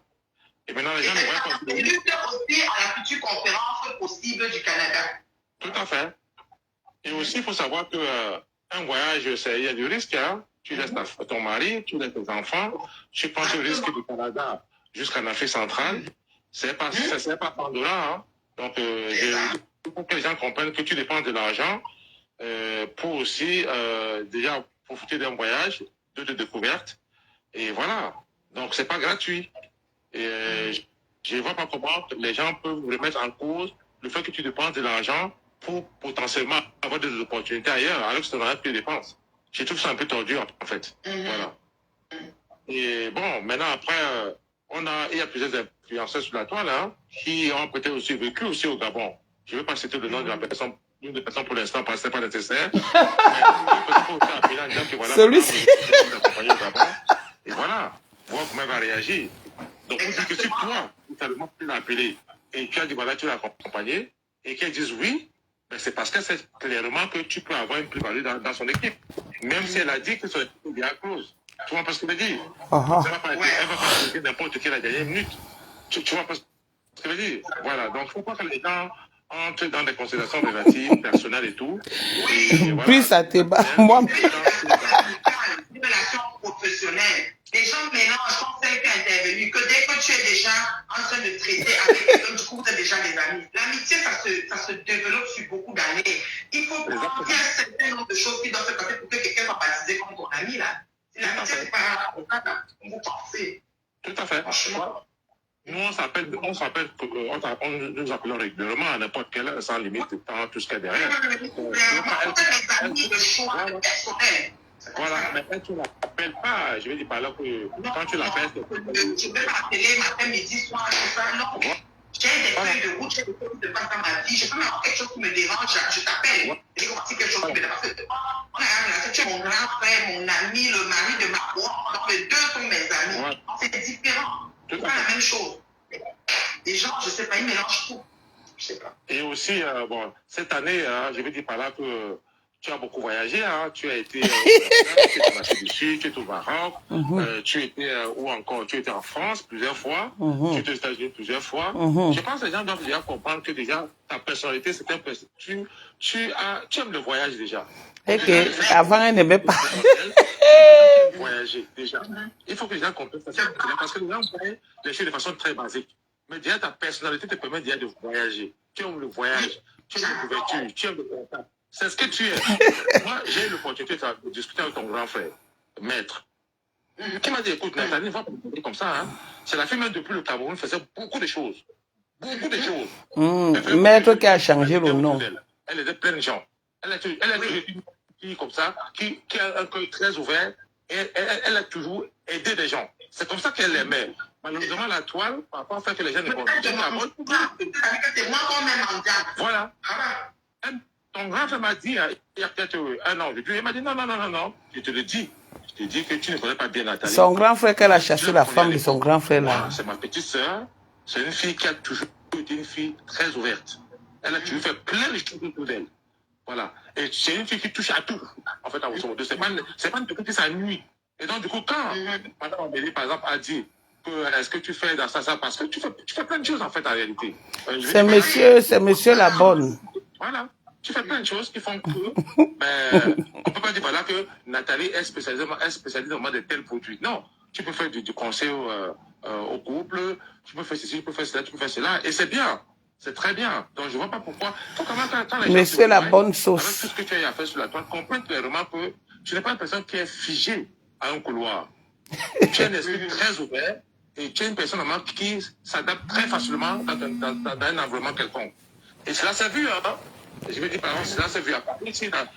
Et maintenant, les gens ne voient pas. Et lui aussi à la future conférence possible du Canada. Tout à fait. Et aussi, il faut savoir que un voyage, il y a du risque. Hein? Tu laisses ton mari, tu laisses tes enfants. Tu prends le risque du Canada jusqu'en Afrique centrale. C'est pas Pandora. Hein? Donc, il faut que les gens comprennent que tu dépenses de l'argent pour aussi déjà profiter d'un voyage, de découverte. Et voilà. Donc, c'est pas gratuit. Et je ne vois pas comment les gens peuvent remettre en cause le fait que tu dépenses de l'argent pour potentiellement avoir des opportunités ailleurs, alors que ça n'aurait plus de dépenses. Je trouve ça un peu tordu, en fait. Voilà. Et bon, maintenant, après, il y a plusieurs influenceurs sur la toile, hein, qui ont peut-être aussi vécu aussi au Gabon. Je ne vais pas citer le nom de la personne, une des personnes pour l'instant, parce que ce n'est pas nécessaire. Celui-ci. Et voilà, voir comment elle va réagir. Donc, on dit que si toi, totalement, tu l'as appelé et tu as dit, voilà, tu l'as accompagné et qu'elle dise oui, ben c'est parce qu'elle sait clairement que tu peux avoir une plus-value dans son équipe. Même si elle a dit que son équipe est bien close. Tu vois pas ce que je veux dire? Elle va pas dire n'importe quelle la dernière minute. Tu vois pas ce que je veux dire? Voilà. Donc, il ne faut pas que les gens entrent dans des considérations relatives, personnelles et tout. Et voilà. Puis ça te bat. Moi. Une relation professionnelle. Les gens mélangent quand c'est qui est intervenu, que dès que tu es déjà en train de traiter avec quelqu'un, du coup, vous êtes déjà des amis. L'amitié, ça se développe sur beaucoup d'années. Il faut prendre un certain nombre de choses qui doivent se passer pour que quelqu'un soit baptisé comme ton ami, là. L'amitié, c'est pas comme vous pensez. Tout à fait. Franchement. Nous, nous appelons régulièrement à n'importe quelle heure, sans limite de temps, tout ce qu'il y a derrière. Voilà, mais quand tu ne l'appelles pas, je vais dire par là que quand tu l'appelles, je vais m'appeler matin, midi, soir, tout ça, non. J'ai des feuilles de route, j'ai des choses qui se passent dans ma vie, je peux avoir quelque chose qui me dérange, je t'appelle. J'ai commencé quelque chose qui me dérange. On a une relation, tu es mon grand frère, mon ami, le mari de ma voix, donc les deux sont mes amis. C'est différent, c'est pas la même chose. Les gens, je ne sais pas, ils mélangent tout. Je sais pas. Et aussi, bon, cette année, je vais dire par là que tu as beaucoup voyagé, hein. Tu as été tu étais au Maroc, tu étais où encore? Tu étais en France plusieurs fois, tu étais aux États-Unis plusieurs fois. Je pense que les gens doivent déjà comprendre que déjà ta personnalité, c'est un peu. Tu aimes le voyage déjà. Et que avant elle n'aimait pas. Voyager déjà. Il faut que les gens comprennent ça parce que les gens voient les choses de façon très basique. Mais déjà ta personnalité te permet déjà de voyager. Tu aimes le voyage, tu aimes l'ouverture, tu aimes le contact. C'est ce que tu es. Moi, j'ai eu l'opportunité de discuter avec ton grand frère, Maître, qui m'a dit, écoute, Nathalie, ne va pas me parler comme ça. Hein. C'est la fille même depuis le Cameroun faisait beaucoup de choses. Beaucoup de choses. Maître qui a changé le nom. Elle était pleine de gens. Elle a toujours une fille comme ça, qui a un cœur très ouvert, et elle a toujours aidé des gens. C'est comme ça qu'elle aimait. Malheureusement, la toile, par rapport au fait que les gens ne comprennent pas. Voilà. Ton grand frère m'a dit, il y a peut-être un an, il m'a dit non, je te le dis. Je te dis que tu ne connais pas bien Nathalie. Son grand frère, qu'elle a chassé la femme de son grand frère là. C'est ma petite sœur. C'est une fille qui a toujours été une fille très ouverte. Elle a toujours fait plein de choses autour d'elle. Voilà. Et c'est une fille qui touche à tout. En fait, c'est pas une personne qui s'ennuie. Et donc, du coup, quand Madame Amélie, par exemple, a dit est-ce que tu fais dans ça, parce que tu fais plein de choses en fait en réalité. C'est monsieur la bonne. Voilà. Tu fais plein de choses qui font que, on ne peut pas dire voilà que Nathalie est spécialisée dans de tels produits. Non, tu peux faire du conseil au couple, tu peux faire ceci, tu peux faire cela, tu peux faire cela, et c'est bien, c'est très bien. Donc je ne vois pas pourquoi. Monsieur la bonne sauce. Avec tout ce que tu as à faire sur la toile, comprends clairement que tu n'es pas une personne qui est figée à un couloir. Tu as un esprit très ouvert et tu es une personne qui s'adapte très facilement dans un environnement quelconque. Et cela s'est vu, hein. Je veux dire, par exemple, cela s'est vu à Paris, ici, dans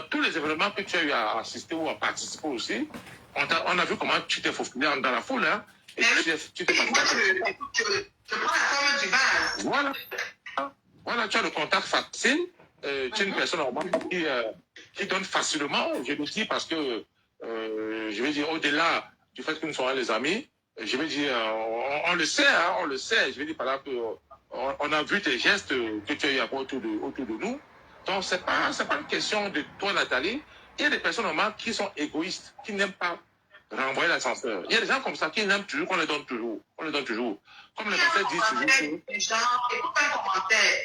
tous les événements que tu as eu à assister ou à participer aussi, on a vu comment tu t'es faufilé dans la foule, hein. Et tu t'es moi, je prends la forme du vase. Voilà, tu as le contact facile, tu es une personne normalement qui donne facilement, je le dis parce que, je veux dire, au-delà du fait que nous soyons les amis, je veux dire, on le sait, hein, on le sait, je veux dire par là que on a vu tes gestes que tu as eu autour de nous. Donc, c'est pas une question de toi, Nathalie. Il y a des personnes normalement qui sont égoïstes, qui n'aiment pas renvoyer l'ascenseur. Il y a des gens comme ça qui n'aiment toujours qu'on les donne toujours. Comme le passé dit toujours. Écoute un commentaire.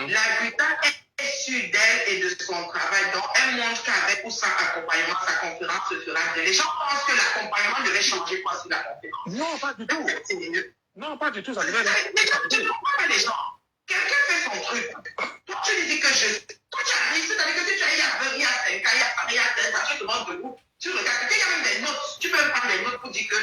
La plupart est sûre d'elle et de son travail. Donc, elle montre qu'avec ou sans accompagnement, sa conférence se fera. Les gens pensent que l'accompagnement devait changer quoi sur la conférence. Non, pas du tout. Non, pas du tout. Ça devait tu ne comprends pas les gens. Quelqu'un fait son truc. Toi, tu lui dis que toi, tu arrives, c'est-à-dire que si tu arrives, il y a 5 ans, il y a Paris, il y a 10 ans, tu te demandes debout. Tu regardes, il y a même des notes. Tu peux même prendre des notes pour dire que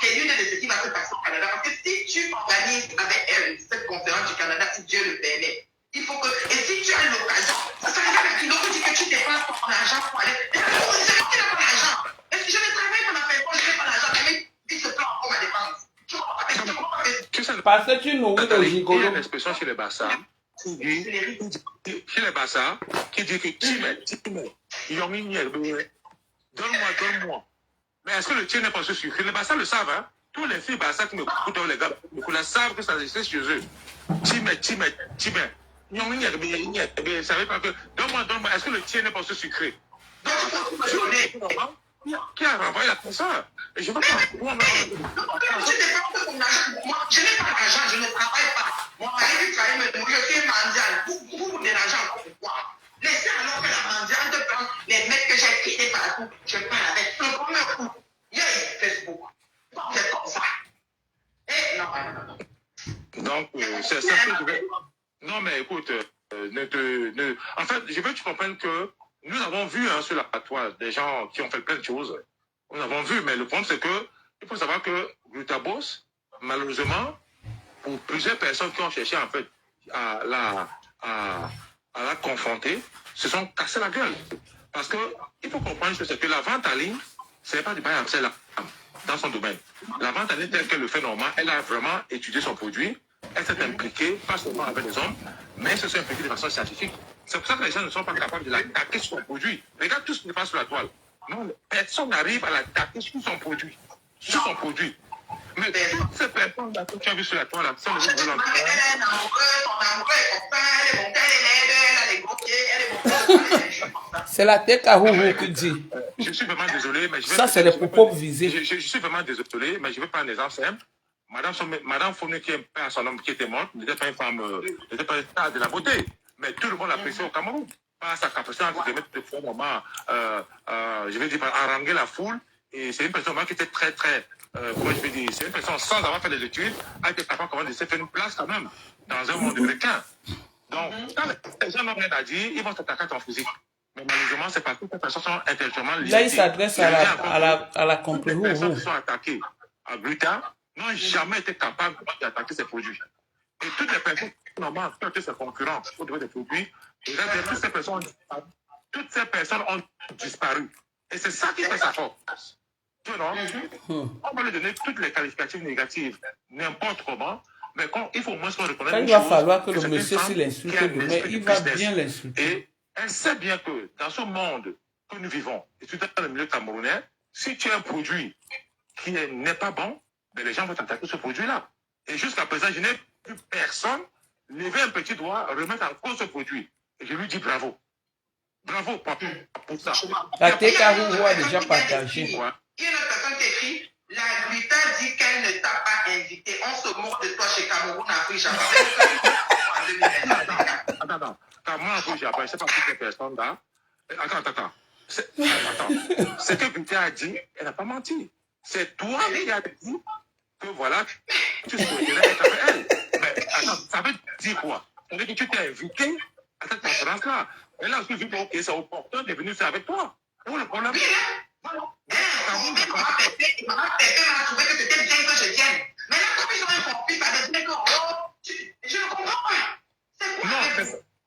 c'est l'une de ce qui va se passer au Canada. Parce que si tu organises avec elle cette conférence du Canada, si Dieu le permet, il faut que. Et si tu as l'occasion, ça regarde un kilo, tu dis que tu dépenses ton argent pour aller. C'est moi qui n'ai pas l'argent. Est-ce que je vais travailler pour la personne, je n'ai pas l'argent, mais il se prend pour ma dépense. Parce que tu nourris le gigolo. Il y a une expression chez les Bassa qui dit que donne-moi. Mais est-ce que le tien n'est pas sucré? Les Bassa le savent, hein? Tous les filles, bah, ça qui me coûtent, les gars, ils savent que ça existe chez eux. Timé. Vous savez pas que. Donne-moi, est-ce que le tien n'est pas aussi sucré? Donc, il faut me donner. Qui a renvoyé la ça? Et je veux pas. Je n'ai pas mon argent. Moi, je n'ai pas d'argent, je ne travaille pas. Mon mari travaille, mais moi, je suis mendiant. Vous vous dérangez encore pourquoi? Laissez alors que la mendiante prend les mecs que j'ai quittés partout. Je parle avec le premier coup. Il y a Facebook. C'est comme ça. Eh, non. Donc, c'est ça que je vais. Non, mais écoute, en fait, je veux que tu comprennes que nous avons vu sur la toile des gens qui ont fait plein de choses. Nous avons vu, mais le problème, c'est que il faut savoir que Glutabos, malheureusement, pour plusieurs personnes qui ont cherché en fait à la confronter, se sont cassés la gueule. Parce que il faut comprendre que c'est que la vente en ligne, ce n'est pas du bail en sel dans son domaine. La vente en ligne telle qu'elle le fait normalement, elle a vraiment étudié son produit, elle s'est impliquée, pas seulement avec les hommes, mais elle se sont impliquée de façon scientifique. C'est pour ça que les gens ne sont pas capables de l'attaquer sur son produit. Regarde tout ce qui se passe sur la toile. Non, personne n'arrive à l'attaquer sur son produit. Sur son produit. Mais toutes ces personnes que tu as vues sur la toile, ça, les gens veulent l'entendre. C'est la tête à Hoho qui dit. Je suis vraiment désolé, mais ça, c'est les propos visés. Je suis vraiment désolé, mais je vais prendre un exemple simple. Madame Fournier, qui est un son homme qui était morte, n'était pas une femme, n'était pas une star de la beauté. Mais tout le monde l'appréciait au Cameroun. Pas sa capacité à mettre de fois moment, je vais dire, haranguer la foule. Et c'est une personne qui était très, très, comment je vais dire, c'est une personne sans avoir fait des études, a été capable comment, de se faire une place quand même dans un monde américain. Donc, quand les gens n'ont rien à dire, ils vont s'attaquer à ton physique. Mais malheureusement, c'est parce que ces personnes sont intellectuellement liées. Là, il s'adresse à la compris. Les personnes qui sont attaquées à Gluta n'ont jamais été capables d'attaquer ces produits. Et toutes les personnes normalement qui ont été ses concurrents au niveau des produits, toutes ces personnes ont disparu. Et c'est ça qui fait sa force. Tu vois, on va lui donner toutes les qualificatives négatives, n'importe comment, mais quand il faut au moins se reconnaître. Il va falloir que le monsieur, s'il insulte demain, il va bien l'insulter. Et elle sait bien que dans ce monde que nous vivons, et tout dans le milieu camerounais, si tu as un produit qui n'est pas bon, ben les gens vont t'attaquer ce produit-là. Et jusqu'à présent, je n'ai vu personne lever un petit doigt, remettre en cause ce produit. Et je lui dis bravo. Bravo, papa, pour ça. La TKO a déjà partagé. Il y a une personne qui écrit, la Gluta dit qu'elle ne t'a pas invité. On se moque de toi chez Cameroun, Afrique, Japon. Attends. Cameroun, Afrique, Japon, je ne sais pas toutes ces personnes-là. Attends. Ce que Gluta a dit, elle n'a pas menti. C'est toi qui as dit que voilà, tu souhaiterais être avec elle. Mais attends, ça veut dire quoi? Ça veut dire que tu t'es invité à cette conférence-là. Et là, je me dis, ok, c'est opportun de venir faire avec toi. Où le problème? Il m'a trouvé que c'était bien que je vienne. Mais là, comme ils ont compris, ça veut dire que je ne comprends pas. C'est quoi? Non,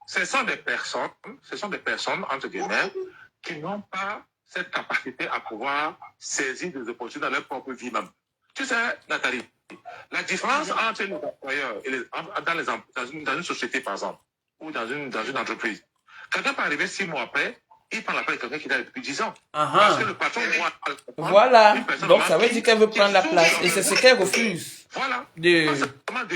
ce sont des personnes, entre guillemets, qui n'ont pas cette capacité à pouvoir saisir des opportunités dans leur propre vie même. Tu sais, Nathalie, la différence entre les employeurs et dans une société, par exemple, ou dans une entreprise, quelqu'un peut arriver 6 mois après, il prend la place de quelqu'un qui est là depuis 10 ans. Parce que le patron voit. Voilà. Donc ça veut dire qu'elle veut prendre la place. Et c'est ce qu'elle refuse. Voilà.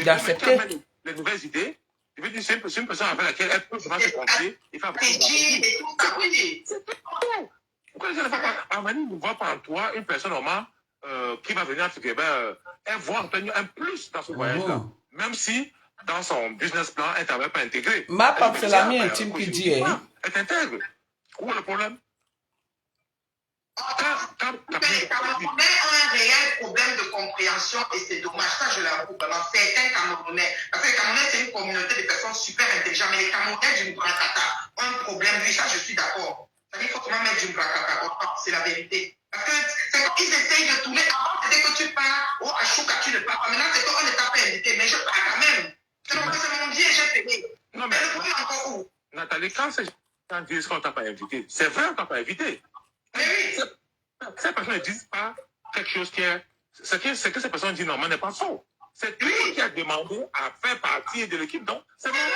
D'accepter. Les nouvelles idées. Je veux dire, c'est une personne avec laquelle elle peut vraiment se confier. Il faut pourquoi les gens ne font pas? Armani ne voit pas en toi une personne normale qui va venir à ce Québec. Elle voit un plus dans ce voyage-là. Même si dans son business plan, elle n'avait pas intégré. Ma part, c'est la mienne intime qui dit. Elle t'intègre. Où est le problème? Les Camerounais ont un réel problème de compréhension et c'est dommage. Ça, je l'avoue vraiment. Certains Camerounais. Parce que les Camerounais, c'est une communauté de personnes super intelligentes. Mais les Camerounais du Mbrakata ont un problème. Oui, ça, je suis d'accord. C'est-à-dire qu'il faut comment mettre du Mbrakata. C'est la vérité. Parce que c'est comme ils essayent de tourner. Avant, c'était que tu pars. Oh, à Chouka, tu ne pars pas. Maintenant, c'est qu'on ne t'a pas invité. Mais je pars quand même. C'est mon bien, j'ai payé. Non, mais le problème encore où? Nathalie, quand ces gens disent qu'on ne t'a pas invité, c'est vrai qu'on ne t'a pas invité. Mais oui. Ces personnes ne disent pas quelque chose qui est. Ce que ces personnes disent normalement n'est pas faux. C'est toi qui as demandé à faire partie de l'équipe, donc c'est normal.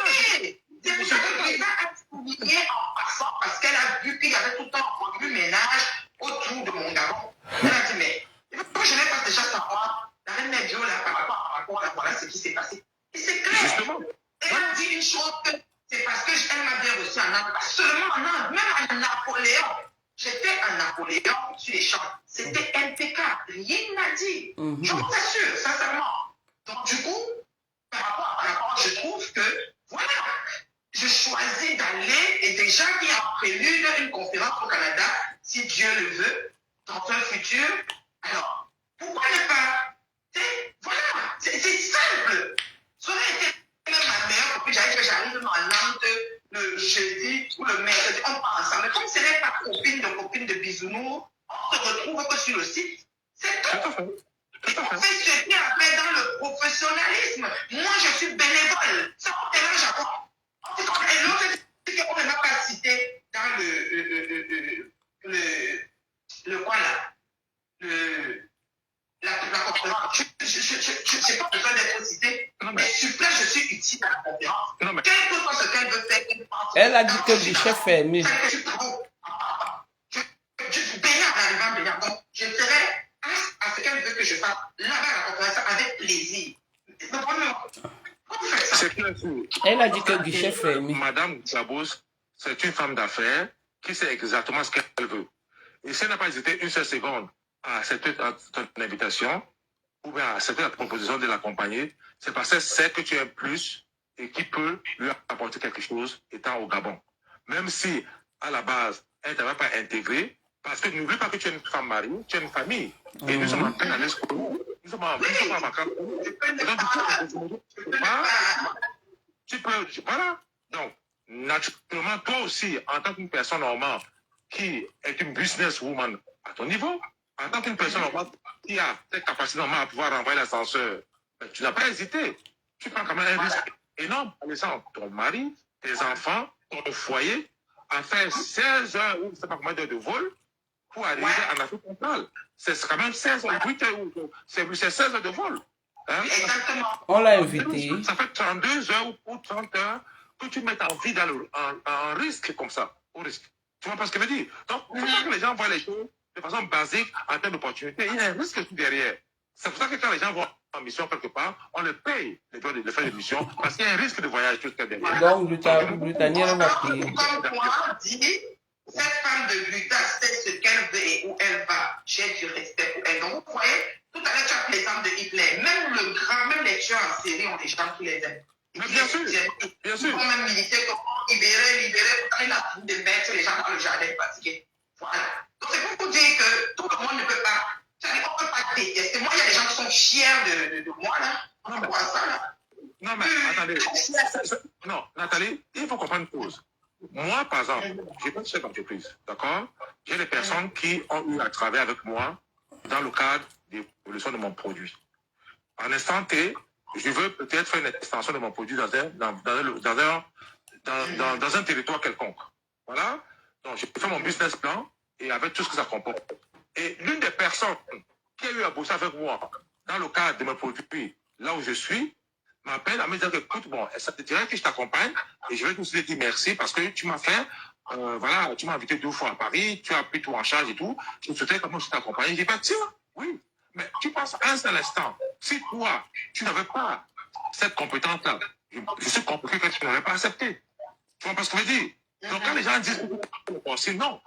C'est pour ça que Brenda a souligné en passant parce qu'elle a vu qu'il y avait tout le temps un ménage autour de mon garçon. Elle a dit, mais je n'ai pas déjà savoir la reine Mère Dio, là, par rapport à voilà ce qui s'est passé. Et c'est clair. Justement. Elle a dit une chose que c'est parce qu'elle m'a bien reçu en Inde, pas seulement en Inde, même à Napoléon. J'étais à Napoléon sur les champs. C'était impeccable. Rien n'a dit. Je vous assure, sincèrement. Donc, du coup, par rapport, je trouve que, voilà, je choisis d'aller et déjà qu'il y a en prélude une conférence au Canada, si Dieu le veut, dans un futur. Alors, pourquoi ne pas? Voilà, c'est simple. Ça aurait été même ma meilleure copine, j'arrive en Inde le jeudi ou le mercredi, on part ensemble. Comme ce n'est pas copine de bisounours, on se retrouve que sur le site. C'est tout. On fait ce qui a fait dans le professionnalisme. Moi, je suis bénévole. Ça me dérange à quoi? Et l'autre, c'est qu'on ne m'a pas cité dans le quoi là? La conférence. Je n'ai pas besoin d'être cité. Mais sur place, je suis utile à la conférence. Quel que soit ce qu'elle veut faire, Elle a dit que le guichet fermé. Je suis béni en arrivant béni. Donc, je serai à ce qu'elle veut que je fasse là-bas à la conférence avec plaisir. Elle a dit que le guichet fermé. Madame Zabos, c'est une femme d'affaires qui sait exactement ce qu'elle veut. Et si elle n'a pas hésité une seule seconde à accepter ton invitation ou bien à accepter la proposition de l'accompagner, c'est parce qu'elle sait que tu es un plus et qui peut lui apporter quelque chose étant au Gabon. Même si, à la base, elle ne t'avait pas intégré, parce que n'oublie pas que tu es une femme mariée, tu as une famille. Et nous sommes en train d'aller se nous sommes en vacances. Et donc, tu peux, voilà. Donc, naturellement, toi aussi, en tant qu'une personne normale qui est une businesswoman à ton niveau, en tant qu'une personne normale qui a tes capacités normales à pouvoir renvoyer l'ascenseur, ben, tu n'as pas hésité. Tu prends quand même un risque énorme en laissant ton mari, tes enfants, ton foyer, à faire 16 heures ou je ne sais pas combien d'heures de vol pour arriver en Afrique centrale. C'est quand même 16 heures, 8 heures, c'est 16 heures de vol. Hein? On l'a invité. Ça fait 32 heures ou 30 heures que tu mets ta vie en risque comme ça, au risque. Tu vois pas ce que je veux dire? Donc, il faut pas que les gens voient les choses de façon basique en termes d'opportunité. Il y a un risque tout derrière. C'est pour ça que quand les gens vont en mission quelque part, on les paye les droits de faire des missions parce qu'il y a un risque de voyage tout derrière. Donc, Britannia va payer. Comme moi, dit, cette femme de Buta sait ce qu'elle veut et où elle va. J'ai du respect pour elle. Donc, vous voyez, tout à l'heure, tu as l'exemple de Hitler. Même les tueurs en série ont des gens qui les aiment. Mais bien sûr, bien sûr. Ils vont même militer comme libérer, il a fini de mettre les gens dans le jardin fatigués. Voilà. Donc, c'est pour vous dire que tout le monde ne peut pas. On ne peut pas détester. Moi, il y a des gens qui sont fiers de moi, là. On voit ça, là. Non, mais attendez. Non, Nathalie, il faut comprendre une chose. Moi, par exemple, je n'ai pas de chef d'entreprise, d'accord? J'ai des personnes qui ont eu à travailler avec moi dans le cadre de l'évolution de mon produit. En instant T, je veux peut-être faire une extension de mon produit dans un territoire quelconque. Voilà. Donc, je fais mon business plan et avec tout ce que ça comporte. Et l'une des personnes qui a eu à bosser avec moi dans le cadre de mon produit, là où je suis, m'appelle à me dire que, écoute, bon, ça te dirait que je t'accompagne et je vais te dire merci parce que tu m'as fait, voilà, tu m'as invité 2 fois à Paris, tu as pris tout en charge et tout. Je souhaitais comment je t'accompagne. J'ai dit, tiens, oui. Mais tu penses un seul instant, si toi, tu n'avais pas cette compétence-là, je suis compris que tu n'avais pas accepté. Tu vois pas ce que je veux dire? Donc quand les gens disent, non,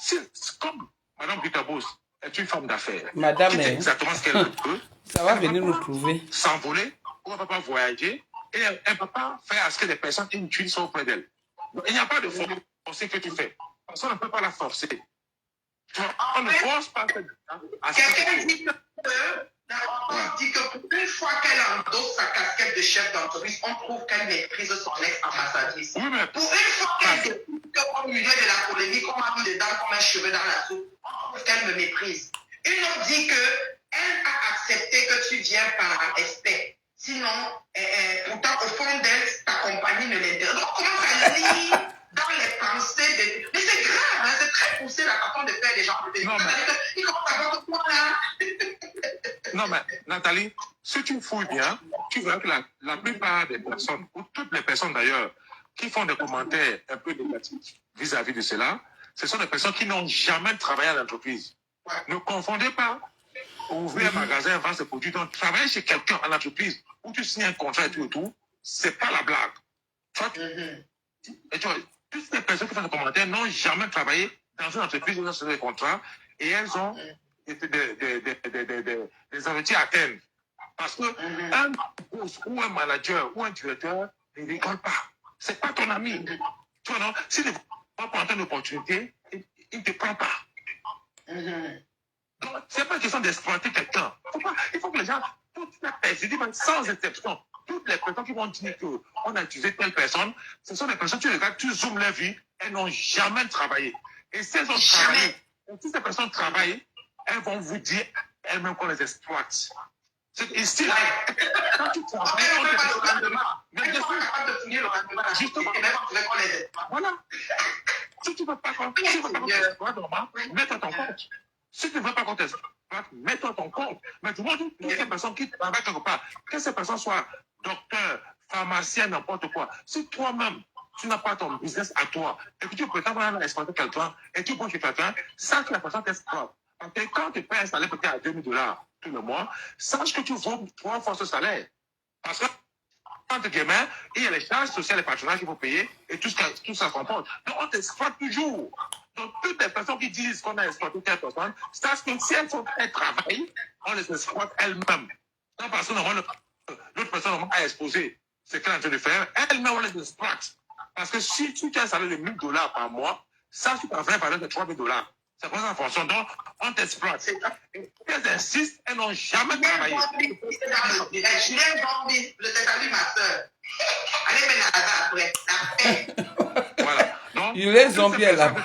c'est comme Madame Butabos est une femme d'affaires. Madame, qui sait exactement ce qu'elle veut. Ça va venir nous trouver. S'envoler, on ne va pas voyager, et elle ne peut pas faire à ce que des personnes inutiles soient auprès d'elle. Il n'y a pas de forcer que tu fais. Parce qu'on ne peut pas la forcer. On ne force pas à quelqu'un dit que une fois qu'elle endosse sa casquette de chef d'entreprise, on trouve qu'elle méprise son ex-ambassadrice. Oui, mais pour une fois qu'elle dit qu'au milieu de la polémique, on m'a mis dedans comme un cheveu dans la soupe, on trouve qu'elle me méprise. Une autre dit qu'elle a accepté que tu viens par respect. Sinon, pourtant, au fond d'elle, ta compagnie ne l'intéresse. Donc, on commence à lire dans les pensées de... Mais c'est grave, hein, c'est très poussé la façon de faire des gens. Non, mais... Il commence à voir quoi là. Non, mais Nathalie, si tu fouilles bien, tu verras que la plupart des personnes, ou toutes les personnes d'ailleurs, qui font des commentaires un peu négatifs vis-à-vis de cela, ce sont des personnes qui n'ont jamais travaillé à l'entreprise. Ouais. Ne confondez pas ouvrir un magasin, vendre ses produits. Donc, travailler chez quelqu'un en entreprise où tu signes un contrat et tout, c'est pas la blague. Et tu vois, toutes les personnes qui font des commentaires n'ont jamais travaillé dans une entreprise où ils ont signé des contrats et elles ont des objectifs à atteindre. Parce que un boss ou un manager ou un directeur ne rigole pas. C'est pas ton ami. Tu vois, non? S'il ne va pas prendre une opportunité, il ne te prend pas. Donc, c'est pas une question d'exploiter quelqu'un. Il faut que les gens, toutes les personnes, sans exception, toutes les personnes qui vont dire qu'on a utilisé telle personne, ce sont des personnes, tu regardes, tu zoomes leur vie, elles n'ont jamais travaillé. Et si elles ont travaillé, si ces personnes travaillent, elles vont vous dire elles-mêmes qu'on les exploite. Ici, quand tu travailles, on te dit, mais bien sûr, justement, voilà. Si tu ne veux pas qu'on t'exploite, mets-toi ton compte. Si tu ne veux pas qu'on t'exploite, mets-toi ton compte. Mais tu vois, toutes ces personnes qui travaillent quelque part, que ces personnes soient docteurs, pharmaciens, n'importe quoi, si toi-même, tu n'as pas ton business à toi, et que tu peux t'avoir exploiter quelqu'un, et tu bosses chez quelqu'un, sache que la personne t'exploite. Parce que quand tu peux installer peut-être à $2000 tout le mois, sache que tu vaux 3 fois ce salaire. Parce que, entre guillemets, il y a les charges sociales et patronales qu'il faut payer, et tout ça comporte. Donc, on t'exploite toujours. Donc, toutes les personnes qui disent qu'on a exploité telle personne, sache que si elles font un travail, on les exploite elles-mêmes. Non, parce que l'autre personne a exposé ce qu'elle est en train de faire, elle-même, on les exploite. Parce que si tu as un salaire de $1000 par mois, ça, tu peux faire un valeur de $3000. C'est comme ça en fonction. Donc, on t'exploite. Et elles insistent, elles n'ont jamais travaillé. Julien Gambi, je te salue ma soeur. Allez, mais après. Voilà. Donc, Julien Zombie est là-bas.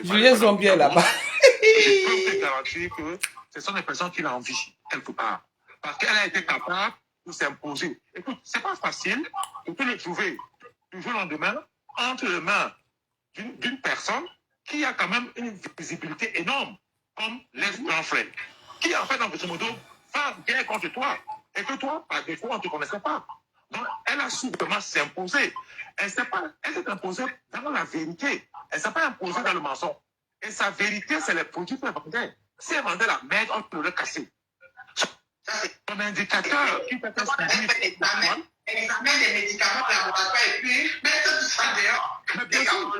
Julien Zombie est là-bas. Je peux te garantir que ce sont des personnes qui l'envient quelque part. Parce qu'elle a été capable de s'imposer. Écoute, c'est pas facile de te le trouver du jour au lendemain entre les mains d'une personne qui a quand même une visibilité énorme, comme l'ex-grand frère, qui en fait, en grosso modo, va guerre contre toi. Et que toi, par défaut, on ne te connaissait pas. Donc, elle a su vraiment s'imposer. Elle s'est imposée dans la vérité. Elle ne s'est pas imposée dans le mensonge. Et sa vérité, c'est les produits qu'elle vendait. Si elle vendait la merde, on peut le casser. Son indicateur qui fait un suivi. Examen des médicaments laboratoires et puis mettre tout ça dehors. Mais bien sûr.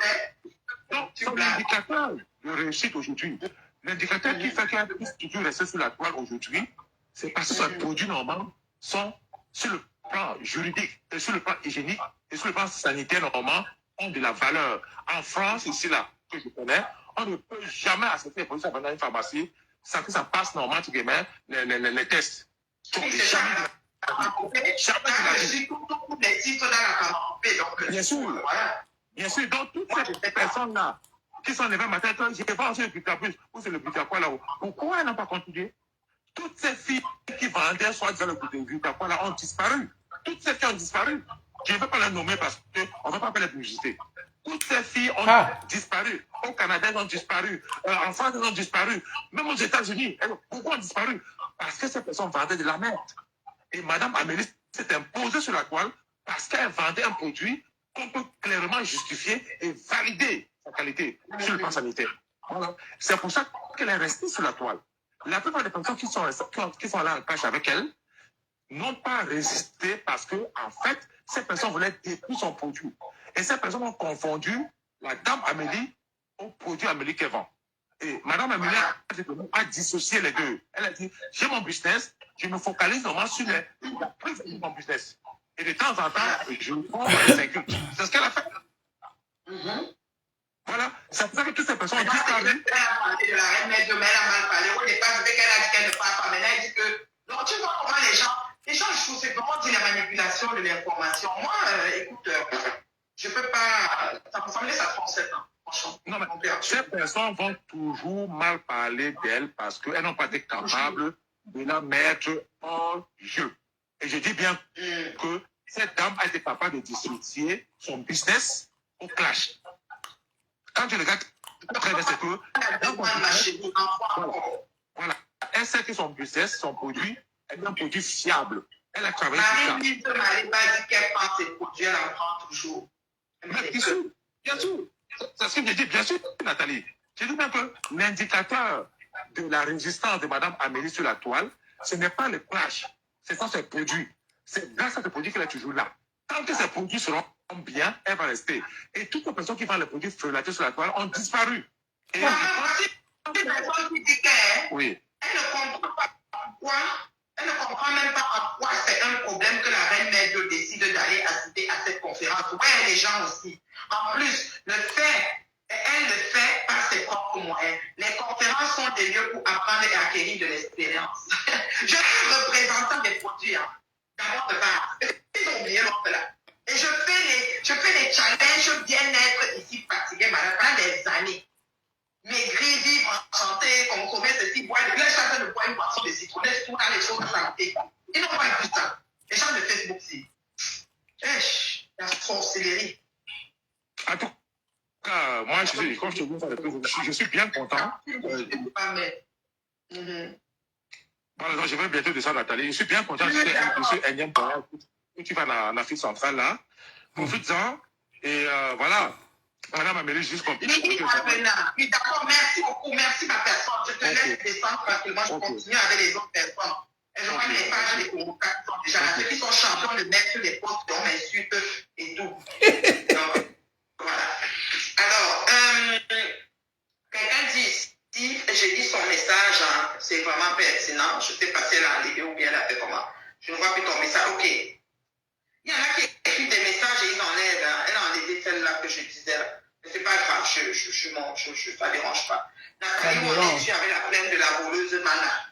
Donc, son indicateur de réussite aujourd'hui, l'indicateur qui fait qu'il y a plus de rester sur la toile aujourd'hui, c'est parce que ses produits normaux sont sur le plan juridique, et sur le plan hygiénique et sur le plan sanitaire normalement ont de la valeur. En France, ici là, que je connais, on ne peut jamais accepter les produits dans une pharmacie sans que ça passe normalement, tu gagnes les tests. Donc, bien sûr. Bien sûr, donc toutes ces personnes-là qui sont levées matin, je vais voir le Butapus ou c'est le Butapus là-haut. Pourquoi elles n'ont pas continué? Toutes ces filles qui vendaient soit dans le Butapus là ont disparu. Toutes ces filles ont disparu. Je ne vais pas les nommer parce qu'on ne va pas faire la publicité. Toutes ces filles ont disparu. Au Canada, elles ont disparu. En France, elles ont disparu. Même aux États-Unis, pourquoi ont disparu? Parce que ces personnes vendaient de la merde. Et Mme Amélie s'est imposée sur la toile parce qu'elle vendait un produit qu'on peut clairement justifier et valider sa qualité sur le plan sanitaire. Voilà. C'est pour ça qu'elle est restée sur la toile. La plupart des personnes qui sont là en cash avec elle n'ont pas résisté parce que, en fait, ces personnes voulaient détruire son produit. Et ces personnes ont confondu la dame Amélie au produit Amélie qu'elle vend. Et Mme Amélie a dissocié les deux. Elle a dit, j'ai mon business, je me focalise normalement sur la preuve de mon business. Et de temps en temps, je prends les incultes. C'est ce qu'elle a fait. Voilà. C'est pour ça que toutes ces personnes ont disparu. Elle a parlé de la reine, mais elle a mal parlé. Au départ, dès qu'elle a dit qu'elle ne parle pas, maintenant elle dit que. Donc, tu vois comment les gens, je trouve, c'est vraiment dire la manipulation de l'information. Moi, écoute, je peux pas. Ça me semblait ça 37 ans. Franchement. Non, mais ces personnes vont toujours mal parler d'elle parce qu'elles n'ont pas été capables de la mettre en jeu. Et je dis bien que cette dame a été capable de dissocier son business au clash. Quand tu regardes très bien, c'est que voilà. Elle sait que son business, son produit, est un produit fiable. Elle a travaillé sur ça. Marie ne m'allait pas dire qu'elle prend ses produits, elle en prend toujours. Bien sûr, bien sûr. C'est ce que je dis, bien sûr, Nathalie. Je dis bien que l'indicateur de la résistance de Mme Amélie sur la toile, ce n'est pas le clash, c'est pas ses produits. C'est grâce à ces produits qu'elle est toujours là. Tant que ces produits seront bien, elle va rester. Et toutes les personnes qui vendent les produits frelatés sur la toile ont disparu. Et oui. Elle ne comprend pas pourquoi, elle ne comprend même pas pourquoi c'est un problème que la reine mère décide d'aller assister à cette conférence. Ouais, les gens aussi. En plus, elle le fait par ses propres moyens. Les conférences sont des lieux pour apprendre et acquérir de l'expérience. Je suis représentant des produits, hein. D'abord de base. Ils ont oublié l'autre là. Et je fais les challenges bien-être ici pratiqués pendant des années. Maigrir, vivre, chanter, consommer ceci, boire. Là, chacun de boire une boisson de citronnelle, tout dans les choses de santé. Ils n'ont pas vu ça. Les gens de Facebook, si. La sorcellerie. En tout cas, moi, quand je te dis, je suis bien content. Par exemple, je vais bientôt descendre Nathalie. Je suis bien content de ce énième point que tu vas en Afrique centrale là. Profites-en. Et voilà. Madame Amélie, juste comme. Oui, d'accord, merci beaucoup. Merci ma personne. Je te laisse descendre tranquillement. Je continue avec les autres personnes. Et je vois les pages des convocations déjà là. Ceux qui sont champions de mettre sur les postes, on m'insulte et tout. Donc, voilà. Alors, quelqu'un dit si j'ai dit son message, hein, c'est vraiment pertinent. Je t'ai passé la vidéo ou bien la fait comment. Je ne vois plus ton message. Ok. Il y en a qui écrivent des messages et ils enlèvent. Hein. Elle a enlevé celle-là que je disais. Là. Mais c'est pas grave, ça ne dérange pas. Nathalie Monet, tu avais la plainte de la voleuse Mana.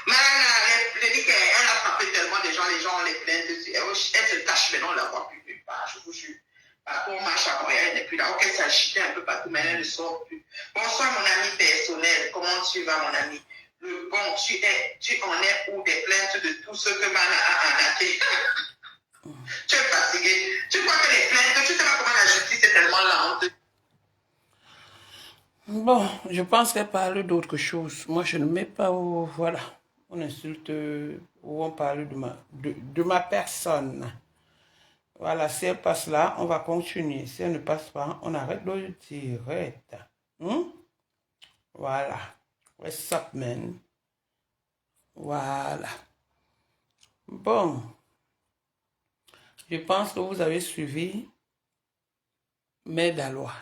Mana, je dis qu'elle a frappé tellement des gens, les gens ont les plaintes dessus. Elle se cache, mais non, on la voit plus nulle part, je vous jure. Parce qu'on marche à Montréal, elle n'est plus là. Ok, ça agitait un peu partout, mais elle ne sort plus. Bonsoir, mon ami personnel. Comment tu vas, mon ami? Bon, tu en es où des plaintes de tout ce que Mana a arnaqué? Tu es fatigué. Tu crois que les plaintes, tu sais pas comment la justice est tellement lente. Bon, je pense qu'elle parle d'autre chose. Moi, je ne mets pas au... Voilà. On insulte ou on parle de ma personne. Voilà, si elle passe là, on va continuer. Si elle ne passe pas, on arrête le direct. Voilà. What's up, man? Voilà. Bon. Je pense que vous avez suivi Mère Dalois.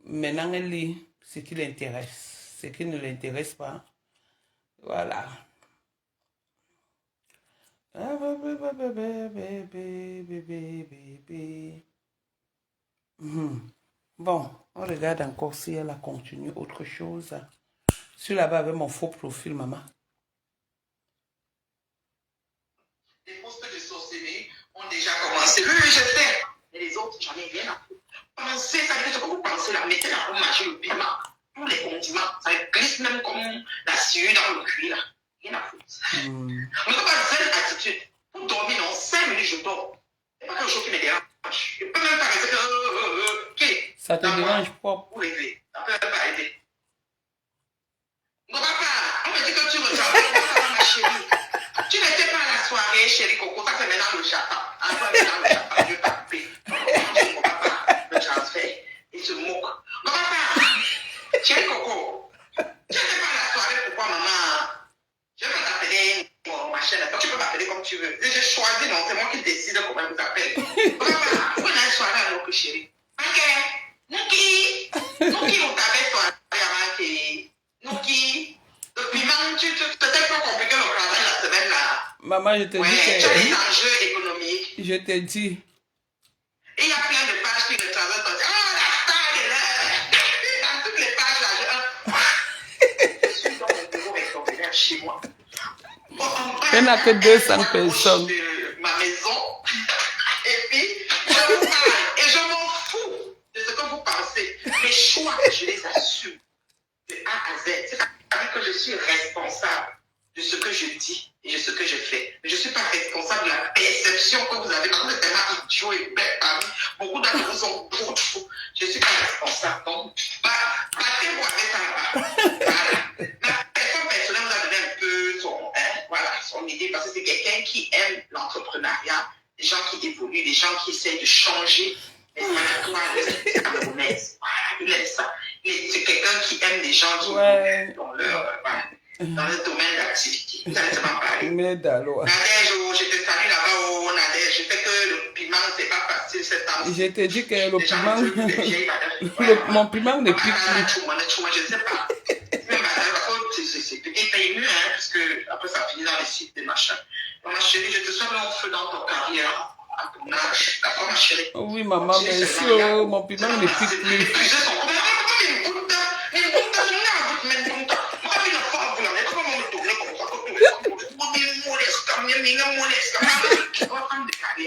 Maintenant, elle lit ce qui l'intéresse. Ce qui ne l'intéresse pas. Voilà. Bon, on regarde encore si elle a continué autre chose. Je suis là-bas avec mon faux profil, maman. Les postes de sorcellerie ont déjà commencé. Oui, je sais. Mais les autres, j'en ai rien à foutre. Pensez, ça veut dire que vous pensez là, mettez là pour mâcher le piment, tous les condiments, ça glisse même comme la sueur dans le cuir là. Rien à foutre. On n'a pas de attitude. Pour dormir, non, 5 minutes, je dors. C'est pas quelque chose qui me dérange. Je peux même pas rester que. Ça te dérange pas? Pour aider. Ça peut même pas aider. Mon papa, on me dit que tu ressembles ma chérie. Tu n'étais pas à la soirée, chérie Coco, ça c'est maintenant le Japon. Après, maintenant le Japon, je vais taper. Mon papa me transfère. Il se moque. Mon papa, chérie Coco, tu n'étais pas à la soirée, pourquoi maman? Je vais t'appeler ma chaîne. Tu peux m'appeler comme tu veux. J'ai choisi, non, c'est moi qui décide comment je vous appelle. Mon papa, vous avez une soirée à l'autre chérie. Ok, Nuki, on t'avait soirée avant que. Nuki, le piment, c'était pas compliqué le travail la semaine là. Maman, je te dis que... Tu as des enjeux économiques. Je te dis. Et il y a plein de pages qui ne traversent pas. Oh, la taille là. Dans toutes les pages là, je suis dans mon bureau extraordinaire chez moi. Elle n'a que 200 personnes. De ma maison. Et puis, je vous parle. Et je m'en fous de ce que vous pensez. Mes choix, je les assume. De A à Z. C'est-à-dire que je suis responsable de ce que je dis et de ce que je fais. Mais je ne suis pas responsable de la perception que vous avez. Parce que vous êtes tellement idiot et bête parmi. Beaucoup d'entre vous sont beaucoup. Je ne suis pas responsable. Donc, battez-vous avec ça là-bas. Voilà. La personne personnelle vous a donné un peu son idée. Parce que c'est quelqu'un qui aime l'entrepreneuriat, des gens qui évoluent, des gens qui essaient de changer Mais toi, c'est camerounaise. Il aime ça. C'est quelqu'un qui aime les gens qui Ouais. dans le domaine d'activité. Vous allez seulement parler. Mais d'alors. Nadège, je te salue là-bas, oh Nadège. Je sais que le piment, c'est pas facile cette année. Je t'ai dit que le Les gens piment, veulent des vieilles madames. mon piment ne pique plus. Je ne sais pas. Mais madame, c'est peut-être ému, hein, parce que après ça finit dans les sites des machins. Donc, ma chérie, je te souhaite long feu dans ton carrière, à ton âge. D'accord, ma chérie? Oui, maman, merci. Oh, mon piment ne pique plus.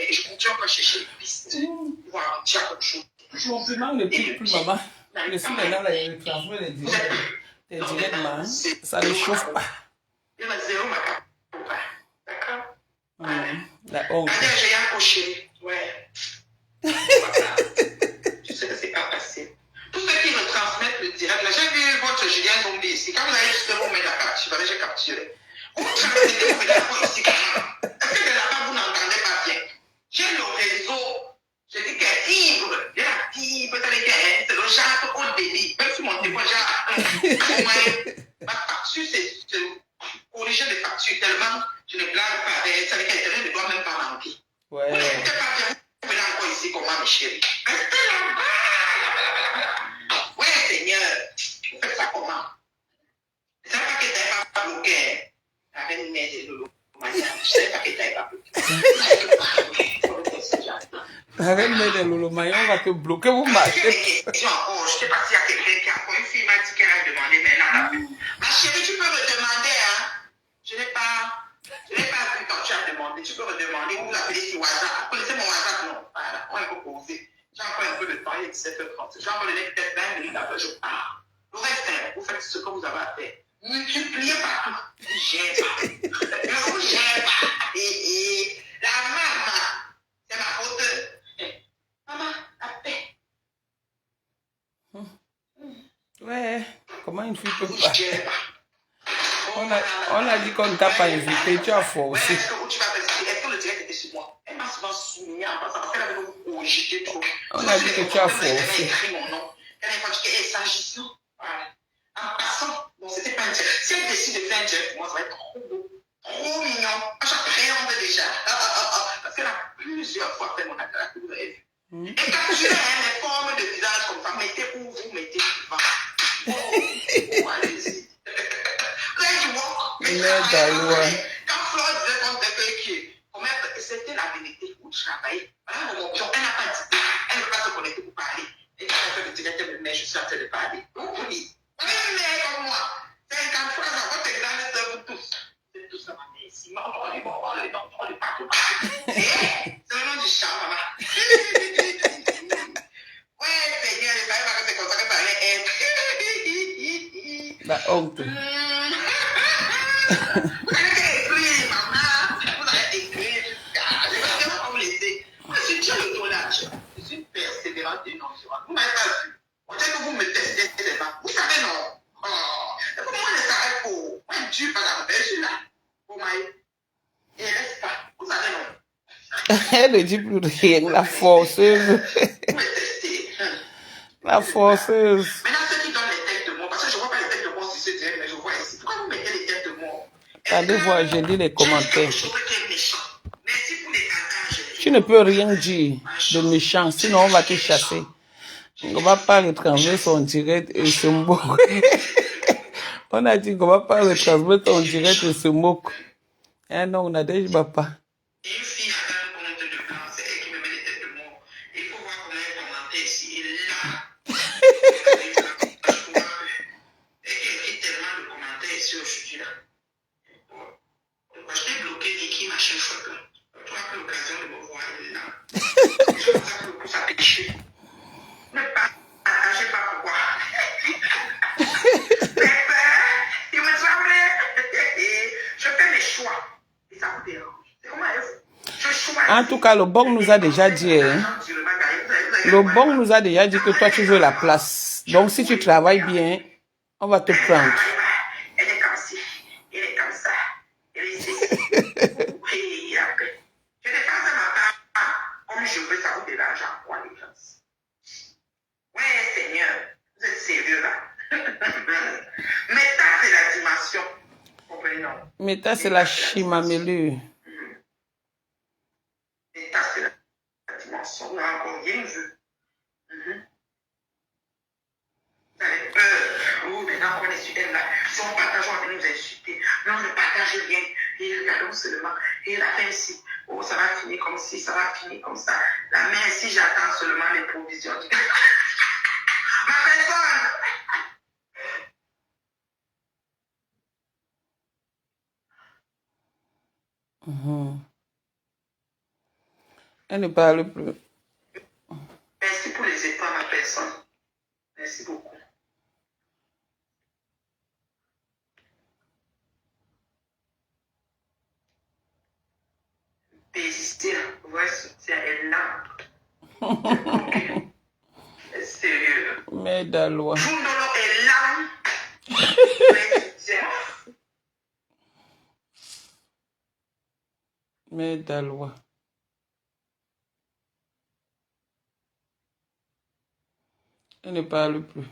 Je continue encore à chercher des pistes. Voir un diable autre chose. Mon piment ne pique plus, maman. Je suis maintenant là, il transmet les directs. Les directement, ça ne chauffe pas. Il y en a zéro, ma carte. D'accord? La honte. Allez, j'ai accroché. Ouais. Je sais que c'est pas facile. Tous ceux qui me transmettent le direct, là, j'ai vu votre Julien Zombie ici. Quand vous avez justement vous mettre la capture, j'ai capturé. Vous transmettez, vous mettez la voix ici quand même. Est-ce que de là-bas, vous n'entendez pas bien? J'ai le réseau. Je dis que fibre. J'ai la fibre, ça veut dire, c'est le genre au débit. Même si mon téléphone, j'ai ma facture, c'est corriger les factures tellement je ne blague pas. Ça veut dire qu'Internet ne doit même pas manquer. Ouais. Vous n'écoutez pas bien. Vous venez encore ici, comment, mes chéris? Restez là-bas. Ouais, Seigneur. Vous faites ça comment? C'est pas que tu n'avais pas bloqué avec une mère de Lolo. Je sais pas que tu n'avais pas bloqué. Avec mes Lolo Maillon, on va te bloquer, vous marchez. Je ne sais pas s'il y a quelqu'un qui a encore une fille m'a dit qu'elle a demandé, mais elle n'a pas pu. Ma chérie, tu peux me demander, hein? Je n'ai pas vu quand tu as demandé. Tu peux me demander, vous l'appelez sur WhatsApp. Vous connaissez mon WhatsApp, non? Voilà, on est posé. J'ai encore un peu de temps, il est 17h30. J'ai encore donné peut-être 20 minutes après, je pars. Le reste, vous faites ce que vous avez à faire. Multipliez partout. Vous gérez pas. Vous gérez pas. La maman, c'est ma faute. Maman, la paix. Ouais, comment une fille peut Vous pas? gérez pas. On a dit qu'on ne t'a pas invité, tu as forcé. Est-ce que le direct était sur moi? Elle m'a souvent soumis en passant parce qu'elle avait cogité trop. On a dit que tu as forcé. Elle a écrit mon nom. Elle a dit qu'elle s'agissant. Voilà. En passant, bon, c'était pas un direct. Si elle décide de faire un direct pour moi, ça va être trop beau, trop mignon. J'appréhende déjà. Parce qu'elle a plusieurs fois fait mon attaque que vous avez vu. Et quand tu as une forme de visage comme ça, mettez où vous mettez devant. Oh, allez-y. Mais d'alois. Quand Flore disait qu'on était qui, c'était la vérité. Vous travaillez. Voilà mon option. Elle n'a pas dit. Elle ne veut pas se connecter pour parler. Et quand elle fait le direct, elle me met, je suis en train de parler. Vous dites. Mais comme moi. 50 fois, ça va te donner de vous tous. C'est tout ça, mais ici, on est partout. C'est le nom du chat, maman. Ouais, Seigneur, je ne savais pas que c'est comme ça que ça allait être. La honte. Vous avez écrit, maman. Vous avez écrit jusqu'à. Je vais vraiment vous laisser. Moi, je suis le tournage. Je suis persévérante et nonchalant. Vous m'avez pas vu. On dirait que vous me testez, c'est pas. Vous savez, non. Oh. Moi, je s'arrête pour. Moi, Dieu, par la je suis là. Vous m'avez. Et reste pas. Vous savez, non. Elle ne dit plus rien, la forceuse. Vous me testez. La forceuse. Maintenant, ceux qui donnent les têtes de mort, parce que je ne vois pas les têtes de mort sur ce direct, mais je vois ici. Pourquoi vous mettez les têtes de mort? Allez voir, j'ai dit les commentaires. Je trouve que tu es méchant. Merci pour les attaques. Tu ne peux rien dire de méchant, sinon on va te chasser. On ne va pas retransmettre son direct et se moque. On a dit qu'on ne va pas retransmettre ton direct et se moque. Eh non, on a déjà pas. Une fille a un compte de blanc, c'est elle qui me met les têtes de mort. Il faut voir comment elle commentait ici. Et là, je vois et qu'elle écrit tellement de commentaires ici aujourd'hui là. Je t'ai bloqué Niki, machin chouette là. Tu as pris l'occasion de me voir là. Je pense que le coup ça péché. Ne partagez pas pourquoi. Il me semblait. Je fais mes choix. Et ça vous dérange. C'est comment elle fait? Je choisis. En tout cas, le bon nous a déjà dit, hein. Le bon nous a déjà dit que toi tu veux la place. Donc si tu travailles bien, on va te prendre. Elle est comme ci, elle est comme ça, elle est ici. Et après, je dépense ma part comme je veux, ça vous dérange en quoi les gens. non. Meta, c'est la chimamélue. L'état, c'est la dimension. On a encore rien vu. Avec peur. Oh, maintenant qu'on est sur elle là, si on partage, on va nous insulter. Non, ne partage rien. Et regardons seulement. Et il a fait ainsi. Oh, ça va finir comme ci, ça va finir comme ça. La main ici, j'attends seulement les provisions. Ma personne! Elle ne parle plus. Merci pour les efforts, ma personne. Merci beaucoup. Péristir, ouais, soutien est là. Sérieux. Mais Daloa. Fundolo est là. Mais Daloa. Elle ne parle plus.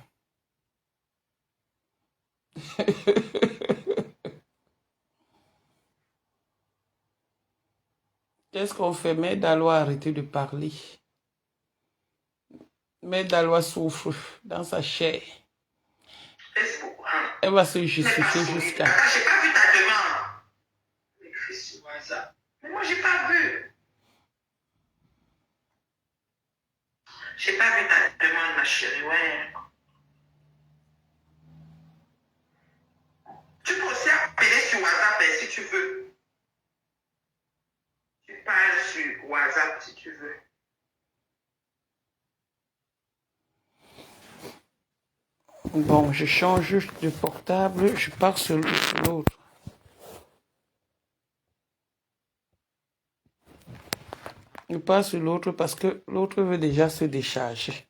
Qu'est-ce qu'on fait? Mais Daloa a arrêté de parler. Mais Daloa souffre dans sa chair. Elle va se justifier jusqu'à... J'ai pas vu ta demande. Mais moi, j'ai pas vu. J'ai pas vu ta demande, ma chérie. Ouais. Tu peux aussi appeler sur WhatsApp si tu veux. Tu parles sur WhatsApp si tu veux. Bon, je change juste de portable. Je pars sur l'autre. Je pars sur l'autre parce que l'autre veut déjà se décharger.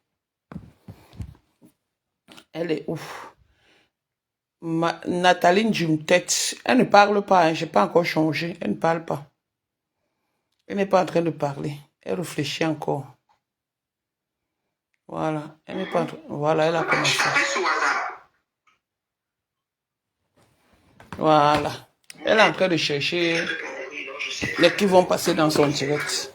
Elle est ouf. Nathalie Jumtet, elle ne parle pas, hein, je n'ai pas encore changé, elle ne parle pas. Elle n'est pas en train de parler, elle réfléchit encore. Voilà, elle n'est pas en train... Voilà, elle a commencé. Voilà, elle est en train de chercher les qui vont passer dans son direct.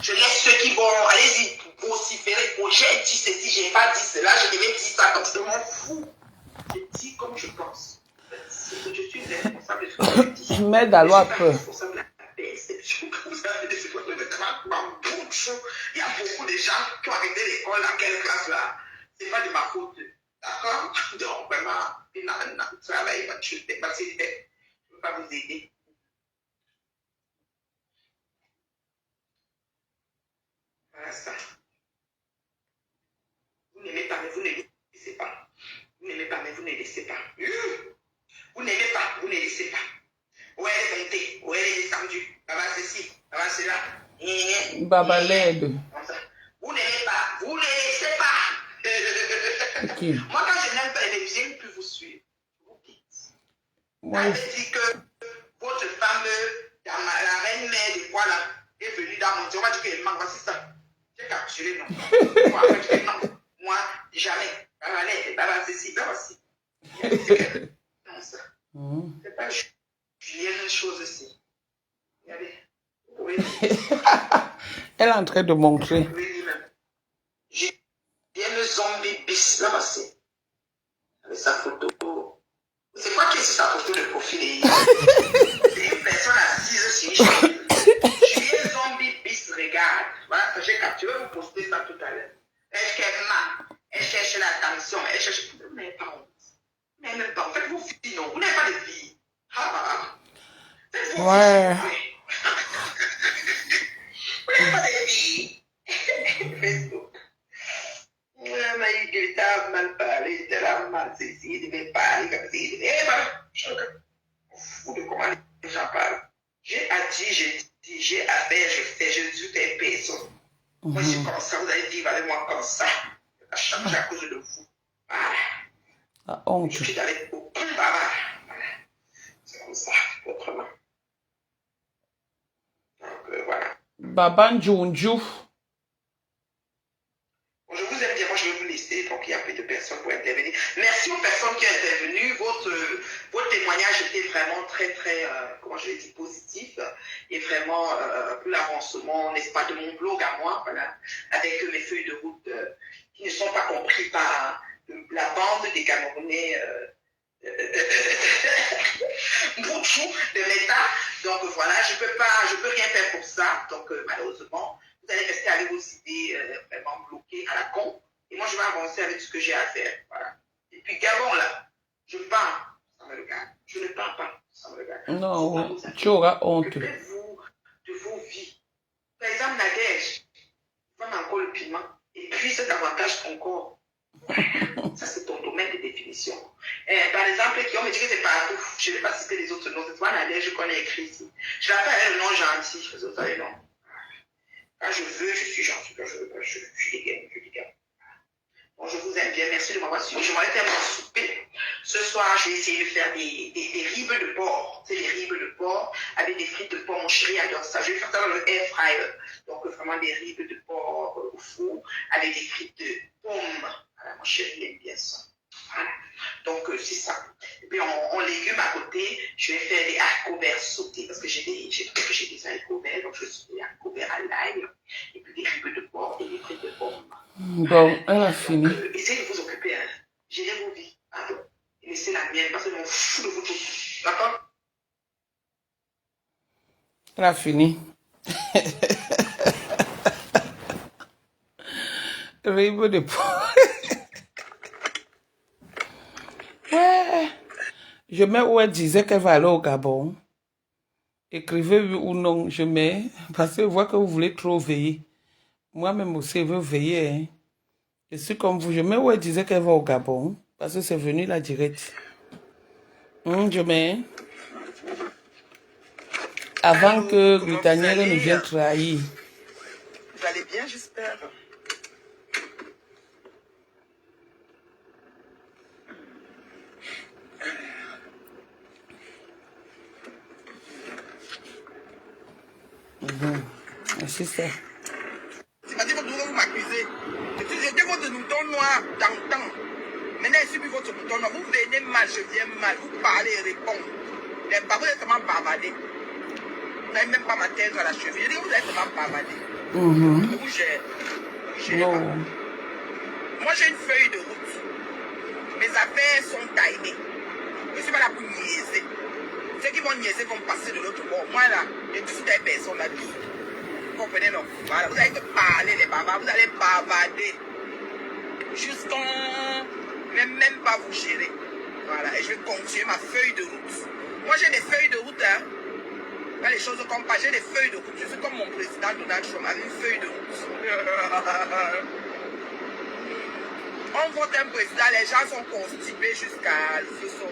Je laisse ceux qui vont, allez-y, vociférer. Oh, j'ai dit ceci, j'ai pas dit cela, je devais dire ça, comme je m'en fous. Je dis comme je pense. Je suis responsable de ce que je dis. Mais Daloa peut. Responsable de la perception que vous avez de ce que vous avez. Il y a beaucoup de gens qui ont arrêté l'école dans quelle classe là. C'est pas de ma faute. D'accord? Donc vraiment, travail, je ne peux pas vous aider. Voilà ça. Vous n'aimez pas, mais vous ne laissez pas. Vous n'aimez pas, mais vous ne laissez pas. Vous n'aimez pas, vous ne laissez pas. Où elle est montée, où elle est descendue. Baba ceci, baba cela. Baba l'aide. Vous n'aimez pas, vous ne laissez pas. Okay. Moi, quand je n'aime pas, je n'aime plus vous suivre. Vous quitte. Moi, elle dit que votre femme, la reine mère des fois là, est venue dans mon Dieu. On va dire qu'elle manque, voici ça. J'ai capturé, non. Moi, jamais. Baba ceci, baba ceci. Non, ça. C'est pas une chose ici. Regardez. Oui. Elle est en train de montrer. Oui, même. J'ai le zombie bis là-bas, c'est. Avec sa photo. C'est quoi qui est sur sa photo de profil? C'est une personne assise sur une chaise. Julien Zombie bis regarde. Voilà, j'ai capturé, je vais vous poster ça tout à l'heure. Elle cherche l'attention, elle cherche. Mais pas honte. Mais même pas. Faites-vous filles, non. Vous n'avez pas de filles. Faites-vous ouais. filles. Vous n'avez pas de filles. Facebook. Il t'a mal parlé, il t'a mal saisi, il devait parler comme ça. Eh ben, je me fous de comment les gens parlent. J'ai à dire, j'ai à faire, je fais, je dis toutes les personnes. Moi, je suis comme ça, vous allez vivre avec moi comme ça. Ça change à cause de vous. Voilà. La honte. Je suis avec vous. Voilà. C'est comme ça, autrement. Donc, voilà. Baba Njunju. Bon, je vous aime bien, moi je je vais vous laisser. Donc, il y a peu de personnes pour intervenir. Merci aux personnes qui ont intervenu. Votre témoignage était vraiment très, très, comment je vais dire, positif. Et vraiment, pour l'avancement, n'est-ce pas, de mon blog à moi, voilà, avec mes feuilles de route qui ne sont pas comprises par la bande des Camerounais Bouchou de l'État. Donc voilà, je peux rien faire pour ça. Donc malheureusement, vous allez rester avec vos idées vraiment bloquées à la con. Et moi, je vais avancer avec ce que j'ai à faire. Voilà. Et puis Gabon, là, je parle, ça me regarde. Je ne parle pas, ça me regarde. Non, tu auras honte. Occupez-vous de vos vies. Par exemple, Nadège, femme encore le piment, et puis c'est davantage ton corps. Ça, c'est ton domaine de définition. Par exemple, qui on me dit que c'est partout. Je ne vais pas citer les autres noms. C'est pas Nadège qu'on a écrit ici. Je l'appelle avec un nom gentil. Les autres, les noms. Quand je veux, je suis gentil. Quand je veux pas, je dégaine. Bon, je vous aime bien. Merci de m'avoir suivi. Je m'en vais faire mon souper. Ce soir, je vais essayer de faire des ribes de porc. C'est des ribes de porc avec des frites de porc. Mon chéri adore ça. Je vais faire ça dans le air fryer. Donc, vraiment des ribes de porc au four avec des frites de pommes. Voilà, mon chéri aime bien ça. Voilà. Donc, c'est ça. Et puis, en légumes à côté, je vais faire des haricots verts sautés parce que j'ai des haricots verts. Donc, je suis des haricots verts à l'ail. Et puis, des ribes de porc et des frites de pommes. Bon, elle a fini. Essayez de vous occuper. Hein. Gérez vos vies. Pardon. Et laissez la mienne parce que je m'en fous de vous tous. D'accord? Elle a fini. Rive de porc. Ouais. Je mets où elle disait qu'elle va aller au Gabon. Écrivez oui ou non, je mets, parce que je vois que vous voulez trop veiller. Moi-même aussi, je veux veiller. Hein. Je suis comme vous, je mets où elle disait qu'elle va au Gabon, parce que c'est venu la direct. Je mets. Avant que Glutaniel ne vienne trahir. Vous allez bien, j'espère. C'est ça. C'est pas dit que vous m'accusez. J'étais votre mouton noir dans le temps. Maintenant, je suis plus votre mouton noir. Vous venez mal, je viens mal. Vous parlez et répondez. Les paroles sont seulement bavardées. Vous n'avez même pas ma tête à la cheville. Je dis que vous avez seulement bavardé. Vous gérez pas. Moi, j'ai une feuille de route. Mes affaires sont timées. Je ne suis pas là pour niaiser. Ceux qui vont niaiser vont passer de l'autre bord. Moi, là, je discute avec personne là-dessus. Vous comprenez, non? Voilà, vous allez te parler, les bavards. Vous allez bavarder. Jusqu'à ne même pas vous gérer. Voilà, et je vais continuer ma feuille de route. Moi, j'ai des feuilles de route, hein. Quand les choses comme pas, j'ai des feuilles de route. Je suis comme mon président Donald Trump avec une feuille de route. On vote un président, les gens sont constipés jusqu'à ce son.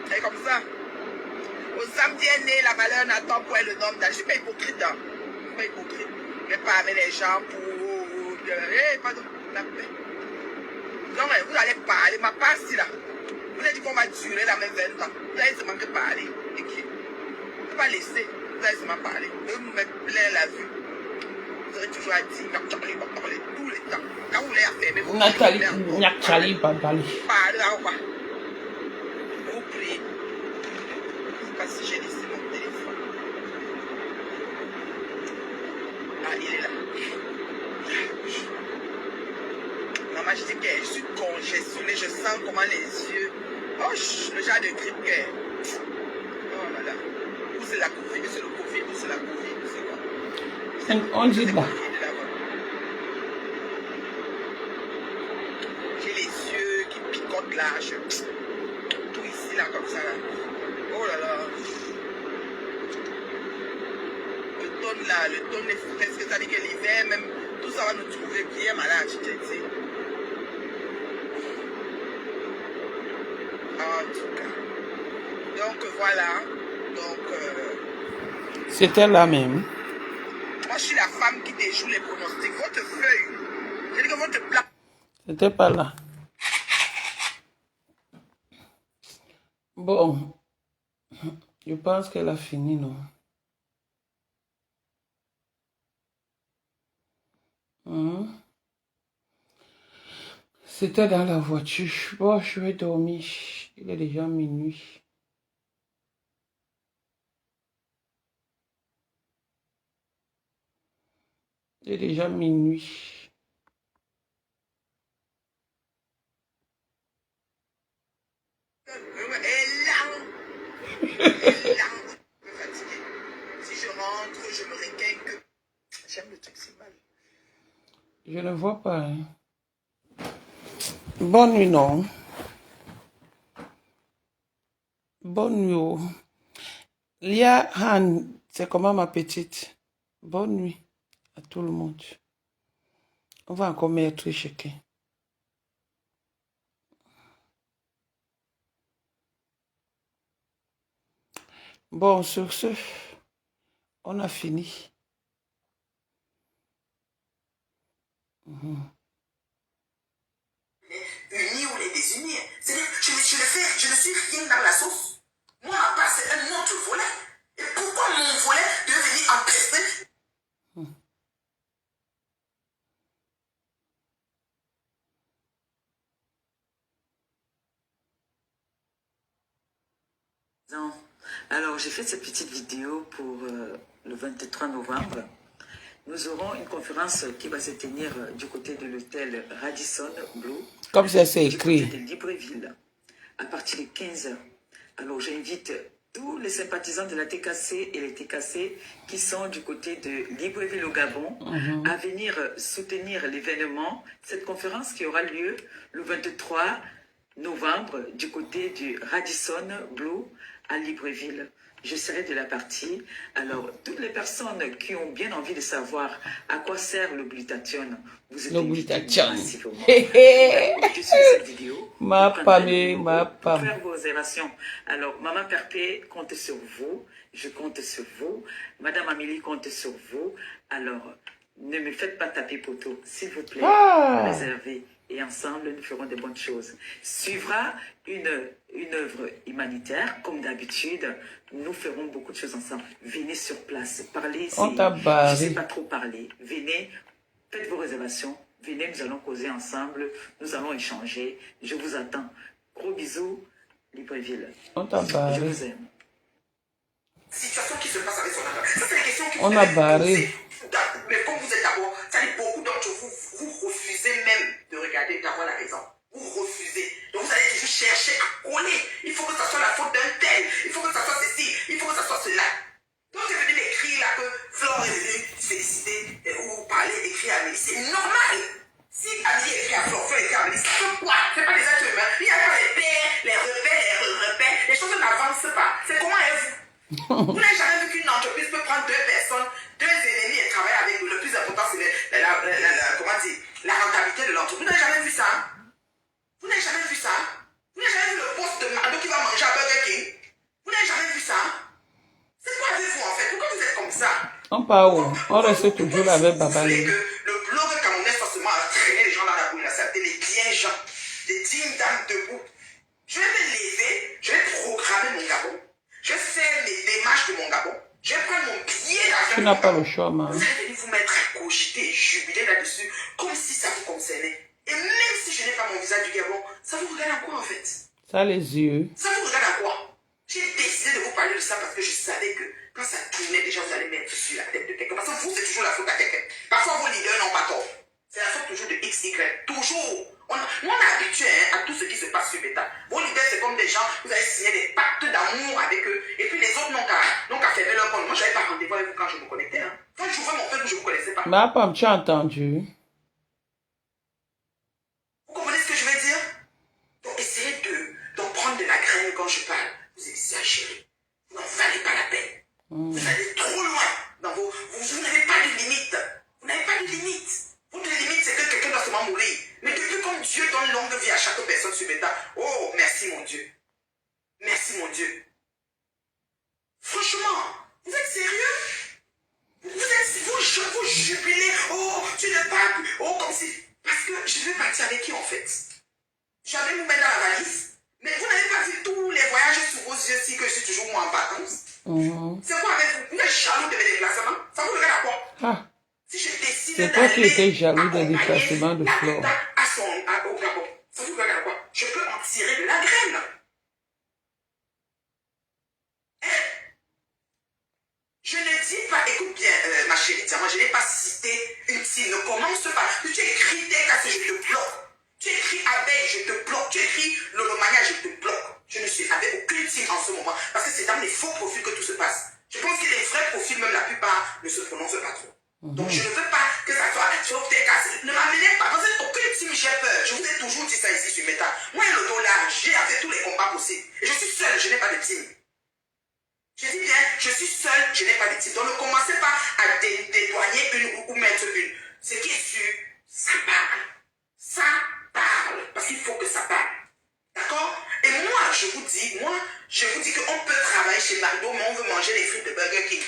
C'est comme ça. Au samedi est né, la valeur n'attend point le nom d'âge. Je ne suis pas hypocrite. Hein. Je ne suis pas hypocrite. Je ne vais pas avec les gens pour... pardon, la paix. Donc, vous allez parler. Ma passe là. Vous avez dit qu'on va durer la même 20 ans. Vous allez seulement que parler. Et qui? Je ne vais pas laisser. Vous allez seulement parler. Eux me plaît la vue. Vous aurez toujours à dire, Nathalie va parler tous les temps. Quand vous voulez affermer, vous Nathalie va parler. Parlez là, quoi. Vous priez. Je ne sais pas si j'ai laissé mon téléphone. Ah, il est là. Maman, je dis que je suis congestionnée, je sens comment les yeux. Oh, le genre de grippe que. Oh là là. Ou c'est la Covid, c'est le Covid, ou c'est la Covid, c'est quoi? On dit là. J'ai les yeux qui picotent là. Tout ici là, comme ça. Là. Oh là là. Le tonne est presque, ça dit que l'hiver, même, tout ça va nous trouver bien malade, je te dis. En tout cas. Donc voilà. Donc. C'était là même. Moi, je suis la femme qui déjoue les pronostics. Votre feuille. Je dis que votre plat. C'était pas là. Bon. Je pense qu'elle a fini, non? C'était dans la voiture. Bon, je vais dormir. Il est déjà minuit. Il est déjà minuit. Si je rentre, je me requinque. J'aime le truc, c'est mal. Je ne vois pas. Hein. Bonne nuit, non. Bonne nuit. Oh. Lia Han, c'est comment ma petite? Bonne nuit à tout le monde. On va encore mettre chacun. Bon, sur ce, on a fini. Unir ou les désunir. C'est-à-dire, je ne suis rien dans la sauce. Moi, ma part, c'est un autre volet. Et pourquoi mon volet devait venir empêcher? Non. Alors, j'ai fait cette petite vidéo pour le 23 novembre. Nous aurons une conférence qui va se tenir du côté de l'hôtel Radisson Blu. Comme ça, c'est Du côté écrit. de Libreville, à partir de 15h. Alors, j'invite tous les sympathisants de la TKC et les TKC qui sont du côté de Libreville au Gabon à venir soutenir l'événement, cette conférence qui aura lieu le 23 novembre du côté du Radisson Blu à Libreville. Je serai de la partie. Alors, toutes les personnes qui ont bien envie de savoir à quoi sert le glutathion, vous êtes Le invités glutathion. massivement. Hé, hé. Je suis cette vidéo. Ma Vous prendrez pame, le numéro ma pour pame. faire vos réservations. Alors, Maman Perpé compte sur vous. Je compte sur vous. Madame Amélie compte sur vous. Alors, ne me faites pas taper poteau, s'il vous plaît. Ah. Réservez. Et ensemble, nous ferons de bonnes choses. Suivra une œuvre humanitaire, comme d'habitude. Nous ferons beaucoup de choses ensemble. Venez sur place, parlez. On t'a Je ne barré. sais pas trop parler. Venez, faites vos réservations. Venez, nous allons causer ensemble. Nous allons échanger. Je vous attends. Gros bisous, Libreville. On t'a Je barré. vous aime. Situation qui se passe avec son enfant. Ça, c'est des questions qui On vous a devez barré. poser. Mais comme vous êtes d'abord, ça dit beaucoup d'entre vous, vous refusez même de regarder, d'avoir la raison. Vous refusez. Donc vous allez toujours chercher à coller. Il faut que ça soit la faute d'un tel. Il faut que ça soit ceci. Il faut que ça soit cela. Donc c'est venu m'écrire là que Flore est venue féliciter ou parler, écrire à Amélie. C'est normal. Si Amélie écrit à Flore, Flore écrit à Amélie, ça fait quoi? C'est pas des êtres humains. Il n'y a pas les pères, les repères. Les choses n'avancent pas. C'est comment est-vous? Vous n'avez jamais vu qu'une entreprise peut prendre deux personnes, deux ennemis et travailler avec eux. Le plus important, c'est la rentabilité de l'entreprise. Vous n'avez jamais vu ça? Vous n'avez jamais vu ça? Vous n'avez jamais vu le poste de Mado qui va manger à Burger King? Vous n'avez jamais vu ça? C'est quoi avec vous en fait? Pourquoi vous êtes comme ça? On part où? On reste toujours avec Baba Vous voulez Lé. que le blog camerounais forcément a traîné les gens dans la boue, la saleté, les bien gens, les dignes dames debout. Je vais me lever, je vais programmer mon Gabon. Je vais faire mes démarches de mon Gabon. Je vais prendre mon billet d'avion. Tu n'as pas le choix, man. Vous allez venir vous mettre à cogiter et jubiler là-dessus, comme si ça vous concernait. Et même si je n'ai pas mon visa du Gabon, ça vous regarde à quoi en fait? Ça a les yeux. Ça vous regarde à quoi? J'ai décidé de vous parler de ça parce que je savais que quand ça tournait, déjà vous allez mettre sur la tête de quelqu'un. Parce que vous, c'est toujours la faute à quelqu'un. Parfois, vos leaders n'ont pas tort. C'est la faute toujours de XY. Toujours. On est habitué à tout ce qui se passe sur Beta. Vos leaders, c'est comme des gens, vous avez signé des pactes d'amour avec eux. Et puis les autres n'ont qu'à fermer leur compte. Moi, je n'avais pas rendez-vous avec vous quand je me connectais. Hein. Quand j'ouvrais mon Facebook, je ne vous connaissais pas. Ma pam, tu as entendu? Vous comprenez ce que je veux dire? Donc, essayez d'en prendre de la graine quand je parle. Vous exagérez. Vous n'en valez pas la peine. Vous allez trop loin dans vous n'avez pas de limite. Vous n'avez pas de limite. Votre limite, c'est que quelqu'un doit seulement mourir. Mais depuis comme Dieu donne longue vie à chaque personne sur Beta, oh, merci mon Dieu. Merci mon Dieu. Franchement, vous êtes sérieux? Vous jubilez. Oh, tu n'es pas. Oh, comme si. Parce que je vais partir avec qui en fait? J'allais vous mettre dans la valise. Mais vous n'avez pas vu tous les voyages sous vos yeux si que je suis toujours moi en vacances. C'est quoi avec vous? Vous êtes jaloux de mes déplacements? Ça vous regarde à quoi? Ah. Si je décide C'est toi qui d'aller étais jaloux des accompagner déplacements de la Flore. Tita au Gabon, ça vous regarde quoi? Je peux en tirer de la graine. Je ne dis pas, écoute bien, ma chérie, moi je n'ai pas cité une team. Ne commence pas. Tu écris tes casses, je te bloque. Tu écris abeille, je te bloque. Tu écris l'olomania, je te bloque. Je ne suis avec aucune team en ce moment. Parce que c'est dans les faux profils que tout se passe. Je pense que les vrais profils, même la plupart, ne se prononcent pas trop. Donc je ne veux pas que ça soit sur tes casses. Ne m'amenez pas. Parce que aucune team, j'ai peur. Je vous ai toujours dit ça ici sur Meta. Moi, le dollar, j'ai fait tous les combats possibles. Et je suis seul, je n'ai pas de team. Je dis bien, je suis seule, je n'ai pas de type. Donc ne commencez pas à dédouaner une ou mettre une. Ce qui est sûr, ça parle. Ça parle. Parce qu'il faut que ça parle. D'accord? Et moi, je vous dis qu'on peut travailler chez McDo, mais on veut manger les frites de Burger King.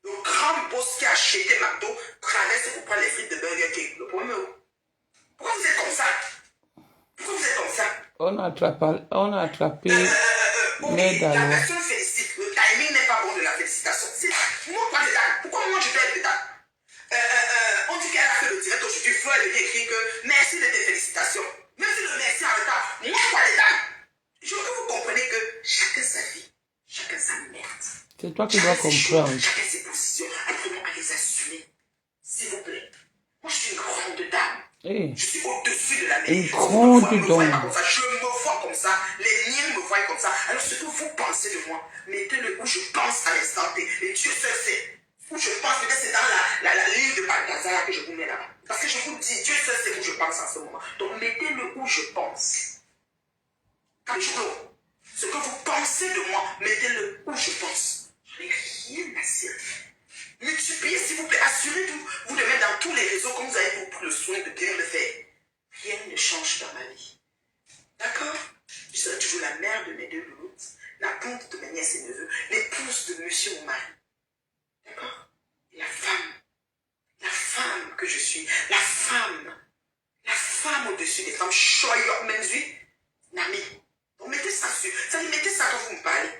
Le grand boss qui a acheté McDo traverse pour prendre les frites de Burger King. Le problème est où? Pourquoi vous êtes comme ça? Pourquoi vous êtes comme ça? On a attrapé les La Danois. personne félicite. Le timing n'est pas bon de la félicitation. Moi, pas de date. Pourquoi moi je dois être de date? On dit qu'elle a fait le direct aujourd'hui. Flo, elle vient écrire que merci de tes félicitations. Même si le merci en retard, moi, pas de date. Je veux que vous compreniez que chacun sa vie, chacun sa merde. C'est toi qui dois comprendre. Chacun ses positions. Apprenons à les assumer. S'il vous plaît. Moi, je suis une grande dame. Hey. Je suis au-dessus de la mêlée. Une grande dame. Je me vois comme ça. Les miens me voient comme ça. Alors, ce que vous pensez de moi, mettez-le où je pense à l'instant T. Et Dieu seul sait. Où je pense, peut-être c'est dans la ligne de Balthazar que je vous mets là-bas. Parce que je vous dis, Dieu seul sait où je pense en ce moment. Donc, mettez-le où je pense. Toujours. Ce que vous pensez de moi, mettez-le où je pense. Je n'ai rien à cirer. Multipliez, s'il vous plaît. Assurez-vous de mettre dans tous les réseaux comme vous avez pris le soin de bien le faire. Rien ne change dans ma vie. D'accord? Je serai toujours la mère de mes deux louloutes, la ponte de mes nièces et neveux, l'épouse de monsieur mon mari. D'accord? Et la femme que je suis, la femme au-dessus des femmes, Shoyok Menzui, Nami. Donc mettez ça sur. Ça dit, mettez ça quand vous me parlez.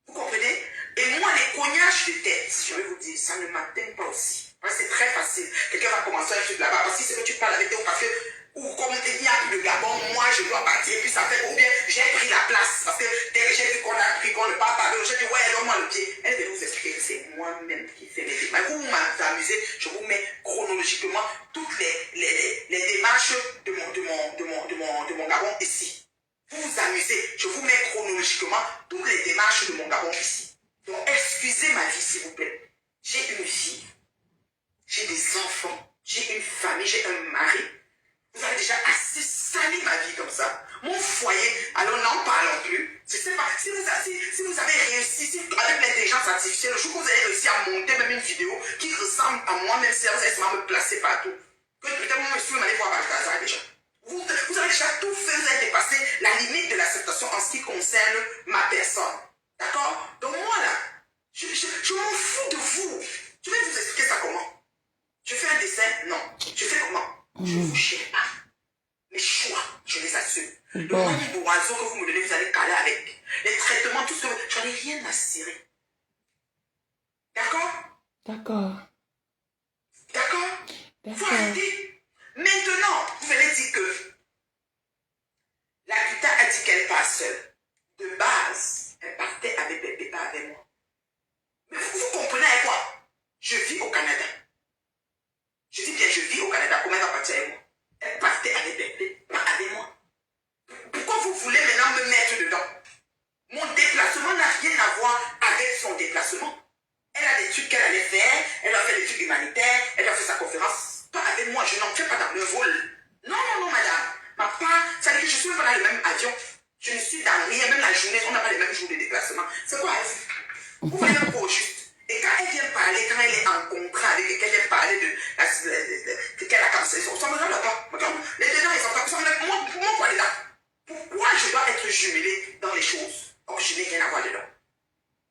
Vous comprenez? Et moi, les cognages de tête, je vais vous dire, ça ne m'atteint pas aussi. Parce que c'est très facile. Quelqu'un va commencer un truc là-bas. Parce que c'est que tu parles avec eux parce que, ou comme il n'y a plus de Gabon, moi je dois partir. Puis ça fait combien j'ai pris la place. Parce que dès que j'ai vu qu'on a pris, qu'on ne parle pas, j'ai dit, ouais, donne-moi le pied. Elle va vous expliquer que c'est moi-même qui fais les démarches. Vous m'amusez, je vous mets chronologiquement toutes les démarches de mon Gabon ici. Vous vous amusez, je vous mets chronologiquement toutes les démarches de mon Gabon ici. Donc, excusez ma vie, s'il vous plaît. J'ai une vie, j'ai des enfants, j'ai une famille, j'ai un mari. Vous avez déjà assez sali ma vie comme ça. Mon foyer, alors n'en parlons plus. Je ne sais pas, si vous avez réussi, avec l'intelligence artificielle, le jour que vous avez réussi à monter même une vidéo qui ressemble à moi, même si vous allez seulement me placer partout. Que peut-être moi, je suis allé voir Balthazar déjà. Vous avez déjà tout fait, vous avez dépassé la limite de l'acceptation en ce qui concerne ma personne. D'accord? Donc moi là, je m'en fous de vous. Je vais vous expliquer ça comment. Je fais un dessin? Non. Je fais comment? Je ne vous cherche pas. Mes choix, je les assume. Le nombre d'oiseaux que vous me donnez, vous allez caler avec. Les traitements, tout ce que... J'en ai rien à cirer. D'accord? D'accord. D'accord? Vous arrêtez. Maintenant, vous venez dire que la Tita a dit qu'elle part seule. De base, elle partait avec Bébé, pas avec moi. Mais vous comprenez avec quoi? Je vis au Canada. Je dis bien, je vis au Canada. Comment elle va partir avec moi? Elle partait avec Bébé, pas avec moi. Pourquoi vous voulez maintenant me mettre dedans? Mon déplacement n'a rien à voir avec son déplacement. Elle a des trucs qu'elle allait faire, elle a fait des trucs humanitaires, elle a fait sa conférence. Pas avec moi, je n'en fais pas dans le vol. Non, madame. Ma part, ça veut dire que je suis même pas dans le même avion. Je ne suis dans rien, même la journée, on n'a pas les mêmes jours de déplacement. C'est quoi elle? Vous voyez un peu juste. Et quand elle vient parler, quand elle est en contrat avec elle, qu'elle vient parler de qu'elle a cancellé, ça me regarde pas. Les dedans, ils sont pas. Moi, quoi dedans? Pourquoi je dois être jumelé dans les choses? Or, je n'ai rien à voir dedans.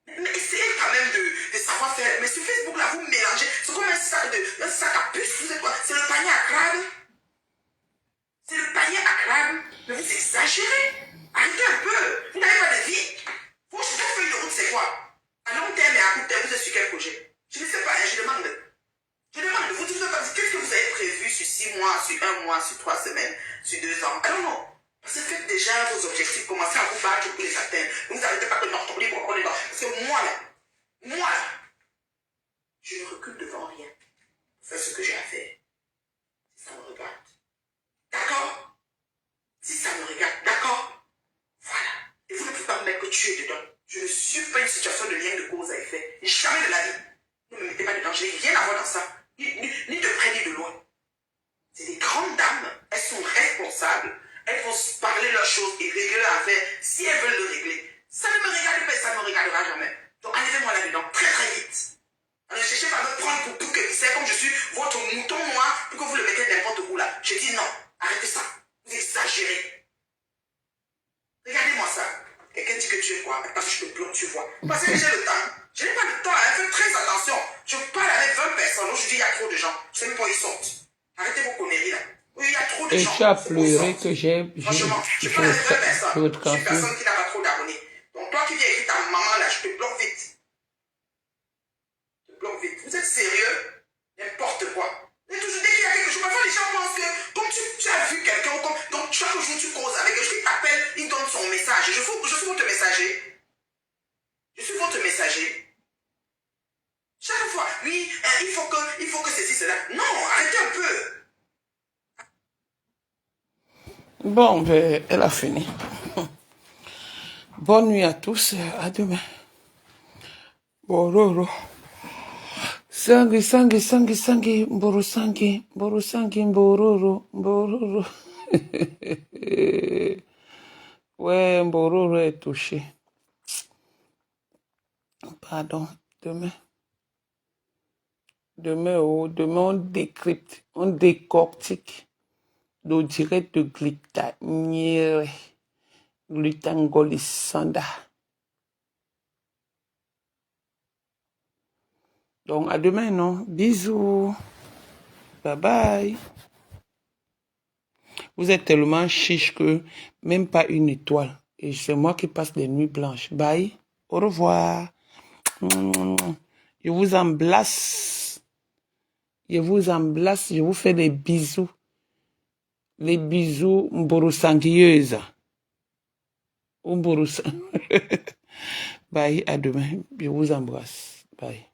Mais essayez quand même de savoir faire. Mais sur Facebook, là, vous mélangez. C'est comme un sac à puce. Vous êtes quoi? C'est le panier à crabe. C'est le panier à crabe. Mais vous exagérez. Arrêtez un peu. Vous n'avez pas de vie. Vos feuilles de route, c'est quoi? À long terme et à court terme, vous êtes sur quel projet? Je ne sais pas, je demande. 6 mois, sur 1 mois, sur 3 semaines, sur 2 ans. Ah non. Parce que faites déjà vos objectifs, commencez à vous battre pour les atteindre. Vous n'arrêtez pas que non, on est bon. Parce que moi là, je ne recule devant rien. Fais ce que j'ai à faire. Si ça me regarde. D'accord? Si ça me regarde, d'accord? Voilà. Et vous ne pouvez pas me mettre que tu es dedans. Je ne suis pas une situation de lien de cause à effet. Jamais de la vie. Ne me mettez pas dedans. Je n'ai rien à voir dans ça. Ni de près ni de loin. C'est des grandes dames. Elles sont responsables. Elles vont se parler leurs choses et régler leur affaire si elles veulent le régler. Ça ne me regarde pas et ça ne me regardera jamais. Donc enlevez-moi là-dedans très très vite. Ne cherchez pas à me prendre pour tout que c'est comme je suis votre mouton noir pour que vous le mettez n'importe où là. Je dis non. Arrêtez ça. Vous exagérez. Regardez-moi ça. Quelqu'un dit que tu es quoi? Parce que je te bloque, tu vois. Parce que j'ai le temps. Je n'ai pas le temps. Faites très attention. Je parle avec 20 personnes. Donc je dis il y a trop de gens. Je ne sais même pas où ils sont. Arrêtez vos conneries là. Oui, il y a trop de Et gens. tu as pleuré que Franchement, je parle avec 20 personnes. Je suis une transmis. personne qui n'a pas trop d'abonnés. Donc toi qui viens écrire ta maman là, je te bloque vite. Je te bloque vite. Vous êtes sérieux? N'importe quoi. Mais toujours dès qu'il y a quelque chose, parfois les gens pensent que comme tu as vu quelqu'un, donc chaque jour tu causes avec quelqu'un, il t'appelle, il donne son message. Je suis votre messager. Je suis votre messager. Chaque fois, oui, il faut que ceci, cela. Non, arrêtez un peu. Bon, ben, elle a fini. Bonne nuit à tous. À demain. Bororo. Sangi, mboro sangi, bororo. Ouais, Bororo est touché. Pardon, demain. Demain, on décrypte, on décortique le direct de glutangolisanda. Donc, à demain, non? Bisous. Bye bye. Vous êtes tellement chiche que même pas une étoile. Et c'est moi qui passe des nuits blanches. Bye. Au revoir. Je vous embrasse. Je vous fais des bisous. Les bisous mborosanguilleuses. Bye, à demain. Je vous embrasse. Bye.